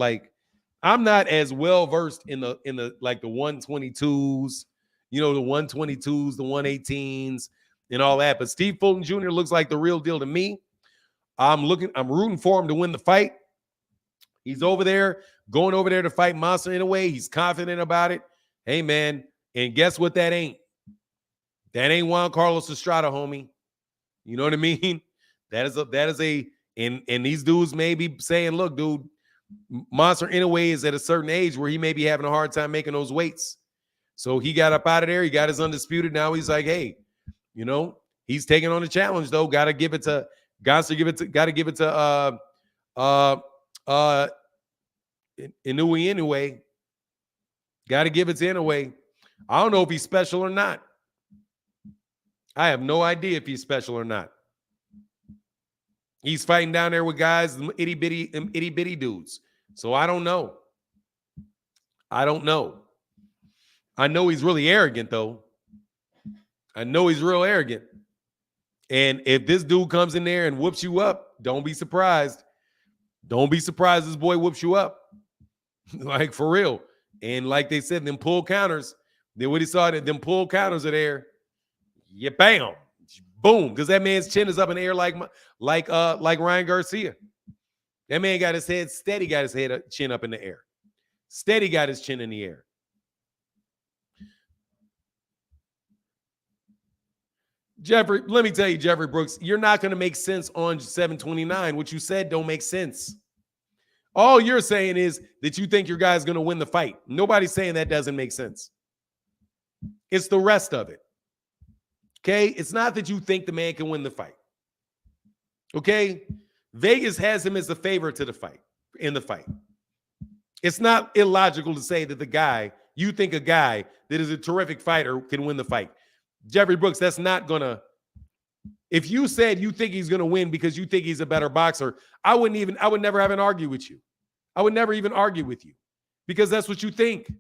as well versed in the like the 122s, the 122s, the 118s, and all that. But Steve Fulton Jr. looks like the real deal to me. I'm rooting for him to win the fight. He's going over there to fight Monster in a way. He's confident about it. Hey, man, and guess what that ain't? That ain't Juan Carlos Estrada, homie. You know what I mean? And these dudes may be saying, look, dude, Monster in a way is at a certain age where he may be having a hard time making those weights. So he got up out of there. He got his undisputed. Now he's like, hey, he's taking on the challenge though. Got to give it to Inoue anyway. Got to give it to Inoue. I don't know if he's special or not. I have no idea if he's special or not. He's fighting down there with guys, itty bitty dudes. So I don't know. I know he's really arrogant, though. I know he's real arrogant. And if this dude comes in there and whoops you up, don't be surprised. Don't be surprised this boy whoops you up. Like, for real. And like they said, them pull counters, then what he saw, them pull counters are there. Yeah, bam. Boom, because that man's chin is up in the air like Ryan Garcia. That man got his head steady, got his chin up in the air. Steady got his chin in the air. Jeffrey, let me tell you, Jeffrey Brooks, you're not going to make sense on 729. What you said don't make sense. All you're saying is that you think your guy's going to win the fight. Nobody's saying that doesn't make sense. It's the rest of it. Okay? It's not that you think the man can win the fight. Okay? Vegas has him as the favorite to the fight, in the fight. It's not illogical to say that you think a guy that is a terrific fighter can win the fight. Jeffrey Brooks, that's not going to, if you said you think he's going to win because you think he's a better boxer, I would never have an argue with you. I would never even argue with you because that's what you think.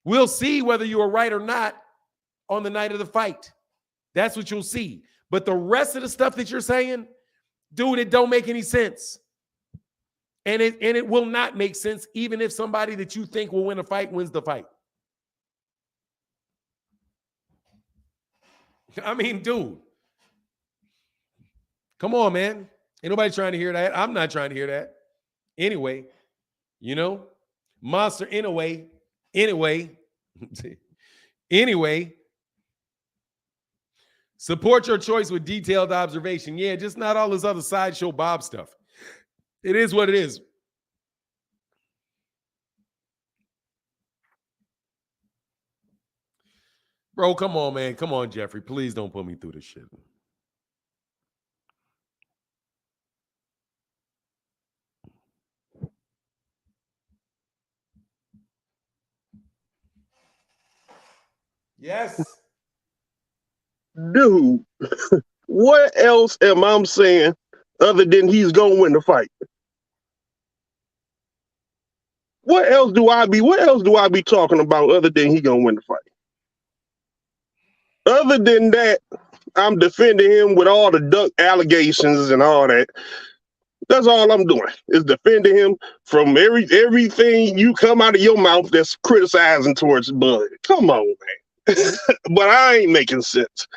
We'll see whether you are right or not on the night of the fight. That's what you'll see. But the rest of the stuff that you're saying, dude, it don't make any sense. And it will not make sense even if somebody that you think will win a fight wins the fight. I mean, dude. Come on, man. Ain't nobody trying to hear that. I'm not trying to hear that. Anyway, Monster anyway. Support your choice with detailed observation. Yeah, just not all this other sideshow Bob stuff. It is what it is. Bro, come on, man. Come on, Jeffrey. Please don't put me through this shit. Yes. Dude, what else am I saying other than he's gonna win the fight? What else do I be talking about other than he gonna win the fight? Other than that, I'm defending him with all the duck allegations and all that. That's all I'm doing is defending him from everything you come out of your mouth that's criticizing towards Bud. Come on, man. But I ain't making sense.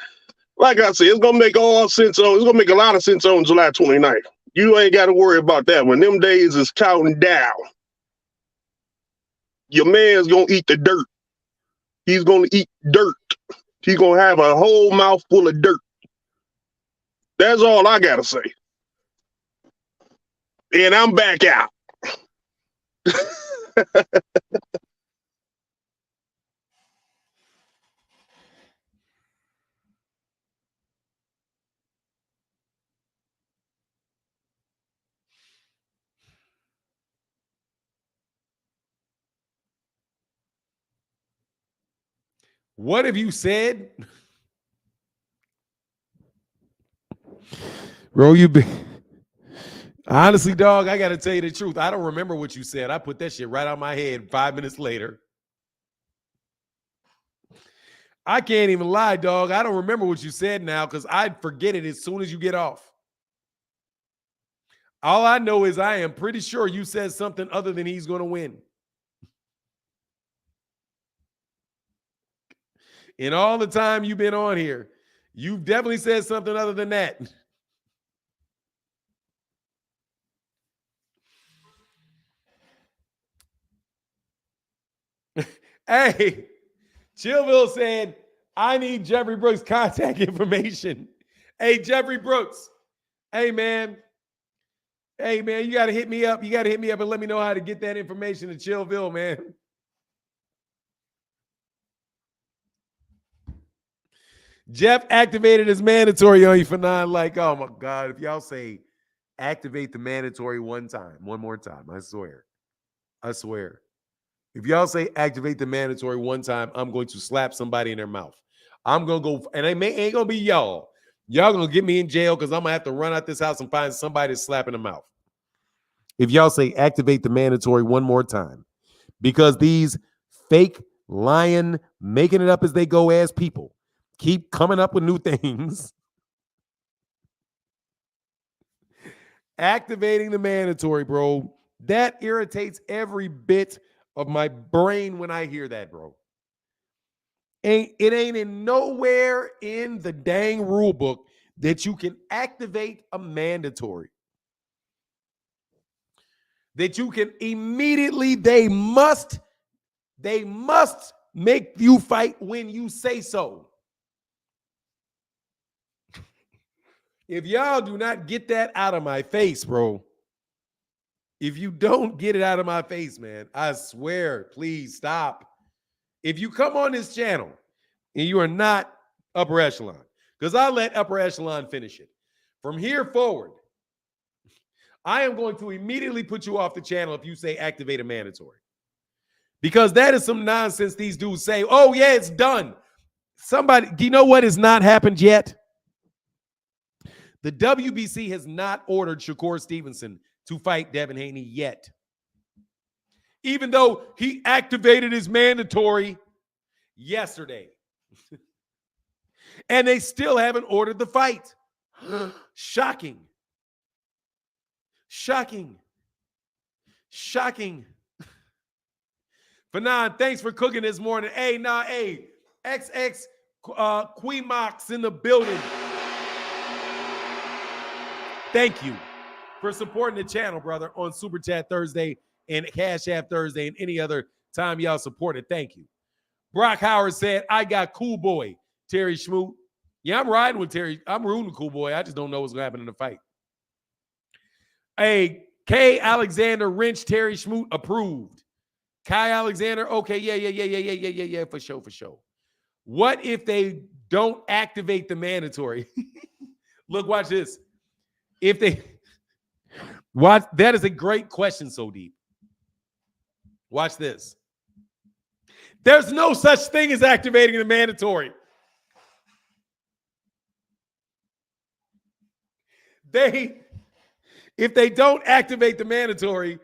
Like I said, it's gonna make all sense on. It's gonna make a lot of sense on July 29th. You ain't got to worry about that. When them days is counting down, your man's gonna eat the dirt. He's gonna eat dirt. He's gonna have a whole mouthful of dirt. That's all I gotta say. And I'm back out. What have you said? Bro, you been honestly, dog, I gotta tell you the truth. I don't remember what you said. I put that shit right out my head 5 minutes later. I can't even lie, dog. I don't remember what you said now because I'd forget it as soon as you get off. All I know is I am pretty sure you said something other than he's going to win. In all the time you've been on here, you've definitely said something other than that. Hey, Chillville said, I need Jeffrey Brooks' contact information. Hey, Jeffrey Brooks. Hey, man. Hey, man, you got to hit me up. You got to hit me up and let me know how to get that information to Chillville, man. Jeff activated his mandatory on you for nine. Like, oh, my God. If y'all say activate the mandatory one more time, I swear. I swear. If y'all say activate the mandatory one time, I'm going to slap somebody in their mouth. I'm going to go, and it ain't going to be y'all. Y'all going to get me in jail because I'm going to have to run out this house and find somebody to slap in the mouth. If y'all say activate the mandatory one more time, because these fake, lying, making it up as they go ass people keep coming up with new things. Activating the mandatory, bro. That irritates every bit of my brain when I hear that, bro. It ain't in nowhere in the dang rule book that you can activate a mandatory. That you can immediately, they must make you fight when you say so. If y'all do not get that out of my face, bro, if you don't get it out of my face, man, I swear, please stop. If you come on this channel and you are not upper echelon, because I'll let upper echelon finish it. From here forward, I am going to immediately put you off the channel if you say activate a mandatory. Because that is some nonsense these dudes say, oh, yeah, it's done. Somebody, do you know what has not happened yet? The WBC has not ordered Shakur Stevenson to fight Devin Haney yet. Even though he activated his mandatory yesterday. And they still haven't ordered the fight. Shocking. Shocking. Shocking. Fanon, thanks for cooking this morning. Hey, XX Queen Mox in the building. Thank you for supporting the channel, brother, on Super Chat Thursday and Cash App Thursday and any other time y'all support it. Thank you. Brock Howard said, I got Cool Boy, Terry Schmoot. Yeah, I'm riding with Terry. I'm rooting Cool Boy. I just don't know what's going to happen in the fight. Hey, K. Alexander, Wrench, Terry Schmoot, approved. Kai Alexander, okay, yeah, for sure. What if they don't activate the mandatory? Look, watch this. If they watch, that is a great question, so deep. Watch this. There's no such thing as activating the mandatory. If they don't activate the mandatory,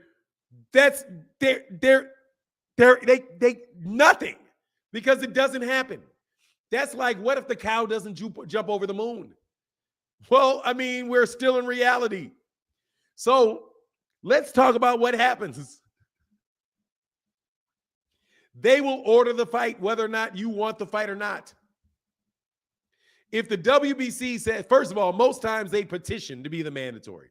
that's they're nothing, because it doesn't happen. That's like, what if the cow doesn't jump over the moon? Well, I mean, we're still in reality. So let's talk about what happens. They will order the fight whether or not you want the fight or not. If the WBC said, first of all, most times they petition to be the mandatory.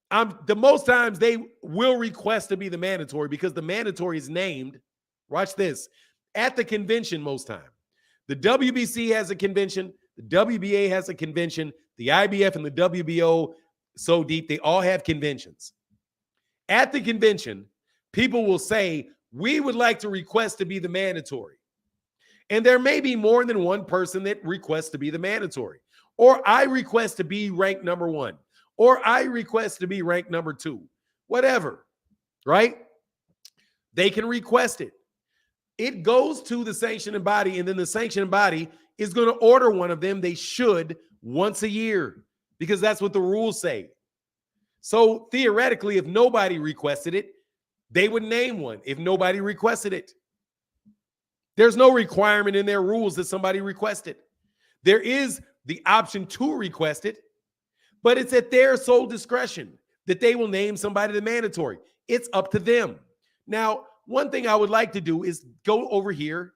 The most times they will request to be the mandatory because the mandatory is named, watch this, at the convention most time. The WBC has a convention, the WBA has a convention, the IBF and the WBO, so deep, they all have conventions. At the convention, people will say, we would like to request to be the mandatory. And there may be more than one person that requests to be the mandatory. Or I request to be ranked number 1. Or I request to be ranked number 2. Whatever, right? They can request it. It goes to the sanctioning body, and then the sanctioning body is going to order one of them. They should once a year, because that's what the rules say. So theoretically, if nobody requested it, they would name one if nobody requested it. There's no requirement in their rules that somebody request it. There is the option to request it, but it's at their sole discretion that they will name somebody the mandatory. It's up to them. Now, one thing I would like to do is go over here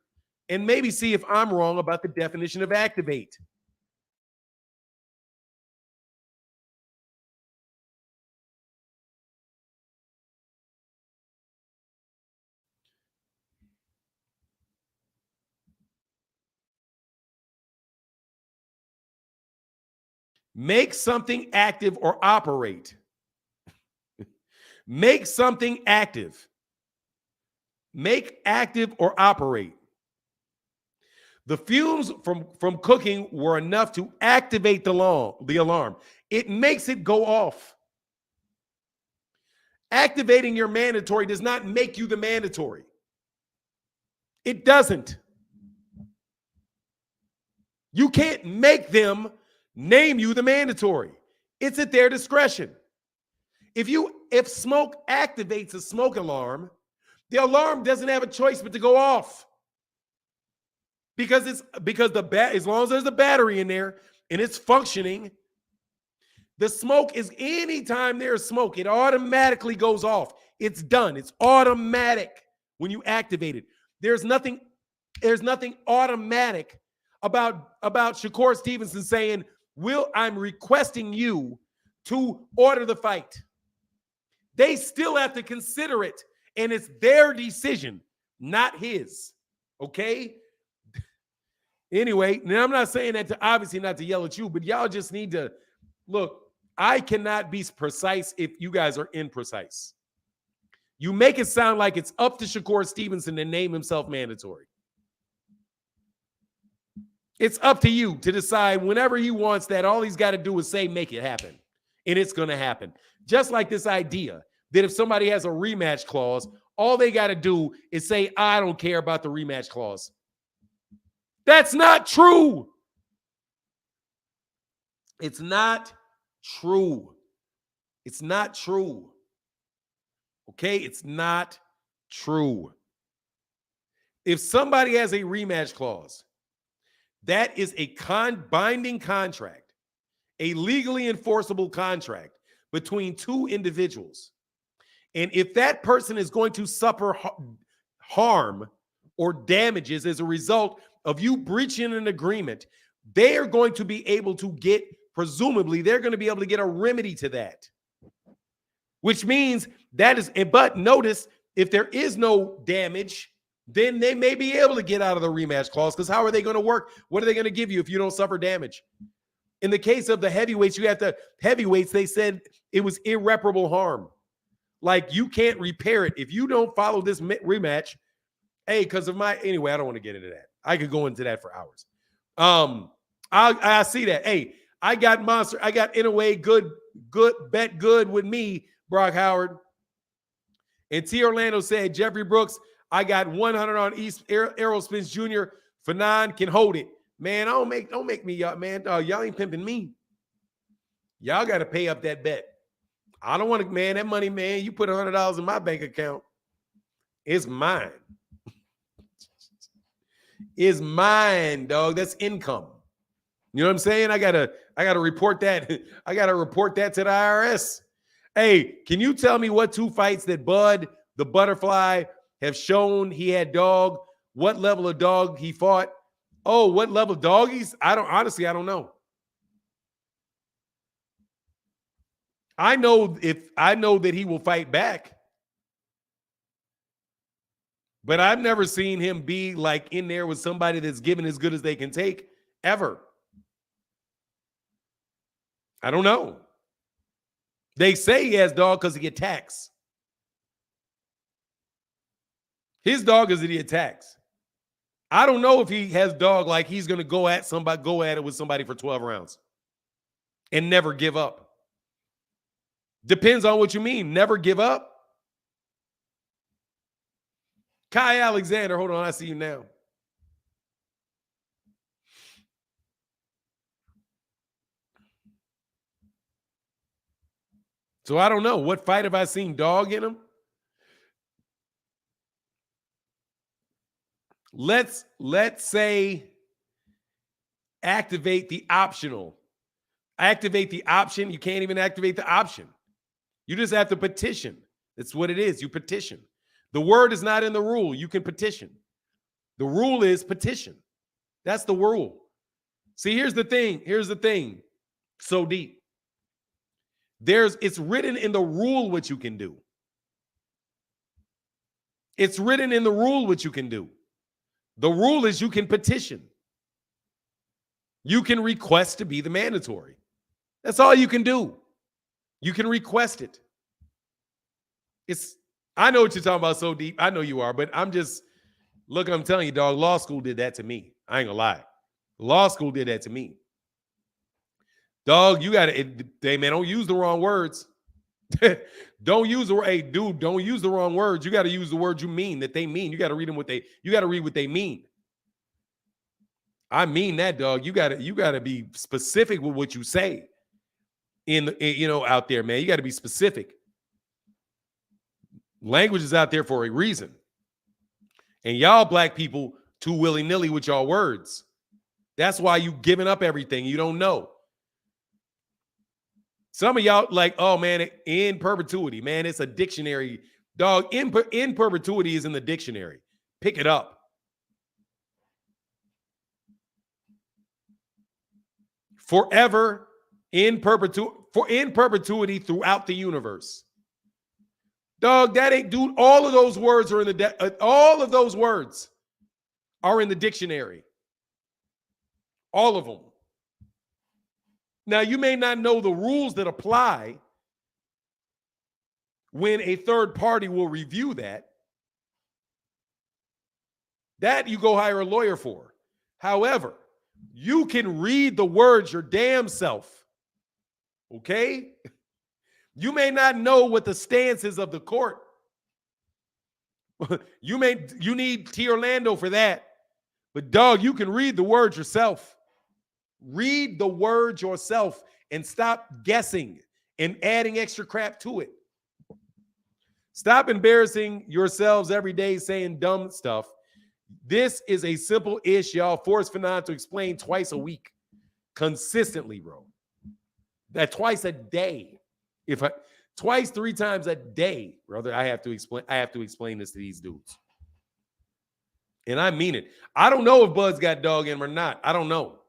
and maybe see if I'm wrong about the definition of activate. Make something active or operate. Make something active. Make active or operate. The fumes from cooking were enough to activate the alarm. It makes it go off. Activating your mandatory does not make you the mandatory. It doesn't. You can't make them name you the mandatory. It's at their discretion. If smoke activates a smoke alarm, the alarm doesn't have a choice but to go off. Because as long as there's a battery in there and it's functioning, the smoke is, anytime there's smoke, it automatically goes off. It's done. It's automatic when you activate it. There's nothing automatic about Shakur Stevenson saying, I'm requesting you to order the fight. They still have to consider it, and it's their decision, not his. Okay? Anyway, now I'm not saying that obviously not to yell at you, but y'all just need to look. I cannot be precise if you guys are imprecise. You make it sound like it's up to Shakur Stevenson to name himself mandatory. It's up to you to decide whenever he wants that. All he's got to do is say, make it happen. And it's going to happen. Just like this idea that if somebody has a rematch clause, all they got to do is say, I don't care about the rematch clause. That's not true. It's not true. It's not true. Okay? It's not true. If somebody has a rematch clause, that is a binding contract, a legally enforceable contract between two individuals. And if that person is going to suffer harm or damages as a result of you breaching an agreement, they are going to be able to get, presumably, they're going to be able to get a remedy to that. Which means that is, but notice, if there is no damage, then they may be able to get out of the rematch clause, because how are they going to work? What are they going to give you if you don't suffer damage? In the case of the heavyweights, they said it was irreparable harm. Like, you can't repair it. If you don't follow this rematch, because of anyway, I don't want to get into that. I could go into that for hours. I see that. Hey, I got Monster. I got Inouye good bet good with me, Brock Howard. And T. Orlando said, Jeffrey Brooks, I got 100 on Errol Spence Jr. Fanon can hold it. Man, don't make me, y'all, man. Y'all ain't pimping me. Y'all got to pay up that bet. I don't want to, man, that money, man, you put $100 in my bank account. It's mine. It's mine, dog. That's income. You know what I'm saying? I gotta report that. I gotta report that to the IRS. Hey, can you tell me what 2 fights that Bud, the Butterfly, have shown he had dog? What level of dog he fought? Oh, what level of doggies? I don't know. I know that he will fight back. But I've never seen him be like in there with somebody that's giving as good as they can take ever. I don't know. They say he has dog because he attacks. His dog is that he attacks. I don't know if he has dog like he's going to go at it with somebody for 12 rounds and never give up. Depends on what you mean. Never give up. Kai Alexander, hold on, I see you now. So I don't know. What fight have I seen dog in him? Let's say activate the optional. Activate the option. You can't even activate the option. You just have to petition. That's what it is. You petition. The word is not in the rule. You can petition. The rule is petition. That's the rule. See, here's the thing. Here's the thing. So deep. It's written in the rule what you can do. It's written in the rule what you can do. The rule is you can petition. You can request to be the mandatory. That's all you can do. You can request it. I know what you're talking about, so deep. I know you are, but I'm telling you, dog, law school did that to me. I ain't gonna lie. Law school did that to me. Dog, you gotta, man, don't use the wrong words. Don't use the wrong words. You got to use the words you mean, that they mean. You got to read what they mean. I mean that, dog. You got to be specific with what you say out there, man. You got to be specific. Language is out there for a reason. And y'all black people too willy-nilly with y'all words. That's why you giving up everything you don't know. Some of y'all like, oh, man, in perpetuity. Man, it's a dictionary. Dog, in perpetuity is in the dictionary. Pick it up. Forever, in perpetuity throughout the universe. Dog, that ain't, dude, all of those words are in the dictionary. All of them. Now, you may not know the rules that apply when a third party will review that. That you go hire a lawyer for. However, you can read the words your damn self. Okay? You may not know what the stance is of the court. You need T. Orlando for that. But, dog, you can read the words yourself. Read the words yourself and stop guessing and adding extra crap to it. Stop embarrassing yourselves every day saying dumb stuff. This is a simple ish, y'all. Force Fanon to explain twice a week. Consistently, bro. That twice a day. Twice, 3 times a day, brother, I have to explain this to these dudes. And I mean it. I don't know if Bud's got dog in him or not. I don't know.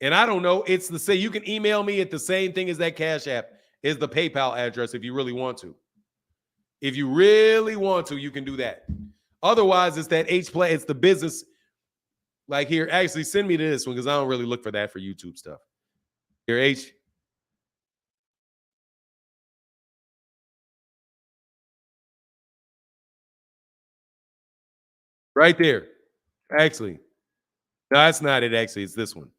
And I don't know. It's the same. You can email me at the same thing as that Cash App is the PayPal address if you really want to. If you really want to, you can do that. Otherwise, it's that H-Play. It's the business Like here, actually send me this one because I don't really look for that for YouTube stuff. Here, H. Right there. Actually. No, that's not it, actually. It's this one.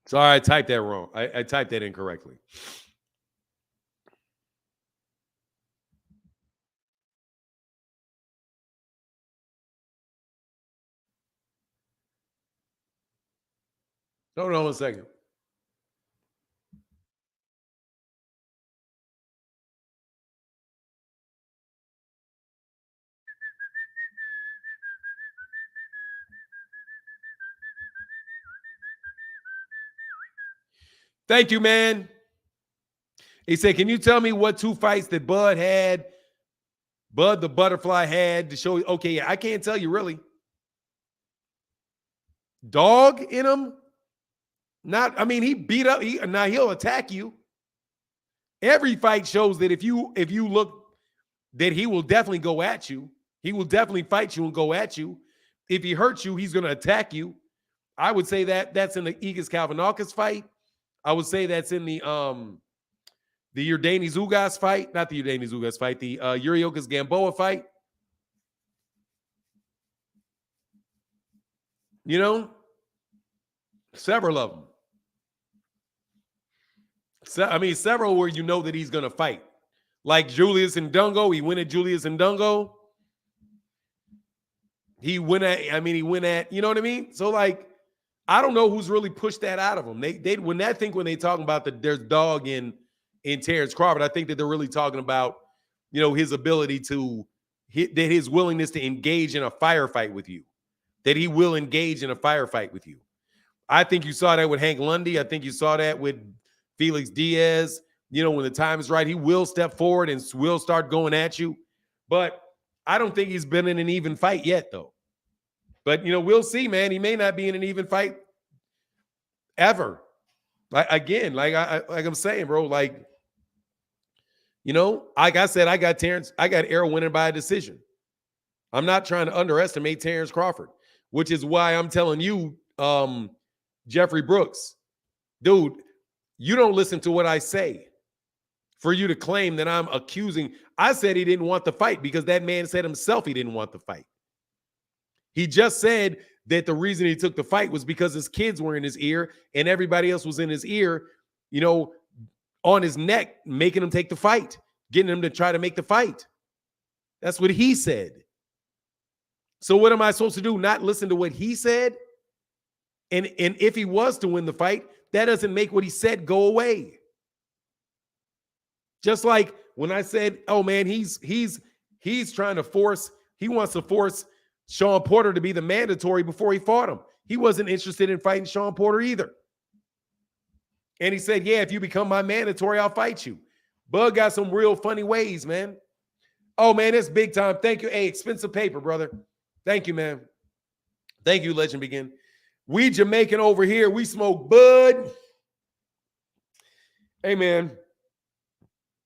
Sorry, I typed that wrong. I typed that incorrectly. Hold on 1 second. Thank you, man. He said, can you tell me what 2 fights that Bud the Butterfly had to show you? Okay, yeah, I can't tell you really. Dog in him? Not, I mean, he beat up, now he'll attack you. Every fight shows that if you look, that he will definitely go at you. He will definitely fight you and go at you. If he hurts you, he's going to attack you. I would say that's in the Igis Kalvanakis fight. I would say that's in the Yordanis Ugas fight, not the Yordanis Ugas fight, the Yuriokas Gamboa fight. You know, several of them. I mean, several where you know that he's going to fight. Like Julius Ndungo, he went at Julius Ndungo. He went at, you know what I mean? So, like, I don't know who's really pushed that out of him. When they talking about there's dog in Terence Crawford, I think that they're really talking about, you know, his ability to his willingness to engage in a firefight with you, that he will engage in a firefight with you. I think you saw that with Hank Lundy. I think you saw that with Felix Diaz. You know, when the time is right, he will step forward and will start going at you. But I don't think he's been in an even fight yet, though. But, you know, we'll see, man. He may not be in an even fight ever. Like, again, like I'm saying, bro, like, you know, like I said, I got Errol winning by a decision. I'm not trying to underestimate Terence Crawford, which is why I'm telling you, Jeffrey Brooks, dude, you don't listen to what I say for you to claim that I'm accusing. I said he didn't want the fight because that man said himself he didn't want the fight. He just said that the reason he took the fight was because his kids were in his ear and everybody else was in his ear, you know, on his neck, making him take the fight, getting him to try to make the fight. That's what he said. So what am I supposed to do? Not listen to what he said? And if he was to win the fight, that doesn't make what he said go away. Just like when I said, oh man, he's trying to force, he wants to force Sean Porter to be the mandatory before he fought him. He wasn't interested in fighting Sean Porter either. And he said, yeah, if you become my mandatory, I'll fight you. Bud got some real funny ways, man. Oh, man, it's big time. Thank you. Hey, expensive paper, brother. Thank you, man. Thank you, Legend Begin. We Jamaican over here. We smoke bud. Hey, man.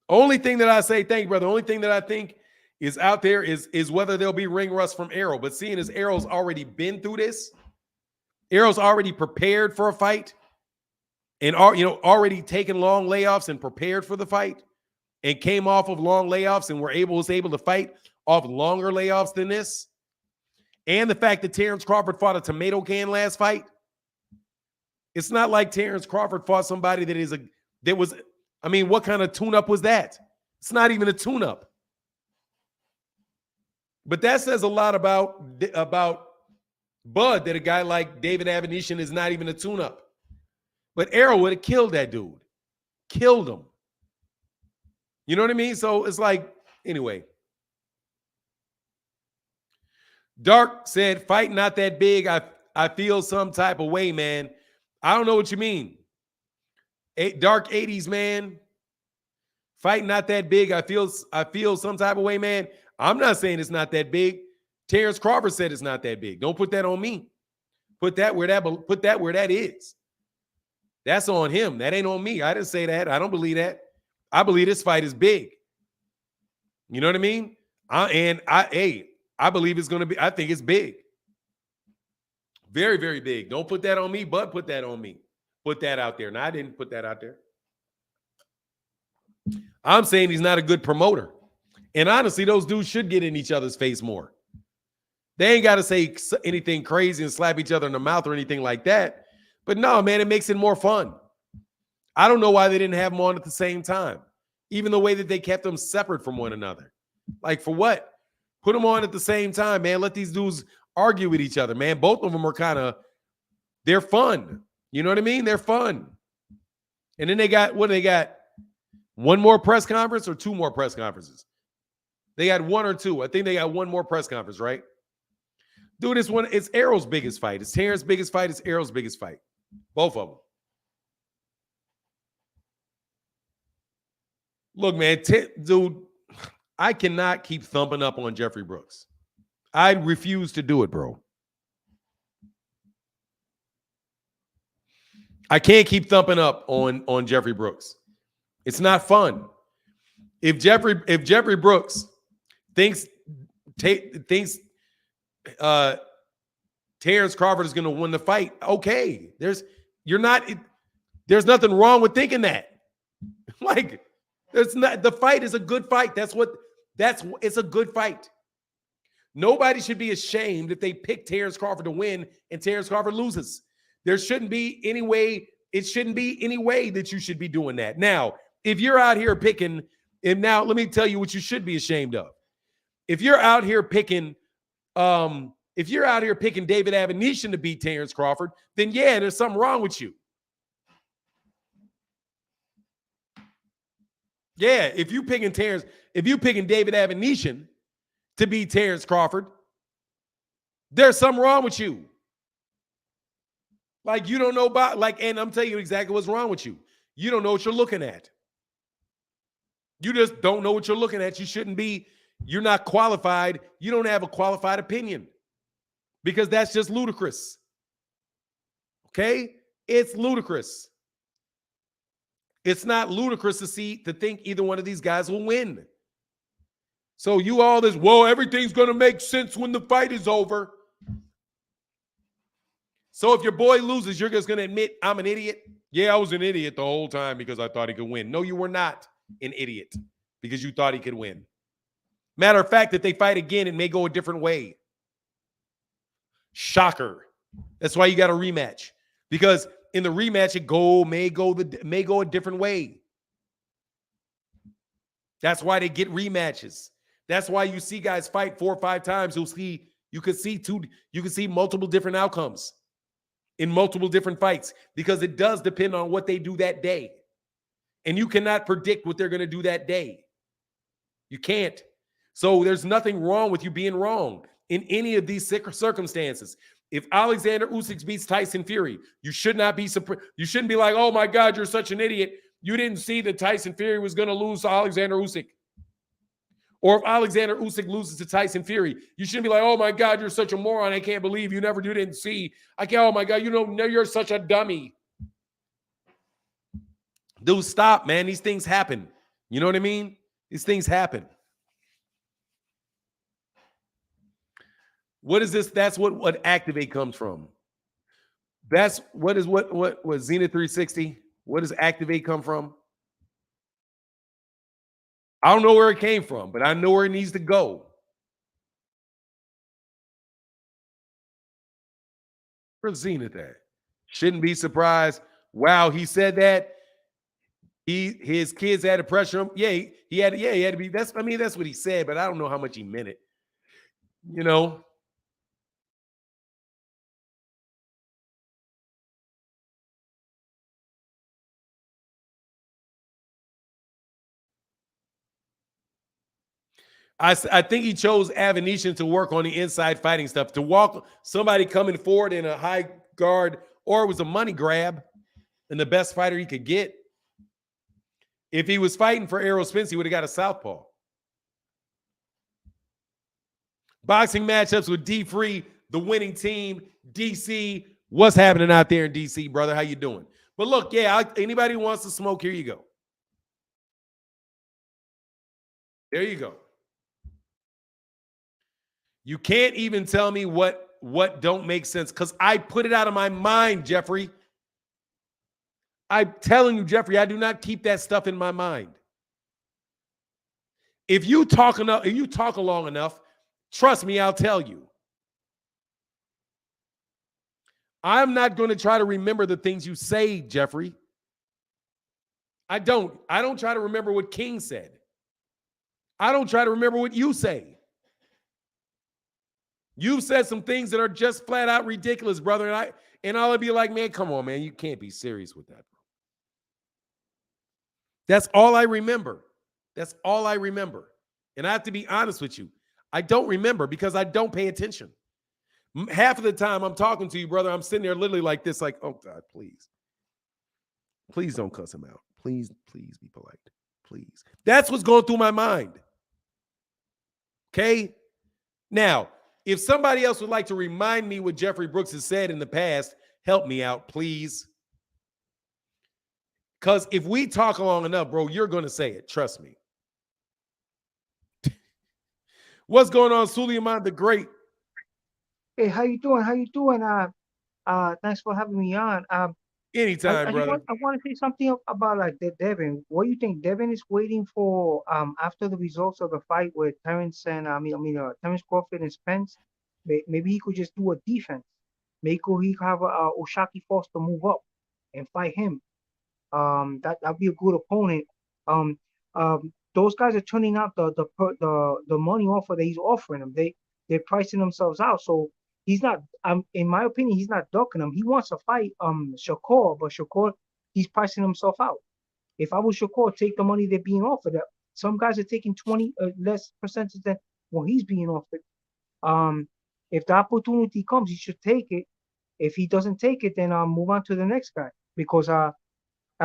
Only thing that I say, thank you, brother. Only thing that I think is out there is whether there'll be ring rust from Errol. But seeing as Errol's already been through this, Errol's already prepared for a fight and already taken long layoffs and prepared for the fight and came off of long layoffs and was able to fight off longer layoffs than this. And the fact that Terence Crawford fought a tomato can last fight. It's not like Terence Crawford fought somebody what kind of tune-up was that? It's not even a tune-up. But that says a lot about Bud, that a guy like David Avanesyan is not even a tune-up. But Errol would have killed that dude. Killed him. You know what I mean? So it's like, anyway. Dark said, fight not that big. I feel some type of way, man. I don't know what you mean. Dark 80s, man. Fight not that big. I feel some type of way, man. I'm not saying it's not that big. Terence Crawford said it's not that big. Don't put that on me. Put that where that is. That's on him. That ain't on me. I didn't say that. I don't believe that. I believe this fight is big. You know what I mean? I believe it's going to be. I think it's big. Very, very big. Don't put that on me, but put that on me. Put that out there. And I didn't put that out there. I'm saying he's not a good promoter. And honestly, those dudes should get in each other's face more. They ain't got to say anything crazy and slap each other in the mouth or anything like that. But no, man, it makes it more fun. I don't know why they didn't have them on at the same time. Even the way that they kept them separate from one another. Like, for what? Put them on at the same time, man. Let these dudes argue with each other, man. Both of them are they're fun. You know what I mean? They're fun. And then they got one more press conference or two more press conferences? They got one or two. I think they got one more press conference, right? Dude, it's Errol's biggest fight. It's Terrence's biggest fight. It's Errol's biggest fight. Both of them. Look, man, dude, I cannot keep thumping up on Jeffrey Brooks. I refuse to do it, bro. I can't keep thumping up on Jeffrey Brooks. It's not fun. If Jeffrey Brooks thinks Terence Crawford is going to win the fight, okay. There's nothing wrong with thinking that. Like, the fight is a good fight. It's a good fight. Nobody should be ashamed if they pick Terence Crawford to win and Terence Crawford loses. There shouldn't be any way. It shouldn't be any way that you should be doing that. Now, if you're out here picking, and now let me tell you what you should be ashamed of. If you're out here picking, David Avanesyan to beat Terence Crawford, then yeah, there's something wrong with you. Yeah, if you picking David Avanesyan to beat Terence Crawford, there's something wrong with you. Like, you don't know about, and I'm telling you exactly what's wrong with you. You don't know what you're looking at. You just don't know what you're looking at. You're not qualified. You don't have a qualified opinion because that's just ludicrous. Okay? It's ludicrous. It's not ludicrous to think either one of these guys will win. So you all this, everything's going to make sense when the fight is over. So if your boy loses, you're just going to admit, I'm an idiot? Yeah, I was an idiot the whole time because I thought he could win. No, you were not an idiot because you thought he could win. Matter of fact, if they fight again, it may go a different way. Shocker. That's why you got a rematch. Because in the rematch, it may go a different way. That's why they get rematches. That's why you see guys fight 4 or 5 times. You could see multiple different outcomes in multiple different fights because it does depend on what they do that day. And you cannot predict what they're going to do that day. You can't. So there's nothing wrong with you being wrong in any of these circumstances. If Alexander Usyk beats Tyson Fury, you should not be surprised. You shouldn't be like, oh my God, you're such an idiot. You didn't see that Tyson Fury was going to lose to Alexander Usyk. Or if Alexander Usyk loses to Tyson Fury, you shouldn't be like, oh my God, you're such a moron. I can't believe you didn't see. Oh my God, you're such a dummy. Dude, stop, man. These things happen. You know what I mean? These things happen. What is this? That's what Activate comes from. That's what Zenith 360? What does Activate come from? I don't know where it came from, but I know where it needs to go. Where's Zenith at? Shouldn't be surprised. Wow, he said that. His kids had to pressure him. Yeah, he had to be. That's what he said, but I don't know how much he meant it. You know. I think he chose Avanesyan to work on the inside fighting stuff, to walk somebody coming forward in a high guard, or it was a money grab and the best fighter he could get. If he was fighting for Errol Spence, he would have got a southpaw. Boxing matchups with D. Free the winning team, DC. What's happening out there in DC, brother? How you doing? But look, yeah, anybody who wants to smoke, here you go. There you go. You can't even tell me what don't make sense because I put it out of my mind, Jeffrey. I'm telling you, Jeffrey, I do not keep that stuff in my mind. If you talk long enough, trust me, I'll tell you. I'm not going to try to remember the things you say, Jeffrey. I don't try to remember what King said. I don't try to remember what you say. You've said some things that are just flat out ridiculous, brother. And I'll be like, man, come on, man. You can't be serious with that, bro. That's all I remember. That's all I remember. And I have to be honest with you. I don't remember because I don't pay attention. Half of the time I'm talking to you, brother, I'm sitting there literally like this, like, oh, God, please. Please don't cuss him out. Please be polite. Please. That's what's going through my mind. Okay? Now, if somebody else would like to remind me what Jeffrey Brooks has said in the past, help me out, please. Because if we talk long enough, bro, you're going to say it. Trust me. What's going on, Suleiman the Great? Hey, how you doing? How you doing? Thanks for having me on. Anytime, brother. I want to say something about like Devin. What do you think Devin is waiting for after the results of the fight with Terence and Terence Crawford and Spence? Maybe he could just do a defense. Maybe he could have Oshaki Foster move up and fight him. That'd be a good opponent. Those guys are turning out the money offer that he's offering them. They're pricing themselves out. So he's not. In my opinion, he's not ducking them. He wants to fight Shakur, but Shakur, he's pricing himself out. If I was Shakur, take the money they're being offered. Some guys are taking 20 less percentage than what he's being offered. If the opportunity comes, he should take it. If he doesn't take it, then move on to the next guy because I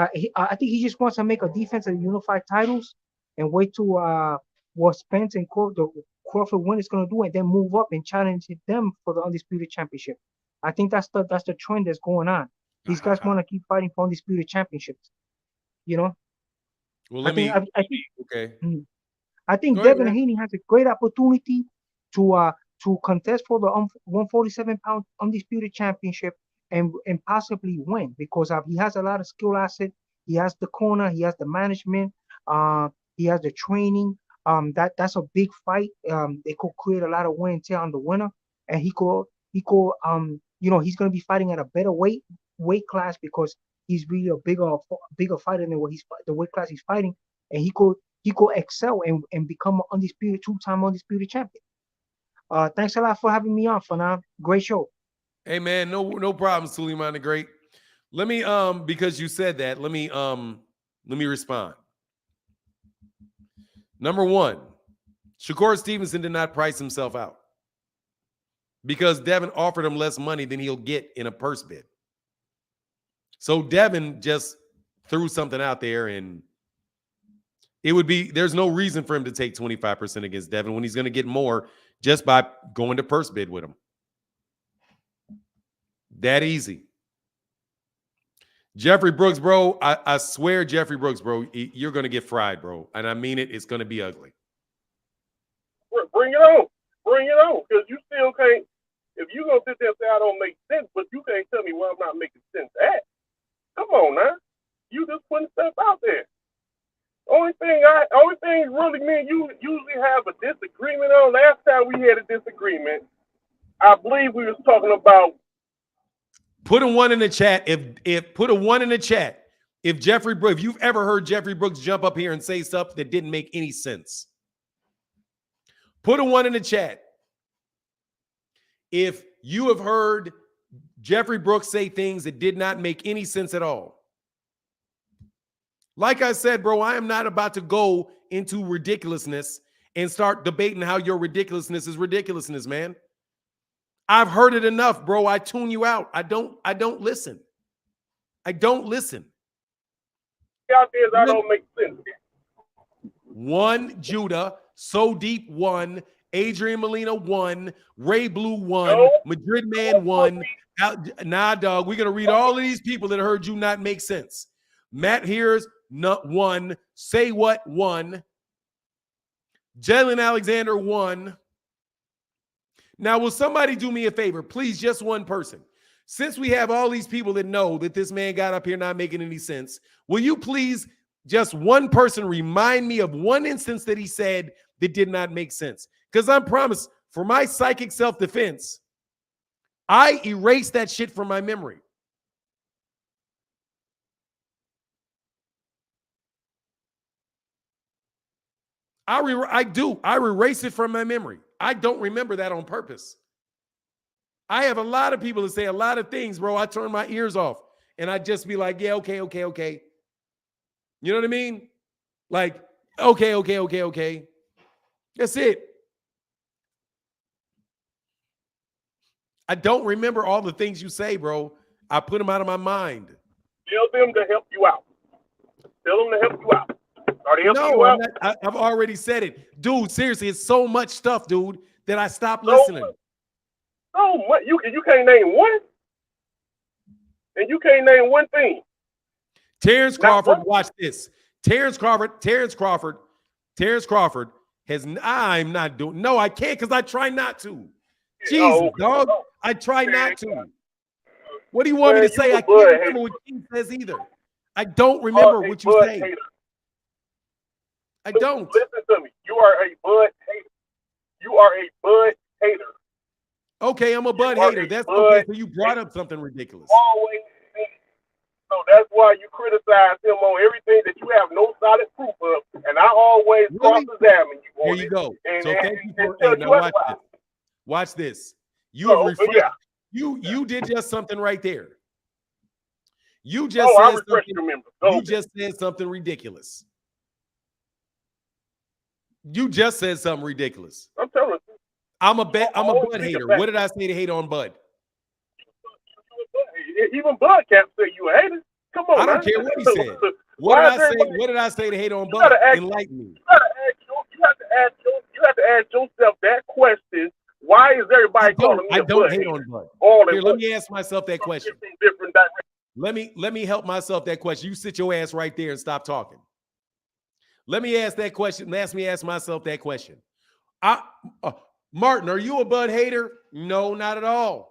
think he just wants to make a defense of unified titles and wait to what Spence and Crawford win is going to do, and then move up and challenge them for the undisputed championship. I think that's the trend that's going on. These guys want to keep fighting for undisputed championships. You know. Well, I think okay. I think Devin Haney has a great opportunity to contest for the 147-pound undisputed championship and possibly win because he has a lot of skill asset. He has the corner, he has the management, he has the training. That's a big fight. They could create a lot of wear and tear on the winner, and he could he's going to be fighting at a better weight class because he's really a bigger fighter than the weight class he's fighting, and he could excel and become an two-time undisputed champion. Thanks a lot for having me on, for now. Great show. Hey man, no problem, Suleiman the Great. Let me because you said that, let me respond. Number one, Shakur Stevenson did not price himself out because Devin offered him less money than he'll get in a purse bid. So Devin just threw something out there, and there's no reason for him to take 25% against Devin when he's going to get more just by going to purse bid with him. That easy. Jeffrey Brooks, bro, I swear, Jeffrey Brooks, bro, you're going to get fried, bro. And I mean it. It's going to be ugly. Bring it on. Bring it on. Because you still can't, if you're going to sit there and say I don't make sense, but you can't tell me where I'm not making sense at. Come on now. You just putting stuff out there. Only thing really me and you usually have a disagreement on. Last time we had a disagreement, I believe we was talking about. Put a 1 in the chat. Put a 1 in the chat. If you've ever heard Jeffrey Brooks jump up here and say stuff that didn't make any sense, put a 1 in the chat. If you have heard Jeffrey Brooks say things that did not make any sense at all. Like I said, bro, I am not about to go into ridiculousness and start debating how your ridiculousness is ridiculousness, man. I've heard it enough, bro. I tune you out. I don't listen. I don't listen. Out there, that don't make sense. 1, Judah, so deep 1, Adrian Molina won. Ray Blue won. No. Madrid Man won. Nah, dog. We're going to read all of these people that heard you not make sense. Matt Hears won. Say What won. Jalen Alexander won. Now, will somebody do me a favor? Please, just one person. Since we have all these people that know that this man got up here not making any sense, will you please, just one person, remind me of one instance that he said that did not make sense? Because I promise, for my psychic self-defense, I erase that shit from my memory. I do. I erase it from my memory. I don't remember that on purpose. I have a lot of people that say a lot of things, bro. I turn my ears off and I just be like, yeah, okay. You know what I mean? Like, okay. That's it. I don't remember all the things you say, bro. I put them out of my mind. Tell them to help you out. Tell them to help you out. Are they helping you out? I've already said it. Dude, seriously, it's so much stuff, dude, that I stopped listening. So much. You can't name one? And you can't name one thing. Terence Crawford, watch this. Terence Crawford has, I'm not doing, no, I can't because I try not to. Jesus, dog. I try not to. What do you want me to say? I can't remember what he says either. I don't remember what you say. Hater. I don't. Listen to me. You are a Bud hater. You are a Bud hater. Okay, I'm a Bud hater. That's okay. So you brought up something ridiculous. Always. So that's why you criticize him on everything that you have no solid proof of, and I always cross-examine you. There you go. And, so thank you for. Hey, now watch this. Watch this. You did just something right there. You just said something. You just said something ridiculous. You just said something ridiculous. I'm telling you. I'm a Bud hater. What did I say to hate on Bud? Even Bud can't say you a hater. Come on, I don't care what he said. What did I say to hate on Bud? Enlighten me. You have to ask yourself that question. Why is everybody calling me a Bud? I don't hate on Bud. Here, let me ask myself that question. Let me help myself that question. You sit your ass right there and stop talking. Let me ask that question. Ask myself that question. Martin, are you a Bud hater? No, not at all.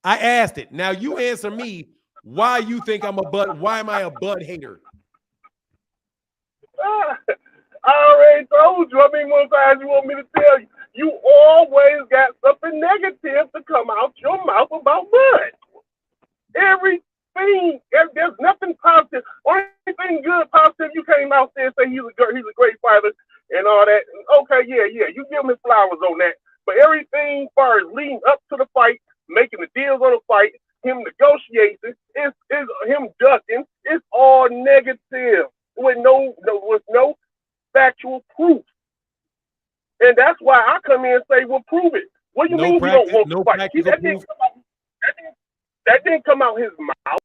I asked it. Now you answer me why you think I'm a Bud. Why am I a Bud hater? I already told you. I mean, one time you want me to tell you, you always got something negative to come out your mouth about Bud. Everything, there's nothing positive. Only thing good, positive, you came out there and say he's a great fighter and all that. Okay, yeah, you give him his flowers on that. But everything as far as leading up to the fight, making the deals on the fight, him negotiating, is him ducking, it's all negative with no factual proof. And that's why I come in and say, well, prove it. What do you mean you don't want to fight? That didn't come out his mouth.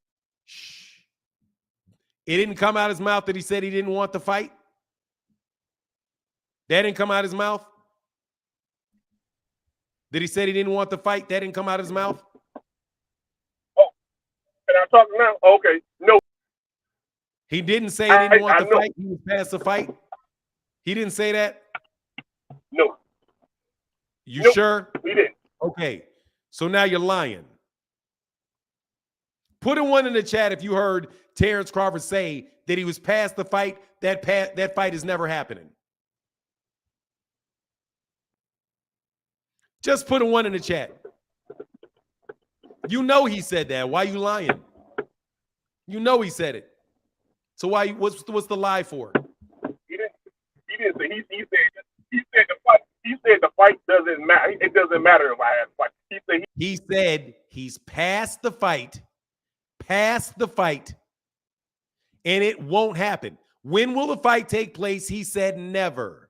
It didn't come out his mouth that he said he didn't want the fight? That didn't come out his mouth? Did he say he didn't want the fight? That didn't come out his mouth? Oh, can I talk now? Okay, no. He didn't say he didn't want the fight. He was past the fight. He didn't say that? No. You sure? He didn't. Okay, so now you're lying. Put a 1 in the chat if you heard Terence Crawford say that he was past the fight. That fight is never happening. Just put a 1 in the chat. You know he said that. Why are you lying? You know he said it. So what's the lie for? He didn't say. He said the fight doesn't matter. It doesn't matter if I have a fight. He said he's past the fight. Past the fight. And it won't happen. When will the fight take place? He said never.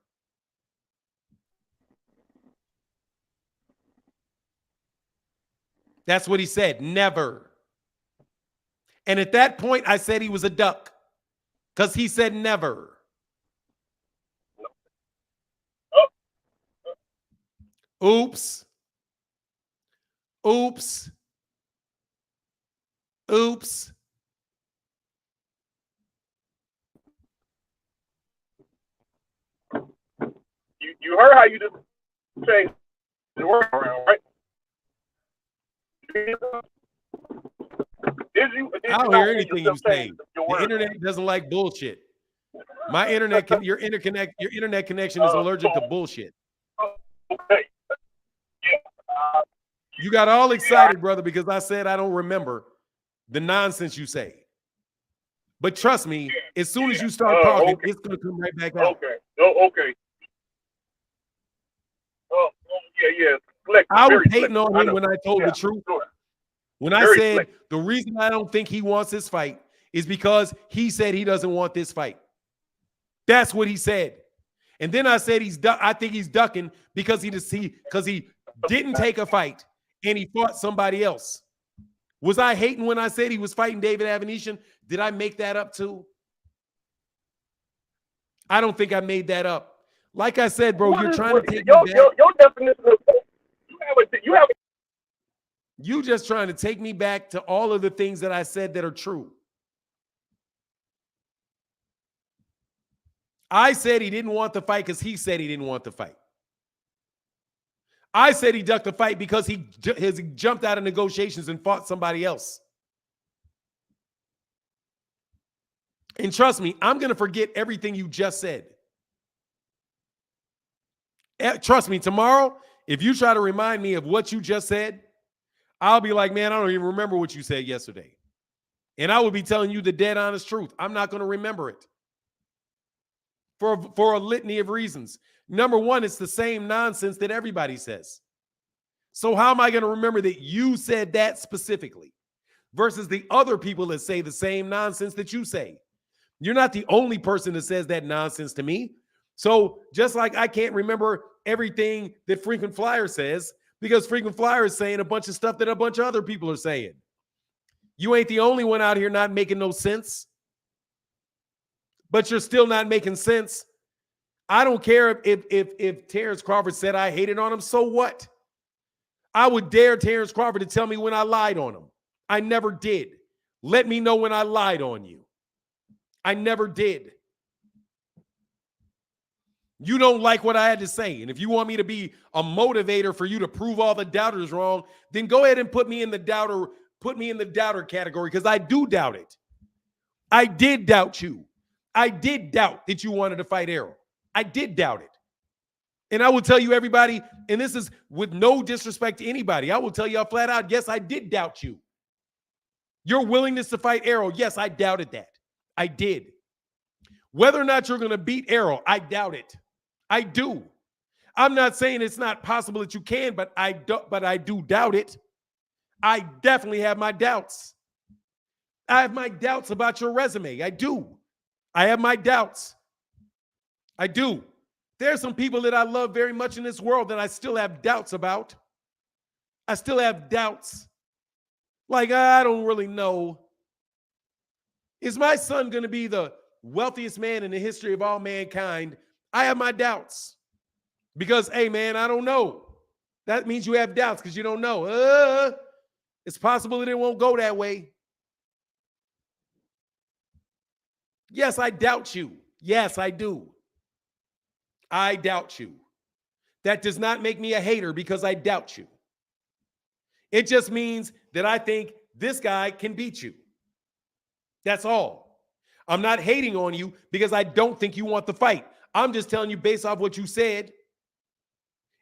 That's what he said. Never. And at that point, I said he was a duck because he said never. Oops. Oops. Oops. You heard how you just changed the word around, right? I don't hear anything you say. The internet doesn't like bullshit. My internet your internet connection is allergic to bullshit. Okay. You got all excited, brother, because I said I don't remember the nonsense you say. But trust me, as soon as you start talking, it's going to come right back out. Okay. Oh, okay. Oh, yeah. I was hating on him when I told the truth. Sure. When I said the reason I don't think he wants this fight is because he said he doesn't want this fight. That's what he said. And then I said I think he's ducking because he didn't take a fight and he fought somebody else. Was I hating when I said he was fighting David Avanesyan? Did I make that up too? I don't think I made that up. Like I said, bro, you're trying to take me back. Your definition of you just trying to take me back to all of the things that I said that are true. I said he didn't want the fight because he said he didn't want the fight. I said he ducked the fight because he jumped out of negotiations and fought somebody else. And trust me, I'm going to forget everything you just said. Trust me, tomorrow, if you try to remind me of what you just said, I'll be like, man, I don't even remember what you said yesterday. And I will be telling you the dead honest truth. I'm not going to remember it. For a litany of reasons. Number one, it's the same nonsense that everybody says. So how am I going to remember that you said that specifically versus the other people that say the same nonsense that you say? You're not the only person that says that nonsense to me. So just like I can't remember everything that Frequent Flyer says because Frequent Flyer is saying a bunch of stuff that a bunch of other people are saying. You ain't the only one out here not making no sense. But you're still not making sense. I don't care if Terence Crawford said I hated on him, so what? I would dare Terence Crawford to tell me when I lied on him. I never did. Let me know when I lied on you. I never did. You don't like what I had to say. And if you want me to be a motivator for you to prove all the doubters wrong, then go ahead and put me in the doubter category because I do doubt it. I did doubt you. I did doubt that you wanted to fight Errol. I did doubt it. And I will tell you, everybody, and this is with no disrespect to anybody, I will tell you flat out, yes, I did doubt you. Your willingness to fight Errol, yes, I doubted that. I did. Whether or not you're going to beat Errol, I doubt it. I do. I'm not saying it's not possible that you can, but I do doubt it. I definitely have my doubts. I have my doubts about your resume. I do. I have my doubts. I do. There are some people that I love very much in this world that I still have doubts about. I still have doubts. Like, I don't really know. Is my son going to be the wealthiest man in the history of all mankind? I have my doubts. Because, hey, man, I don't know. That means you have doubts because you don't know. It's possible that it won't go that way. Yes, I doubt you. Yes, I do. I doubt you. That does not make me a hater because I doubt you. It just means that I think this guy can beat you. That's all. I'm not hating on you because I don't think you want the fight. I'm just telling you based off what you said,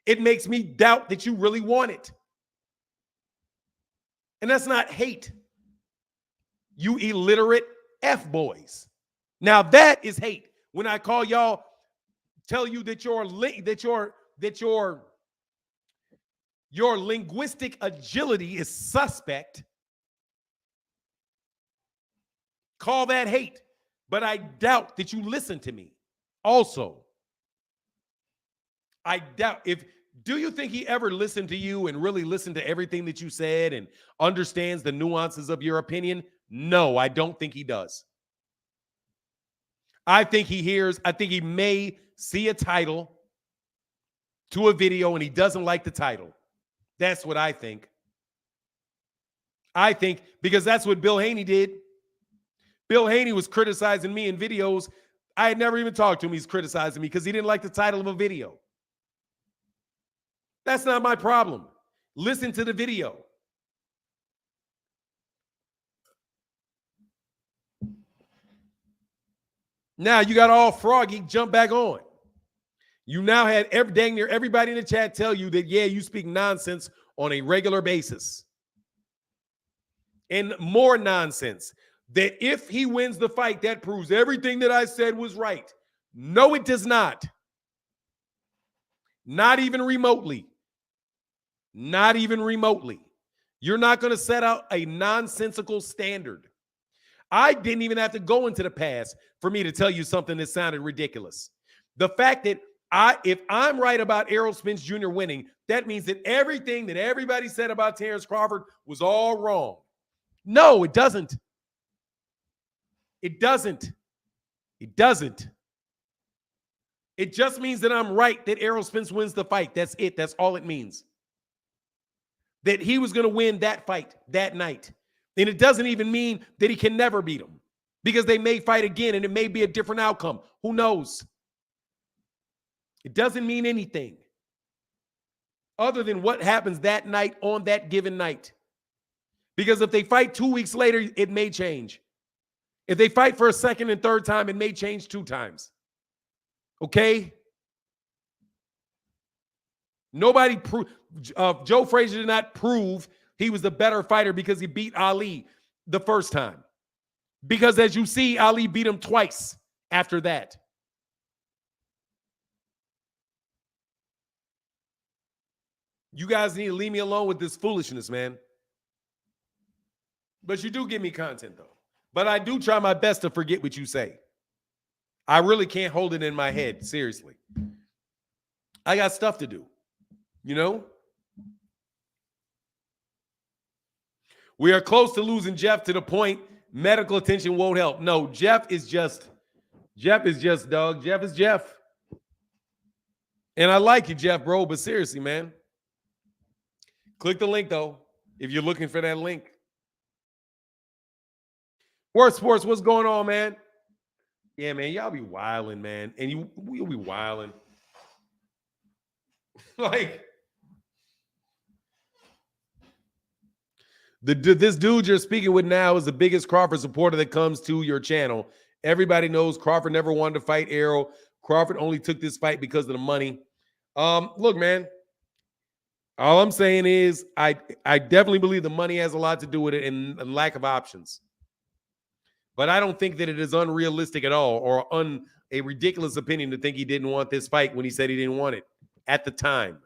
it makes me doubt that you really want it. And that's not hate. You illiterate F-boys. Now that is hate. When I call y'all, tell you that your linguistic agility is suspect, call that hate. But I doubt that you listen to me. Also, I doubt do you think he ever listened to you and really listened to everything that you said and understands the nuances of your opinion? No, I don't think he does. I think he may see a title to a video and he doesn't like the title. That's what I think. I think because that's what Bill Haney did. Bill Haney was criticizing me in videos. I had never even talked to him. He's criticizing me because he didn't like the title of a video. That's not my problem. Listen to the video. Now you got all froggy, jump back on. You now had dang near everybody in the chat tell you that, yeah, you speak nonsense on a regular basis. And more nonsense. That if he wins the fight, that proves everything that I said was right. No, it does not. Not even remotely. Not even remotely. You're not going to set out a nonsensical standard. I didn't even have to go into the past for me to tell you something that sounded ridiculous. The fact that if I'm right about Errol Spence Jr. winning, that means that everything that everybody said about Terence Crawford was all wrong. No, it doesn't. It doesn't. It doesn't. It just means that I'm right that Errol Spence wins the fight. That's it. That's all it means. That he was going to win that fight that night. And it doesn't even mean that he can never beat him because they may fight again and it may be a different outcome. Who knows? It doesn't mean anything other than what happens that night on that given night. Because if they fight 2 weeks later, it may change. If they fight for a second and third time, it may change 2 times. Okay? Nobody proved. Joe Frazier did not prove he was the better fighter because he beat Ali the first time. Because as you see, Ali beat him twice after that. You guys need to leave me alone with this foolishness, man. But you do give me content, though. But I do try my best to forget what you say. I really can't hold it in my head, seriously. I got stuff to do, you know? We are close to losing Jeff to the point medical attention won't help. No, Jeff is just, dog. Jeff is Jeff. And I like you, Jeff, bro, but seriously, man. Click the link, though, if you're looking for that link. World Sports, what's going on, man? Yeah, man, y'all be wilding, man. And you'll be wilding. Like, this dude you're speaking with now is the biggest Crawford supporter that comes to your channel. Everybody knows Crawford never wanted to fight Errol. Crawford only took this fight because of the money. Look, man, all I'm saying is I definitely believe the money has a lot to do with it and lack of options. But I don't think that it is unrealistic at all or a ridiculous opinion to think he didn't want this fight when he said he didn't want it at the time.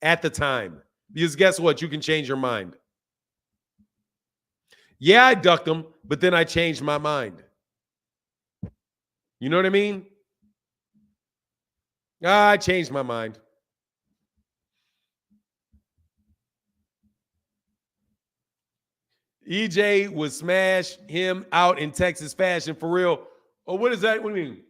At the time. Because guess what? You can change your mind. Yeah, I ducked him, but then I changed my mind. You know what I mean? I changed my mind. EJ would smash him out in Texas fashion for real. Oh, what is that? What do you mean?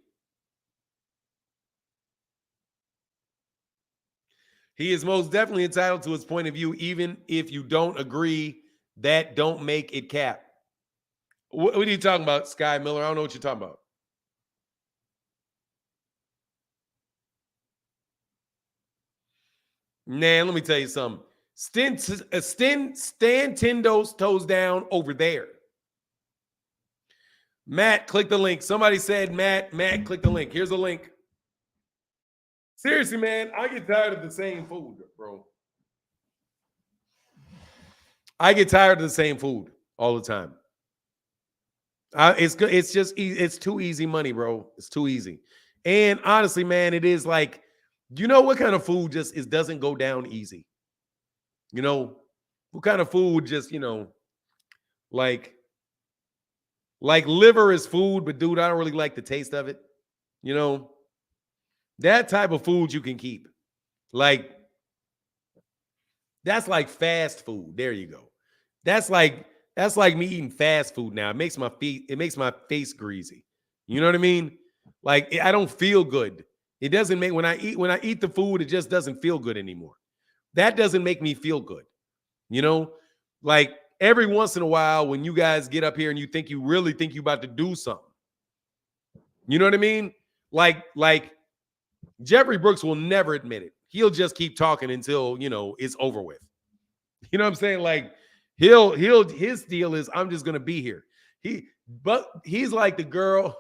He is most definitely entitled to his point of view, even if you don't agree. That don't make it cap. What are you talking about, Sky Miller? I don't know what you're talking about. Man, let me tell you something. Stand 10 toes down over there. Matt, click the link. Somebody said, Matt, click the link. Here's the link. Seriously, man, I get tired of the same food, bro. I get tired of the same food all the time. It's good. It's just, it's too easy money, bro. It's too easy. And honestly, man, it is like, you know what kind of food just doesn't go down easy? You know, what kind of food just, you know, like liver is food, but dude, I don't really like the taste of it. You know, that type of food you can keep. Like, that's like fast food. There you go. That's like me eating fast food now. It makes my face greasy. You know what I mean? Like, I don't feel good It doesn't make when I eat the food, it just doesn't feel good anymore. That doesn't make me feel good. You know, like every once in a while when you guys get up here and you really think you about to do something. You know what I mean? Like Jeffrey Brooks will never admit it. He'll just keep talking until, it's over with. You know what I'm saying? Like his deal is I'm just going to be here. But he's like the girl.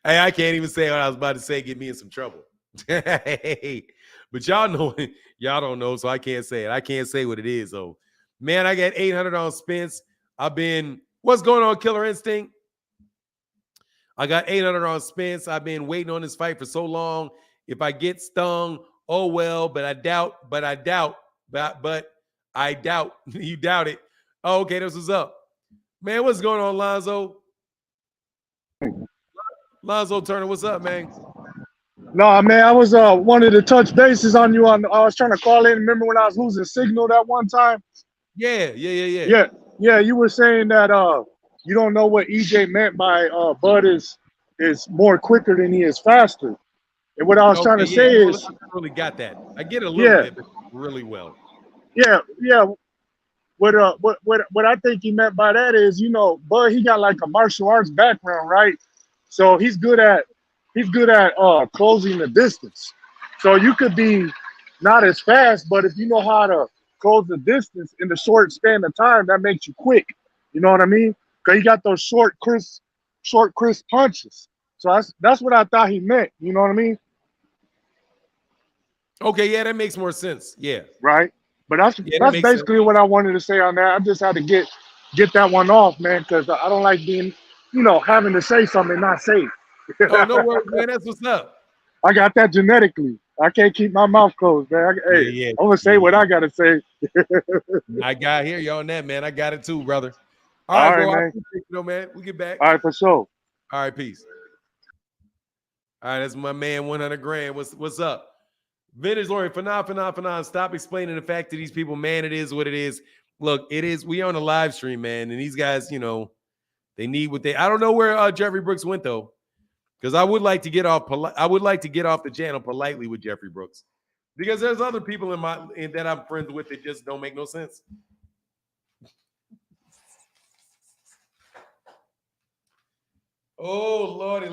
Hey, I can't even say what I was about to say. Get me in some trouble. Hey, but y'all don't know, so I can't say it. I can't say what it is. So, man, I got 800 on Spence. What's going on, Killer Instinct? I got 800 on Spence. I've been waiting on this fight for so long. If I get stung, oh well. But I doubt. You doubt it. Oh, okay, this is up, man. What's going on, Lonzo? Lonzo Turner, what's up, man? No, man, I was wanted to touch bases on you. I was trying to call in. Remember when I was losing signal that one time? Yeah. You were saying that you don't know what EJ meant by Bud is more quicker than he is faster. And what I was trying to say is, I really got that. I get it a little bit, but really well. Yeah. What I think he meant by that is, Bud, he got like a martial arts background, right? So he's good at closing the distance. So you could be not as fast, but if you know how to close the distance in the short span of time, that makes you quick. You know what I mean? Because he got those short, crisp punches. So that's what I thought he meant. You know what I mean? Okay, yeah, that makes more sense. Yeah. Right. But that's basically what I wanted to say on that. I just had to get that one off, man, because I don't like being, having to say something and not say it. Oh, no worries, man. That's what's up. I got that genetically. I can't keep my mouth closed, man. I'm going to say what I got to say. I hear you on that, man. I got it too, brother. All right, bro. Man. I appreciate you, man. We get back. All right, for sure. All right, peace. All right, that's my man, 100 grand. What's up? Vintage Lori, phenom. Stop explaining the fact to these people, man. It is what it is. Look, it is. We on a live stream, man, and these guys, they need what they. I don't know where Jeffrey Brooks went though, because I would like to get off. I would like to get off the channel politely with Jeffrey Brooks, because there's other people that I'm friends with that just don't make no sense. Oh lordy,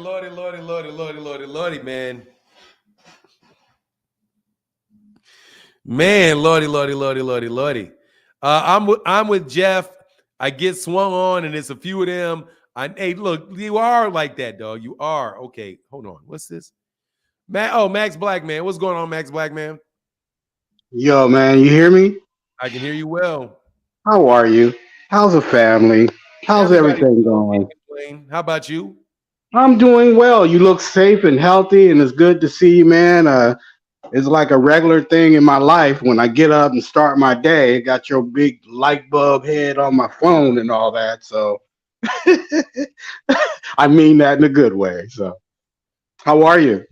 man. Man, lordy. I'm with Jeff. I get swung on, and it's a few of them. Hey, look, you are like that, dog. You are. Okay, hold on. What's this? Max Blackman. What's going on, Max Blackman? Yo, man, you hear me? I can hear you well. How are you? How's the family? How's everything going? How about you? I'm doing well. You look safe and healthy, and it's good to see you, man. It's like a regular thing in my life. When I get up and start my day, I got your big light bulb head on my phone and all that. So I mean that in a good way. So how are you?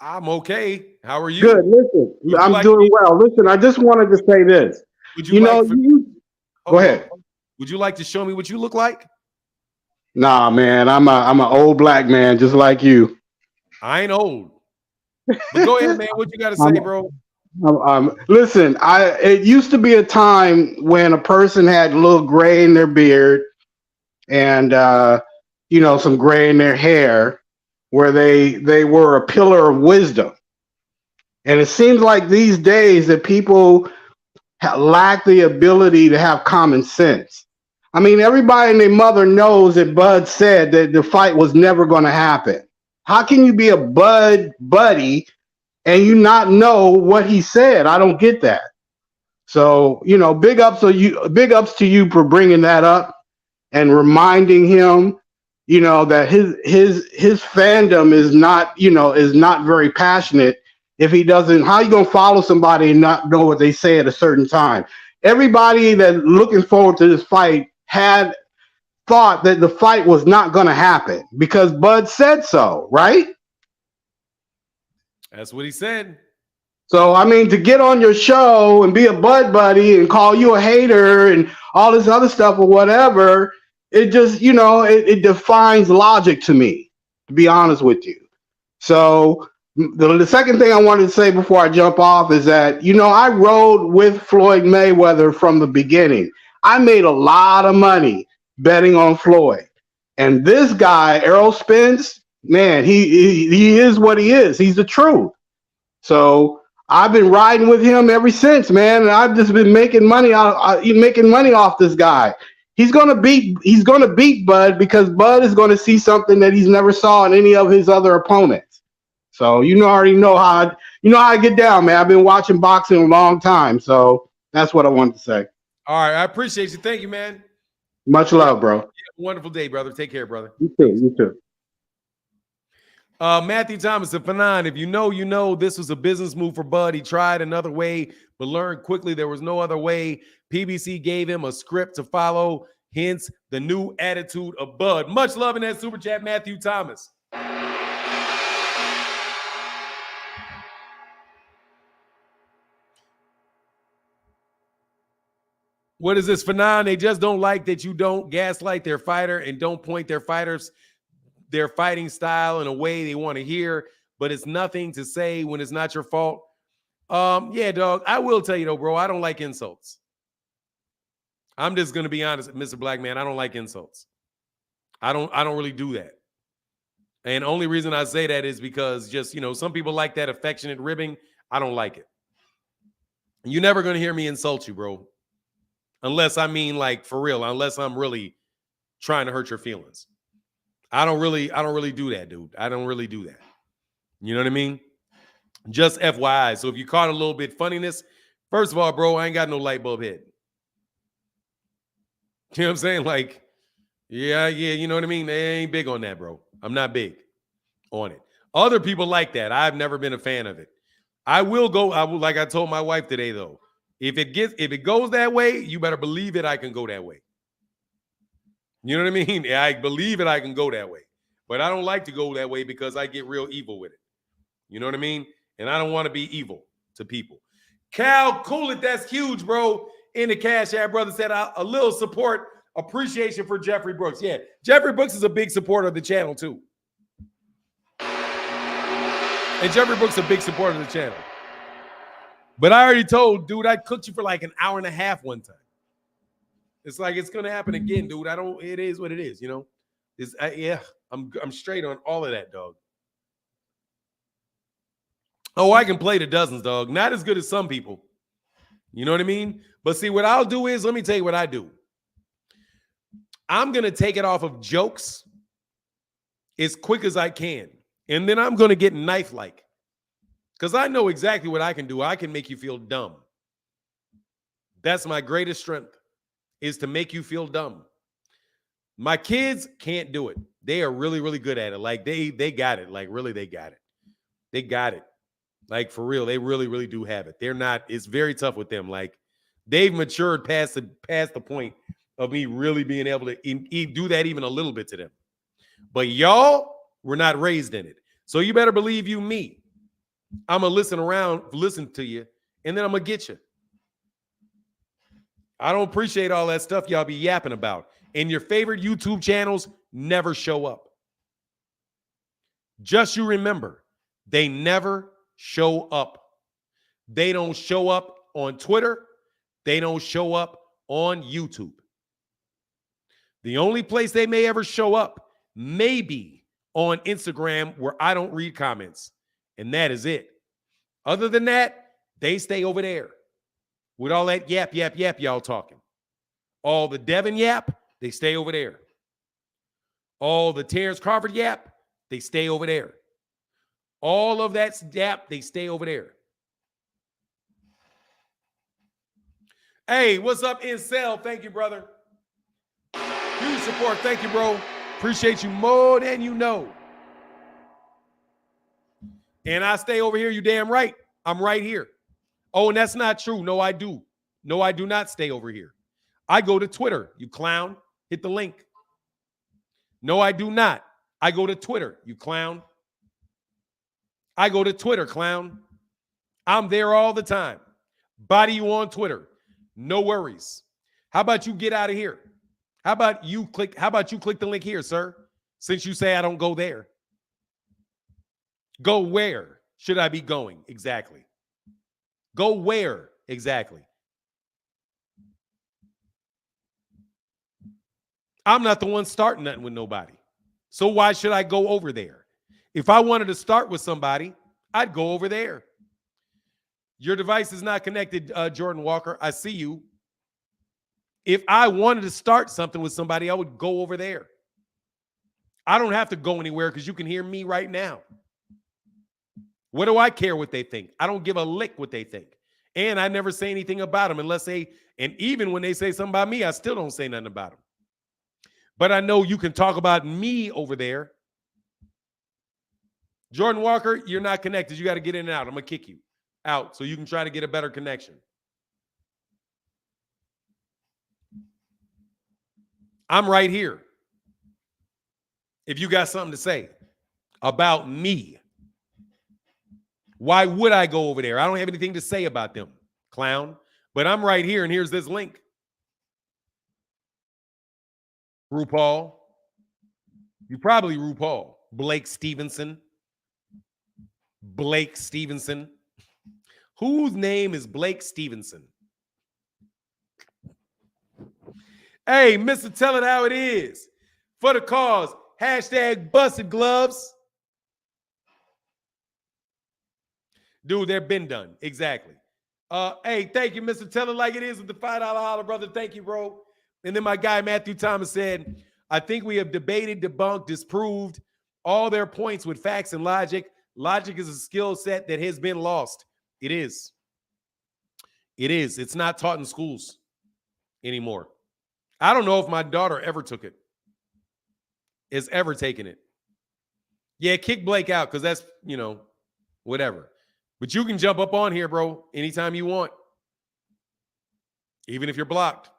I'm okay. How are you? Good. Listen, I'm doing well. Listen, I just wanted to say this. Go ahead. Would you like to show me what you look like? Nah, man, I'm an old black man just like you. I ain't old. But go ahead, man. What you got to say, bro? Listen, it used to be a time when a person had a little gray in their beard and some gray in their hair, where they were a pillar of wisdom. And it seems like these days that people lack the ability to have common sense. I mean, everybody and their mother knows that Bud said that the fight was never going to happen. How can you be a Bud buddy and you not know what he said? I don't get that. So, big ups to you for bringing that up and reminding him, that his fandom is not very passionate. If he doesn't, how you gonna follow somebody and not know what they say at a certain time? Everybody that's looking forward to this fight had thought that the fight was not going to happen because Bud said so, right? That's what he said. So, I mean, to get on your show and be a Bud buddy and call you a hater and all this other stuff or whatever, it just, it defines logic to me, to be honest with you. So the second thing I wanted to say before I jump off is that, I rode with Floyd Mayweather from the beginning. I made a lot of money betting on Floyd. And this guy, Errol Spence, man, he is what he is. He's the truth. So I've been riding with him ever since, man, and I've just been making money off this guy. He's gonna beat Bud because Bud is gonna see something that he's never saw in any of his other opponents. So already know how I get down, man. I've been watching boxing a long time, so that's what I wanted to say. All right, I appreciate you. Thank you, man. Much love, bro. Wonderful day, brother. Take care, brother. You too. You too. Matthew Thomas of Fanon, if you know this was a business move for Bud. He tried another way, but learned quickly there was no other way. PBC gave him a script to follow, hence the new attitude of Bud. Much love in that super chat, Matthew Thomas. What is this, Fanon? They just don't like that you don't gaslight their fighter and don't point their fighting style in a way they want to hear, but it's nothing to say when it's not your fault. Yeah, dog. I will tell you though, bro, I don't like insults. I'm just gonna be honest, Mr. Black Man. I don't like insults. I don't really do that. And only reason I say that is because just, some people like that affectionate ribbing. I don't like it. You're never gonna hear me insult you, bro. Unless I mean like for real, unless I'm really trying to hurt your feelings. I don't really do that, dude. I don't really do that. You know what I mean? Just FYI. So if you caught a little bit funniness, first of all, bro, I ain't got no light bulb head. You know what I'm saying? Like, yeah, you know what I mean? They ain't big on that, bro. I'm not big on it. Other people like that. I've never been a fan of it. Like I told my wife today, though. If it goes that way, you better believe it. I can go that way. You know what I mean? I believe it. I can go that way, but I don't like to go that way because I get real evil with it. You know what I mean? And I don't want to be evil to people. Cal Coolit, that's huge, bro. In the Cash App, brother said a little support, appreciation for Jeffrey Brooks. Yeah, Jeffrey Brooks is a big supporter of the channel too, and Jeffrey Brooks is a big supporter of the channel. But I already told, dude, I cooked you for like an hour and a half one time. It's like it's gonna happen again, dude. It is what it is, I'm straight on all of that, dog. Oh, I can play the dozens, dog. Not as good as some people. You know what I mean? But see, what I'll do is, let me tell you what I do. I'm gonna take it off of jokes as quick as I can, and then I'm gonna get knife-like. Because I know exactly what I can do. I can make you feel dumb. That's my greatest strength, is to make you feel dumb. My kids can't do it. They are really, really good at it. Like they got it. Like really, they got it. They got it. Like for real, they really, really do have it. It's very tough with them. Like they've matured past the point of me really being able to do that even a little bit to them. But y'all were not raised in it. So you better believe me. I'm going to listen to you, and then I'm going to get you. I don't appreciate all that stuff y'all be yapping about. And your favorite YouTube channels never show up. Just you remember, they never show up. They don't show up on Twitter. They don't show up on YouTube. The only place they may ever show up may be on Instagram, where I don't read comments. And that is it. Other than that, they stay over there with all that yap y'all talking. All the Devin yap, they stay over there. All the Terence Crawford yap, they stay over there. All of that yap, they stay over there. Hey, what's up, Incel? Thank you, brother. Huge support. Thank you, bro. Appreciate you more than you know. And I stay over here. You damn right. I'm right here. Oh, and that's not true. No, I do. No, I do not stay over here. I go to Twitter, you clown. Hit the link. No, I do not. I go to Twitter, you clown. I go to Twitter, clown. I'm there all the time. Body you on Twitter. No worries. How about you get out of here? How about you click the link here, sir? Since you say I don't go there. Go where should I be going? Exactly. Go where exactly? I'm not the one starting nothing with nobody. So why should I go over there? If I wanted to start with somebody, I'd go over there. Your device is not connected, Jordan Walker. I see you. If I wanted to start something with somebody, I would go over there. I don't have to go anywhere because you can hear me right now. What do I care what they think? I don't give a lick what they think. And I never say anything about them unless they, and even when they say something about me, I still don't say nothing about them. But I know you can talk about me over there. Jordan Walker, you're not connected. You got to get in and out. I'm going to kick you out so you can try to get a better connection. I'm right here. If you got something to say about me, why would I go over there? I don't have anything to say about them, clown. But I'm right here, and here's this link. RuPaul. You probably RuPaul. Blake Stevenson. Blake Stevenson. Whose name is Blake Stevenson? Hey, Mr. Tell It How It Is. For the cause. Hashtag busted gloves. Dude, they're been done. Exactly. Hey, thank you, Mr. Tell It Like It Is with the $5 holler, brother. Thank you, bro. And then my guy, Matthew Thomas, said, I think we have debated, debunked, disproved all their points with facts and logic. Logic is a skill set that has been lost. It is. It is. It's not taught in schools anymore. I don't know if my daughter ever took it. Is ever taken it. Yeah, kick Blake out because that's, whatever. But you can jump up on here, bro, anytime you want. Even if you're blocked.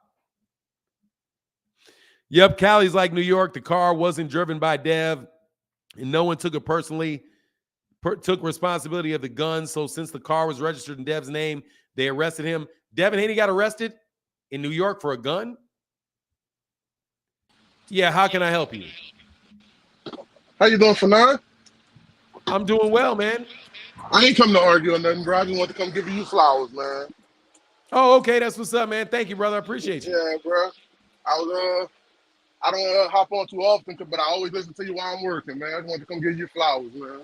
Yep, Cali's like New York. The car wasn't driven by Dev, and no one took it personally, took responsibility of the gun. So since the car was registered in Dev's name, they arrested him. Devin Haney got arrested in New York for a gun? Yeah, how can I help you? How you doing, Fanon? I'm doing well, man. I ain't come to argue or nothing, bro. I just want to come give you flowers, man. Oh, okay. That's what's up, man. Thank you, brother. I appreciate you. Yeah, bro. I don't hop on too often, but I always listen to you while I'm working, man. I just want to come give you flowers, man.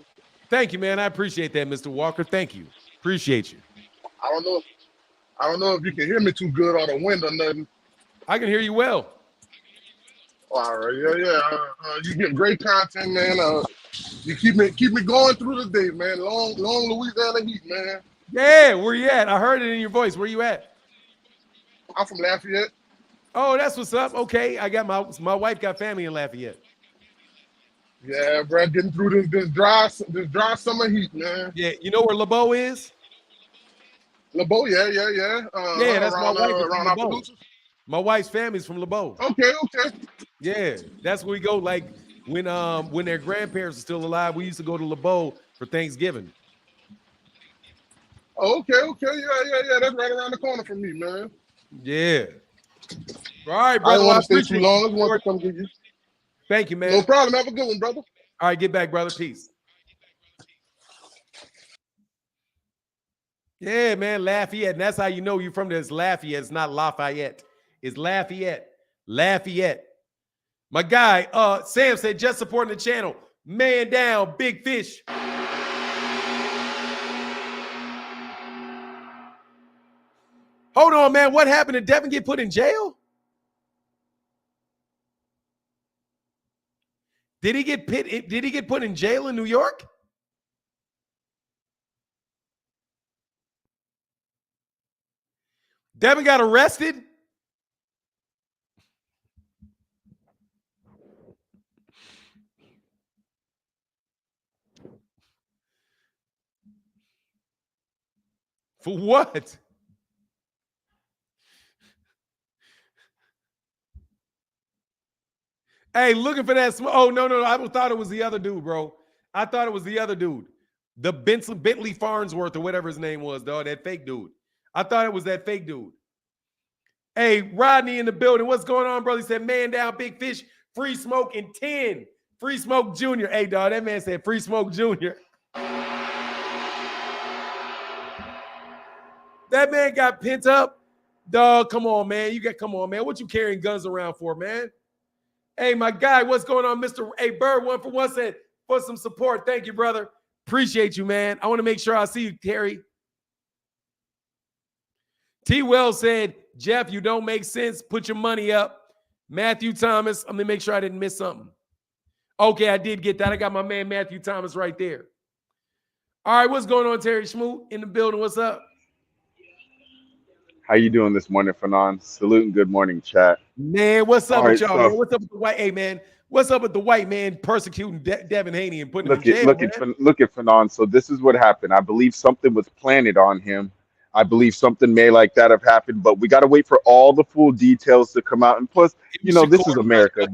Thank you, man. I appreciate that, Mr. Walker. Thank you. Appreciate you. I don't know if you can hear me too good on the wind or nothing. I can hear you well. All right, yeah. You get great content, man. You keep me going through the day, man. Long Louisiana heat, man. Yeah, where you at? I heard it in your voice. Where you at? I'm from Lafayette. Oh, that's what's up. Okay, I got my wife got family in Lafayette. Yeah, bro, getting through this dry summer heat, man. Yeah, you know where LeBeau is? LeBeau, yeah. Yeah, that's around, my wife is around from LeBeau. Appaloosa. My wife's family's from LeBeau. Okay. Yeah, that's where we go. Like when their grandparents are still alive, we used to go to LeBeau for Thanksgiving. Okay. Yeah. That's right around the corner from me, man. Yeah. All right, brother. I don't want to stay too long. I just want to come get you. Thank you, man. No problem. Have a good one, brother. All right, get back, brother. Peace. Yeah, man, Lafayette. And that's how you know you're from there. It's Lafayette. It's not Lafayette. It's Lafayette. Lafayette. My guy, Sam said, just supporting the channel. Man down, big fish. Hold on, man. What happened? Did Devin get put in jail? Did he get put in jail in New York? Devin got arrested? For what? Hey, looking for that. Oh, no. I thought it was the other dude, bro. I thought it was the other dude. The Bentley Farnsworth or whatever his name was, dog. That fake dude. I thought it was that fake dude. Hey, Rodney in the building. What's going on, brother? He said, man down, big fish, free smoke in 10. Free Smoke Jr. Hey, dog, that man said Free Smoke Jr. That man got pent up. Dog, come on, man. Come on, man. What you carrying guns around for, man? Hey, my guy, what's going on, Mr. A Bird? 1 for 1 said for some support. Thank you, brother. Appreciate you, man. I want to make sure I see you, Terry. T. Wells said, Jeff, you don't make sense. Put your money up. Matthew Thomas, let me make sure I didn't miss something. Okay, I did get that. I got my man Matthew Thomas right there. All right, what's going on, Terry Schmoot in the building? What's up? How you doing this morning, Fanon? Salute and good morning, chat. Man, what's up All with right, y'all, so man? What's up with the white? Hey, man, what's up with the white man persecuting Devin Haney and putting him in jail, look at Fanon. So this is what happened. I believe something was planted on him. I believe something may like that have happened, but we got to wait for all the full details to come out. And plus, you know, this is America.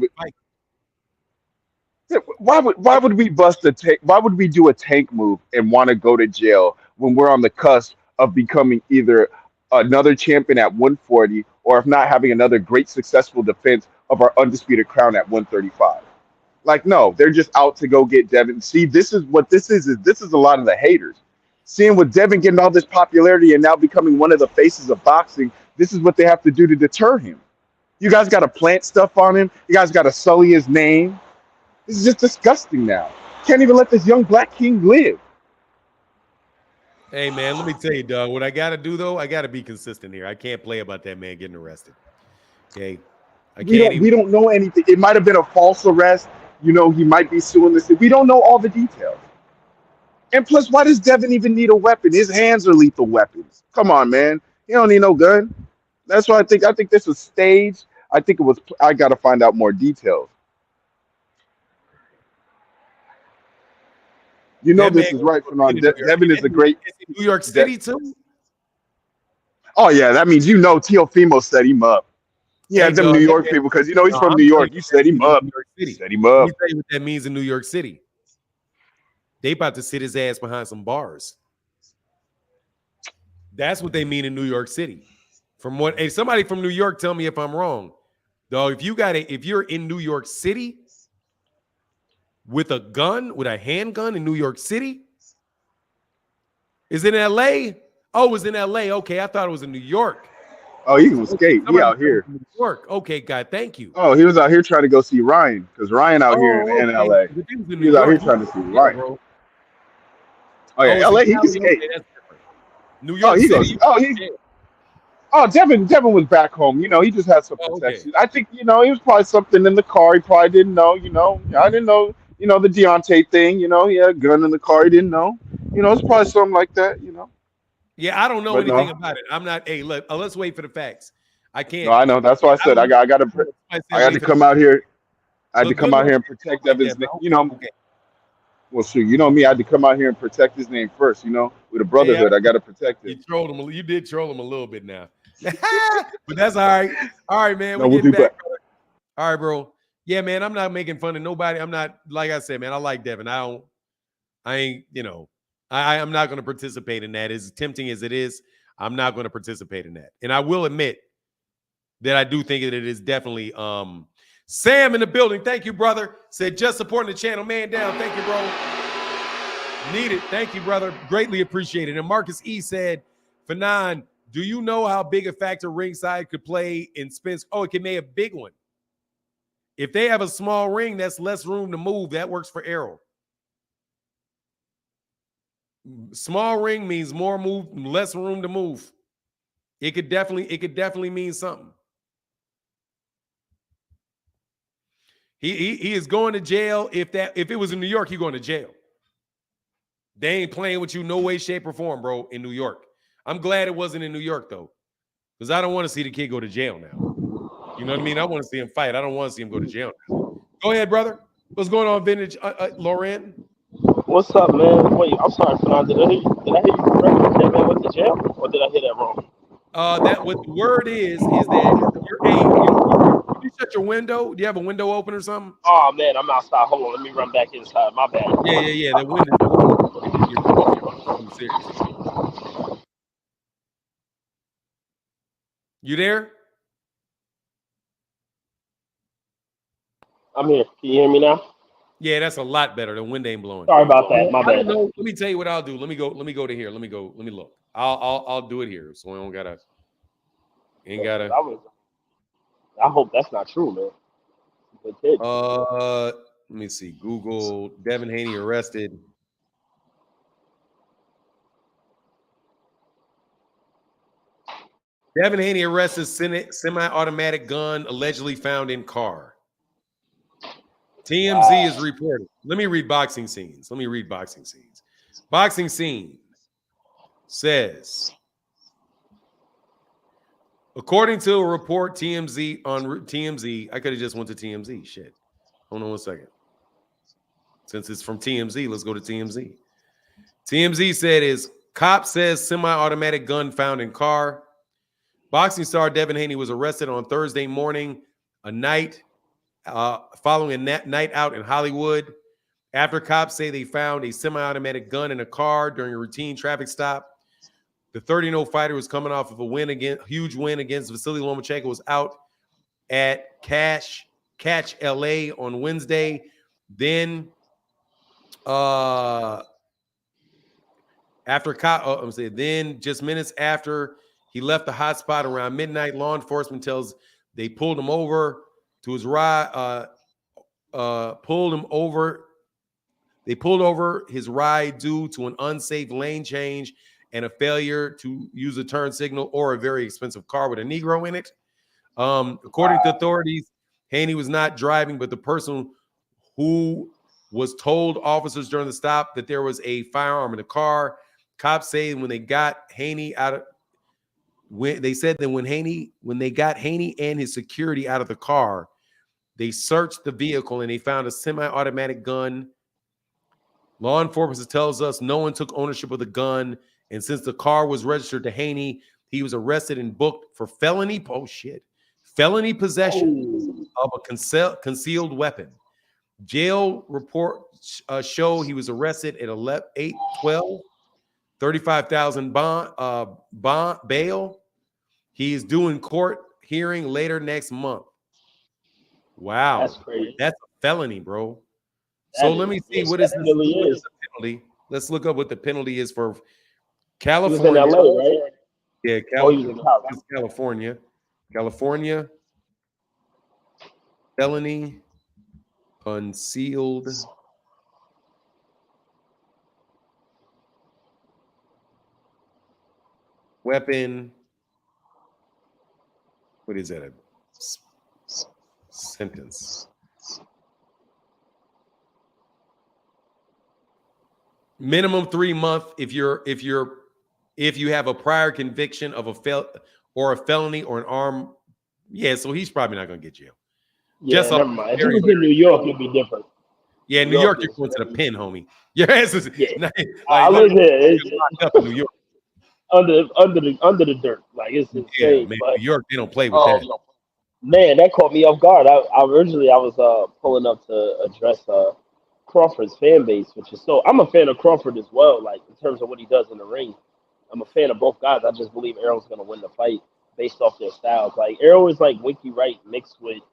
Why would we bust a tank? Why would we do a tank move and want to go to jail when we're on the cusp of becoming either another champion at 140 or if not having another great successful defense of our undisputed crown at 135? Like, no, they're just out to go get Devin. See, this is what this is a lot of the haters. Seeing with Devin getting all this popularity and now becoming one of the faces of boxing, this is what they have to do to deter him. You guys got to plant stuff on him. You guys got to sully his name. This is just disgusting now. Can't even let this young black king live. Hey, man, let me tell you, Doug, what I got to do, though, I got to be consistent here. I can't play about that man getting arrested. Okay? We don't know anything. It might have been a false arrest. You know, he might be suing this. We don't know all the details. And plus, why does Devin even need a weapon? His hands are lethal weapons. Come on, man. He don't need no gun. That's why I think this was staged. I think it was. I got to find out more details. You know, this is right, Fernand. Devin is a great. New York City, too? Oh, yeah. That means, you know, Teofimo set him up. Yeah, them New York people, because, you know, he's from New York. You set him up. Set him up. Let me tell you what that means in New York City. They about to sit his ass behind some bars. That's what they mean in New York City. From what somebody from New York tell me if I'm wrong. Though, if you're in New York City with a gun, with a handgun in New York City, is it in LA? Oh, it was in LA. Okay, I thought it was in New York. Oh, he can escape. He out here. New York. Okay, God, thank you. Oh, he was out here trying to go see Ryan because Ryan out here in LA. He was out here trying to see Ryan. Bro. Oh yeah, LA. He can escape. New York City. Devin was back home. You know, he just had some protection. I think, you know, he was probably something in the car. He probably didn't know. You know, I didn't know. You know, the Deontay thing. You know, he had a gun in the car. He didn't know. You know, it's probably something like that. You know. Yeah, I don't know anything about it. I'm not. Hey, look, let's wait for the facts. I can't. No, I know. That's why I said I got to come out here. I had to come out here and protect Devin's name. You know. Well, shoot, you know me. I had to come out here and protect his name first. You know, with a brotherhood, I got to protect it. You trolled him. You did troll him a little bit now, but that's all right. All right, man. We'll be back. All right, bro. Yeah, man. I'm not making fun of nobody. I'm not, like I said, man. I like Devin. I ain't. You know, I'm not going to participate in that. As tempting as it is, I'm not going to participate in that. And I will admit that I do think that it is definitely. Sam in the building. Thank you, brother. Said just supporting the channel. Man down. Thank you, bro. Need it. Thank you, brother. Greatly appreciated. And Marcus E said, Fanon, do you know how big a factor ringside could play in Spence? Oh, it can make a big one. If they have a small ring, that's less room to move. That works for Errol. Small ring means more move, less room to move. It could definitely mean something. He is going to jail. If it was in New York, he's going to jail. They ain't playing with you no way, shape, or form, bro, in New York. I'm glad it wasn't in New York, though, because I don't want to see the kid go to jail now. You know what I mean? I want to see him fight. I don't want to see him go to jail now. Go ahead, brother. What's going on, Vintage? Lauren? What's up, man? Wait, I'm sorry, Fanon. Did I hear you correctly? That man went to jail, or did I hear that wrong? That what the word is that you shut your window. Do you have a window open or something? Oh man, I'm outside. Hold on, let me run back inside. My bad. Yeah. The window. You there? I'm here. Can you hear me now? Yeah, that's a lot better. The wind ain't blowing. Sorry about that. My I don't bad. know. Let me tell you what I'll do. Let me go to here. Let me look. I'll do it here. So we don't gotta ain't gotta I hope that's not true, man. Good kid. let me see. Google Devin Haney arrested. Devin Haney arrested semi-automatic gun allegedly found in car. TMZ is reporting. Let me read boxing scenes. Boxing scene says, according to a report, TMZ, I could have just went to TMZ. Shit. Hold on one second. Since it's from TMZ, let's go to TMZ. TMZ said is cop says semi-automatic gun found in car. Boxing star Devin Haney was arrested on Thursday morning, following a night out in Hollywood. After cops say they found a semi-automatic gun in a car during a routine traffic stop. The 30-0 fighter was coming off of a huge win against Vasily Lomachenko, was out at Catch LA on Wednesday. Then then just minutes after he left the hot spot around midnight, law enforcement tells they pulled him over to his ride. They pulled over his ride due to an unsafe lane change and a failure to use a turn signal or a very expensive car with a Negro in it. According to authorities, Haney was not driving, but the person who was told officers during the stop that there was a firearm in the car. Cops say when they got Haney when they got Haney and his security out of the car, they searched the vehicle and they found a semi-automatic gun. Law enforcement tells us no one took ownership of the gun, and since the car was registered to Haney, he was arrested and booked for felony possession of a concealed weapon. Jail reports show he was arrested at 8/12, $35,000 bail. He is due in court hearing later next month. Wow, That's crazy. That's a felony, bro. So let me see what is the penalty. Let's look up what the penalty is for California. He was in LA, right? Yeah, California. Felony concealed weapon. What is that? A sentence. Minimum 3 months if you have a prior conviction of a felony or an armed. Yeah, so he's probably not going to get jail. Yeah, never mind. If he was in New York, it'd be different. Yeah, New York, you're going to the pen, homie. Your ass is I live here. Up in New York. Under the dirt. Like it's insane. Yeah, man, New York, they don't play with that. Man, that caught me off guard. I originally was pulling up to address Crawford's fan base, which is I'm a fan of Crawford as well, like in terms of what he does in the ring. I'm a fan of both guys. I just believe Errol's gonna win the fight based off their styles. Like Errol is like Winky Wright mixed with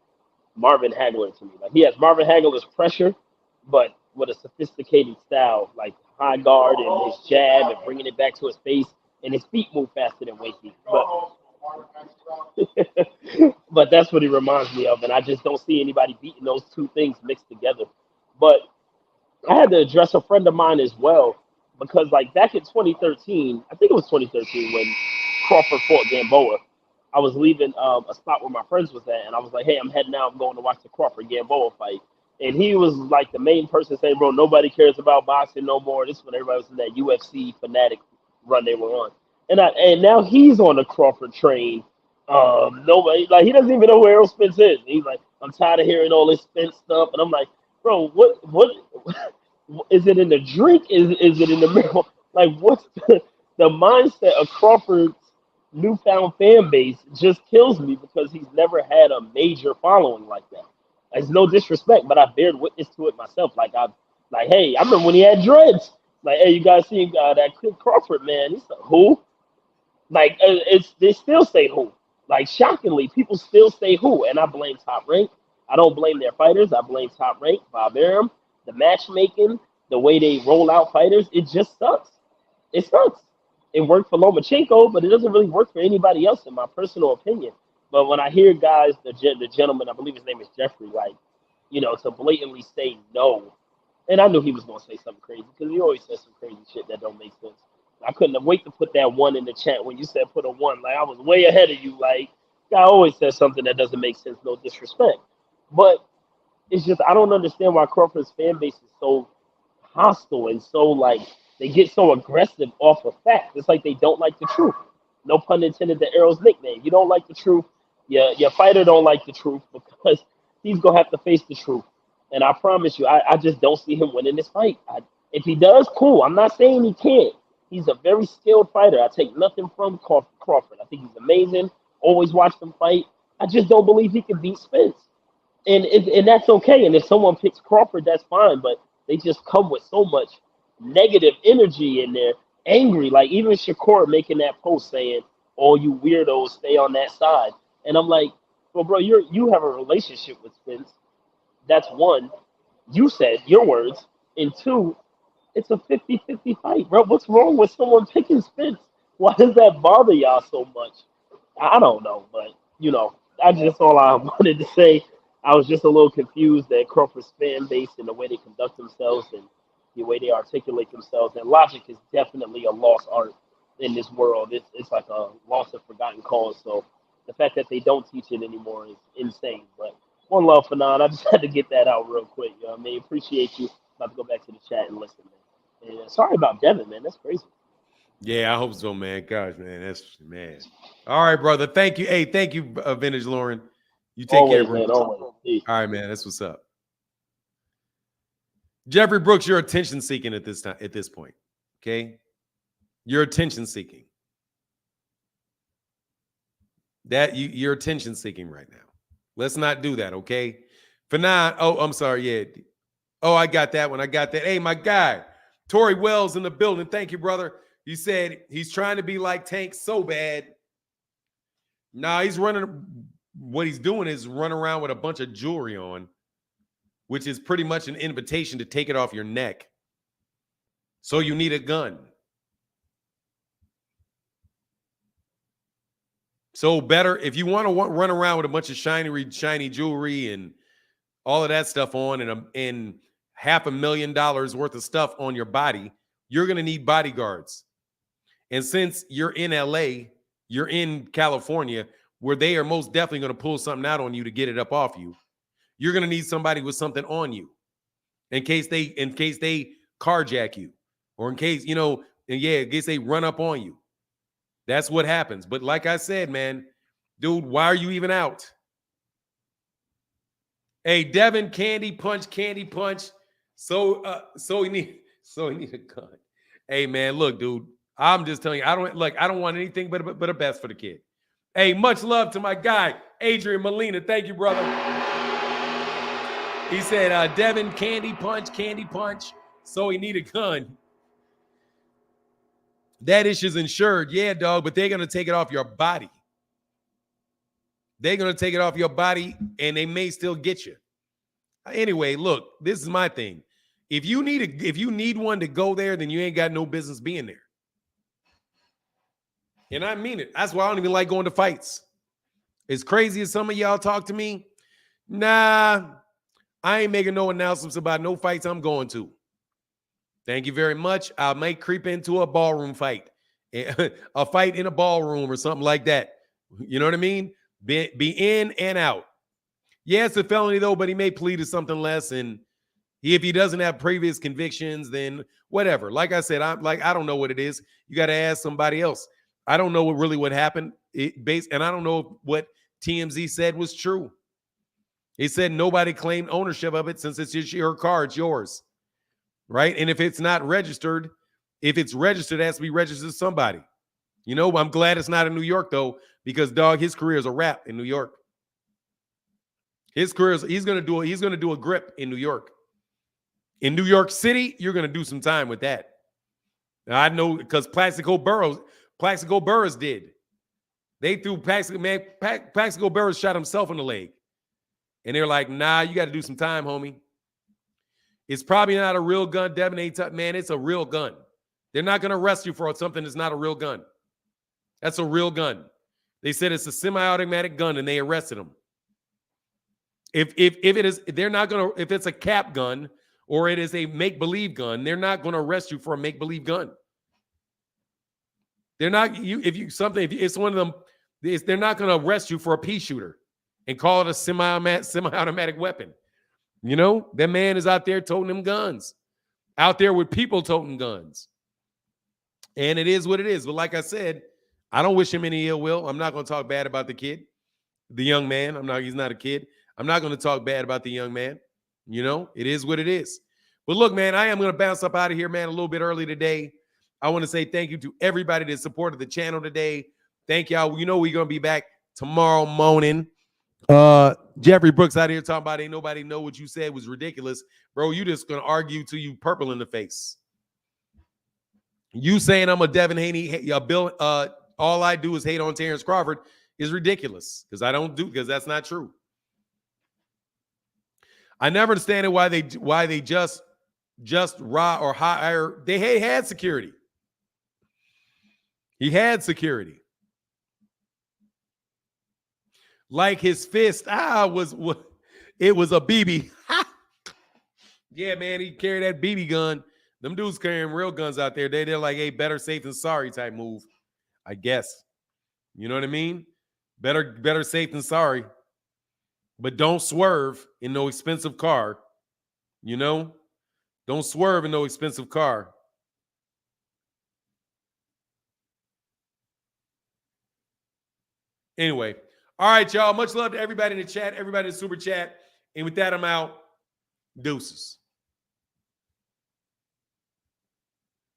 Marvin Hagler to me. Like he has Marvin Hagler's pressure, but with a sophisticated style, like high guard and his jab and bringing it back to his face, and his feet move faster than Winky. But that's what he reminds me of, and I just don't see anybody beating those two things mixed together. But I had to address a friend of mine as well, because like back in 2013, I think it was 2013 when Crawford fought Gamboa. I was leaving a spot where my friends was at, and I was like, hey, I'm heading out. I'm going to watch the Crawford Gamboa fight. And he was like the main person saying, bro, nobody cares about boxing no more. This is when everybody was in that UFC fanatic run they were on. And now he's on the Crawford train. Nobody, like, he doesn't even know who Errol Spence is. He's like, I'm tired of hearing all this Spence stuff. And I'm like, bro, what is it in the drink? Is it in the middle? Like, what's the mindset of Crawford's newfound fan base just kills me, because he's never had a major following like that. It's no disrespect, but I bared witness to it myself. Hey, I remember when he had dreads. Like, hey, you guys seen that Kid Crawford, man? He's like, who? Like, they still say who. Like, shockingly, people still say who, and I blame Top Rank. I don't blame their fighters. I blame Top Rank, Bob Arum, the matchmaking, the way they roll out fighters. It just sucks. It sucks. It worked for Lomachenko, but it doesn't really work for anybody else, in my personal opinion. But when I hear guys, the gentleman, I believe his name is Jeffrey, like, to blatantly say no, and I knew he was going to say something crazy because he always says some crazy shit that don't make sense. I couldn't have wait to put that one in the chat when you said put a one. Like, I was way ahead of you. Like, guy always says something that doesn't make sense, no disrespect. But it's just, I don't understand why Crawford's fan base is so hostile and so, like, they get so aggressive off of facts. It's like they don't like the truth. No pun intended to Errol's nickname. You don't like the truth. Your fighter don't like the truth because he's going to have to face the truth. And I promise you, I just don't see him winning this fight. If he does, cool. I'm not saying he can't. He's a very skilled fighter. I take nothing from Crawford. I think he's amazing. Always watched him fight. I just don't believe he can beat Spence. And that's okay. And if someone picks Crawford, that's fine. But they just come with so much negative energy and they're angry. Like even Shakur making that post saying, "Oh, you weirdos, stay on that side." And I'm like, well, bro, you have a relationship with Spence. That's one. You said your words. And two, it's a 50-50 fight, bro. What's wrong with someone picking Spence? Why does that bother y'all so much? I don't know, but that's just all I wanted to say. I was just a little confused that Crawford's fan base and the way they conduct themselves and the way they articulate themselves. And logic is definitely a lost art in this world. It's like a lost and forgotten cause. So the fact that they don't teach it anymore is insane. But one love for Nan. I just had to get that out real quick. You know what I mean? Appreciate you. About to go back to the chat and listen, man. And sorry about Devin, man. That's crazy. Yeah, I hope so, man. Gosh, man. Man. All right, brother. Thank you. Hey, thank you, Vintage Lauren. You take Always, care, bro. man. Always. Peace. All right, man. That's what's up. Jeffrey Brooks, you're attention seeking at this time, at this point. Okay. You're attention seeking. You're attention seeking right now. Let's not do that, okay? For now, I'm sorry. Yeah. Oh, I got that one. I got that. Hey, my guy, Tori Wells in the building. Thank you, brother. He said he's trying to be like Tank so bad. Nah, he's running. What he's doing is run around with a bunch of jewelry on, which is pretty much an invitation to take it off your neck. So you need a gun. So better, if you want to run around with a bunch of shiny jewelry and all of that stuff on and $500,000 worth of stuff on your body, you're going to need bodyguards. And since you're in LA, you're in California, where they are most definitely going to pull something out on you to get it up off you, you're going to need somebody with something on you in case they carjack you, or in case, in case they run up on you. That's what happens. But like I said, man, dude, why are you even out? Hey, Devin, candy punch. So he need a gun. Hey, man, look, dude, I'm just telling you, I don't want anything but a best for the kid. Hey, much love to my guy, Adrian Molina. Thank you, brother. He said, Devin, candy punch. So he need a gun. That issue's insured. Yeah, dog, but they're going to take it off your body. They're going to take it off your body, and they may still get you. Anyway, look, this is my thing. If you need one to go there, then you ain't got no business being there. And I mean it. That's why I don't even like going to fights. As crazy as some of y'all talk to me, nah, I ain't making no announcements about no fights I'm going to. Thank you very much. I may creep into a ballroom fight, a fight in a ballroom or something like that. You know what I mean? Be in and out. Yeah, it's a felony though, but he may plead to something less. And if he doesn't have previous convictions, then whatever. Like I said, I don't know what it is. You got to ask somebody else. I don't know what happened. And I don't know if what TMZ said was true. He said nobody claimed ownership of it since it's your car, it's yours. Right? And if it's not registered, if it's registered, it has to be registered to somebody. I'm glad it's not in New York, though, because, dog, his career is a wrap in New York. His career he's gonna do a grip in New York. In New York City, you're gonna do some time with that. Now, I know because Plaxico Burress did. They threw Plaxico Burress shot himself in the leg. And they're like, nah, you got to do some time, homie. It's probably not a real gun. Devin ain't man, it's a real gun. They're not going to arrest you for something that's not a real gun. That's a real gun. They said it's a semi-automatic gun, and they arrested him. If it is, they're not going to. If it's a cap gun or it is a make-believe gun, they're not going to arrest you for a make-believe gun. They're not. If it's one of them, they're not going to arrest you for a pea shooter and call it a semi-automatic weapon. You know, that man is out there toting them guns, out there with people toting guns. And it is what it is. But like I said, I don't wish him any ill will. I'm not going to talk bad about the kid, the young man. He's not a kid. I'm not going to talk bad about the young man. You know, it is what it is. But look, man, I am going to bounce up out of here, man, a little bit early today. I want to say thank you to everybody that supported the channel today. Thank y'all. You know, we're going to be back tomorrow morning. Jeffrey Brooks out here talking about ain't nobody know what you said was ridiculous. Bro, you just going to argue till you purple in the face. You saying I'm a Devin Haney, all I do is hate on Terence Crawford is ridiculous because that's not true. I never understand why they just raw or hire. They had security. He had security. Like his fist, it was a BB. Yeah, man, he carried that BB gun. Them dudes carrying real guns out there. They're like, hey, better safe than sorry type move, I guess. You know what I mean? Better safe than sorry. But don't swerve in no expensive car. You know? Don't swerve in no expensive car. Anyway. All right, y'all. Much love to everybody in the chat, everybody in the super chat. And with that, I'm out. Deuces.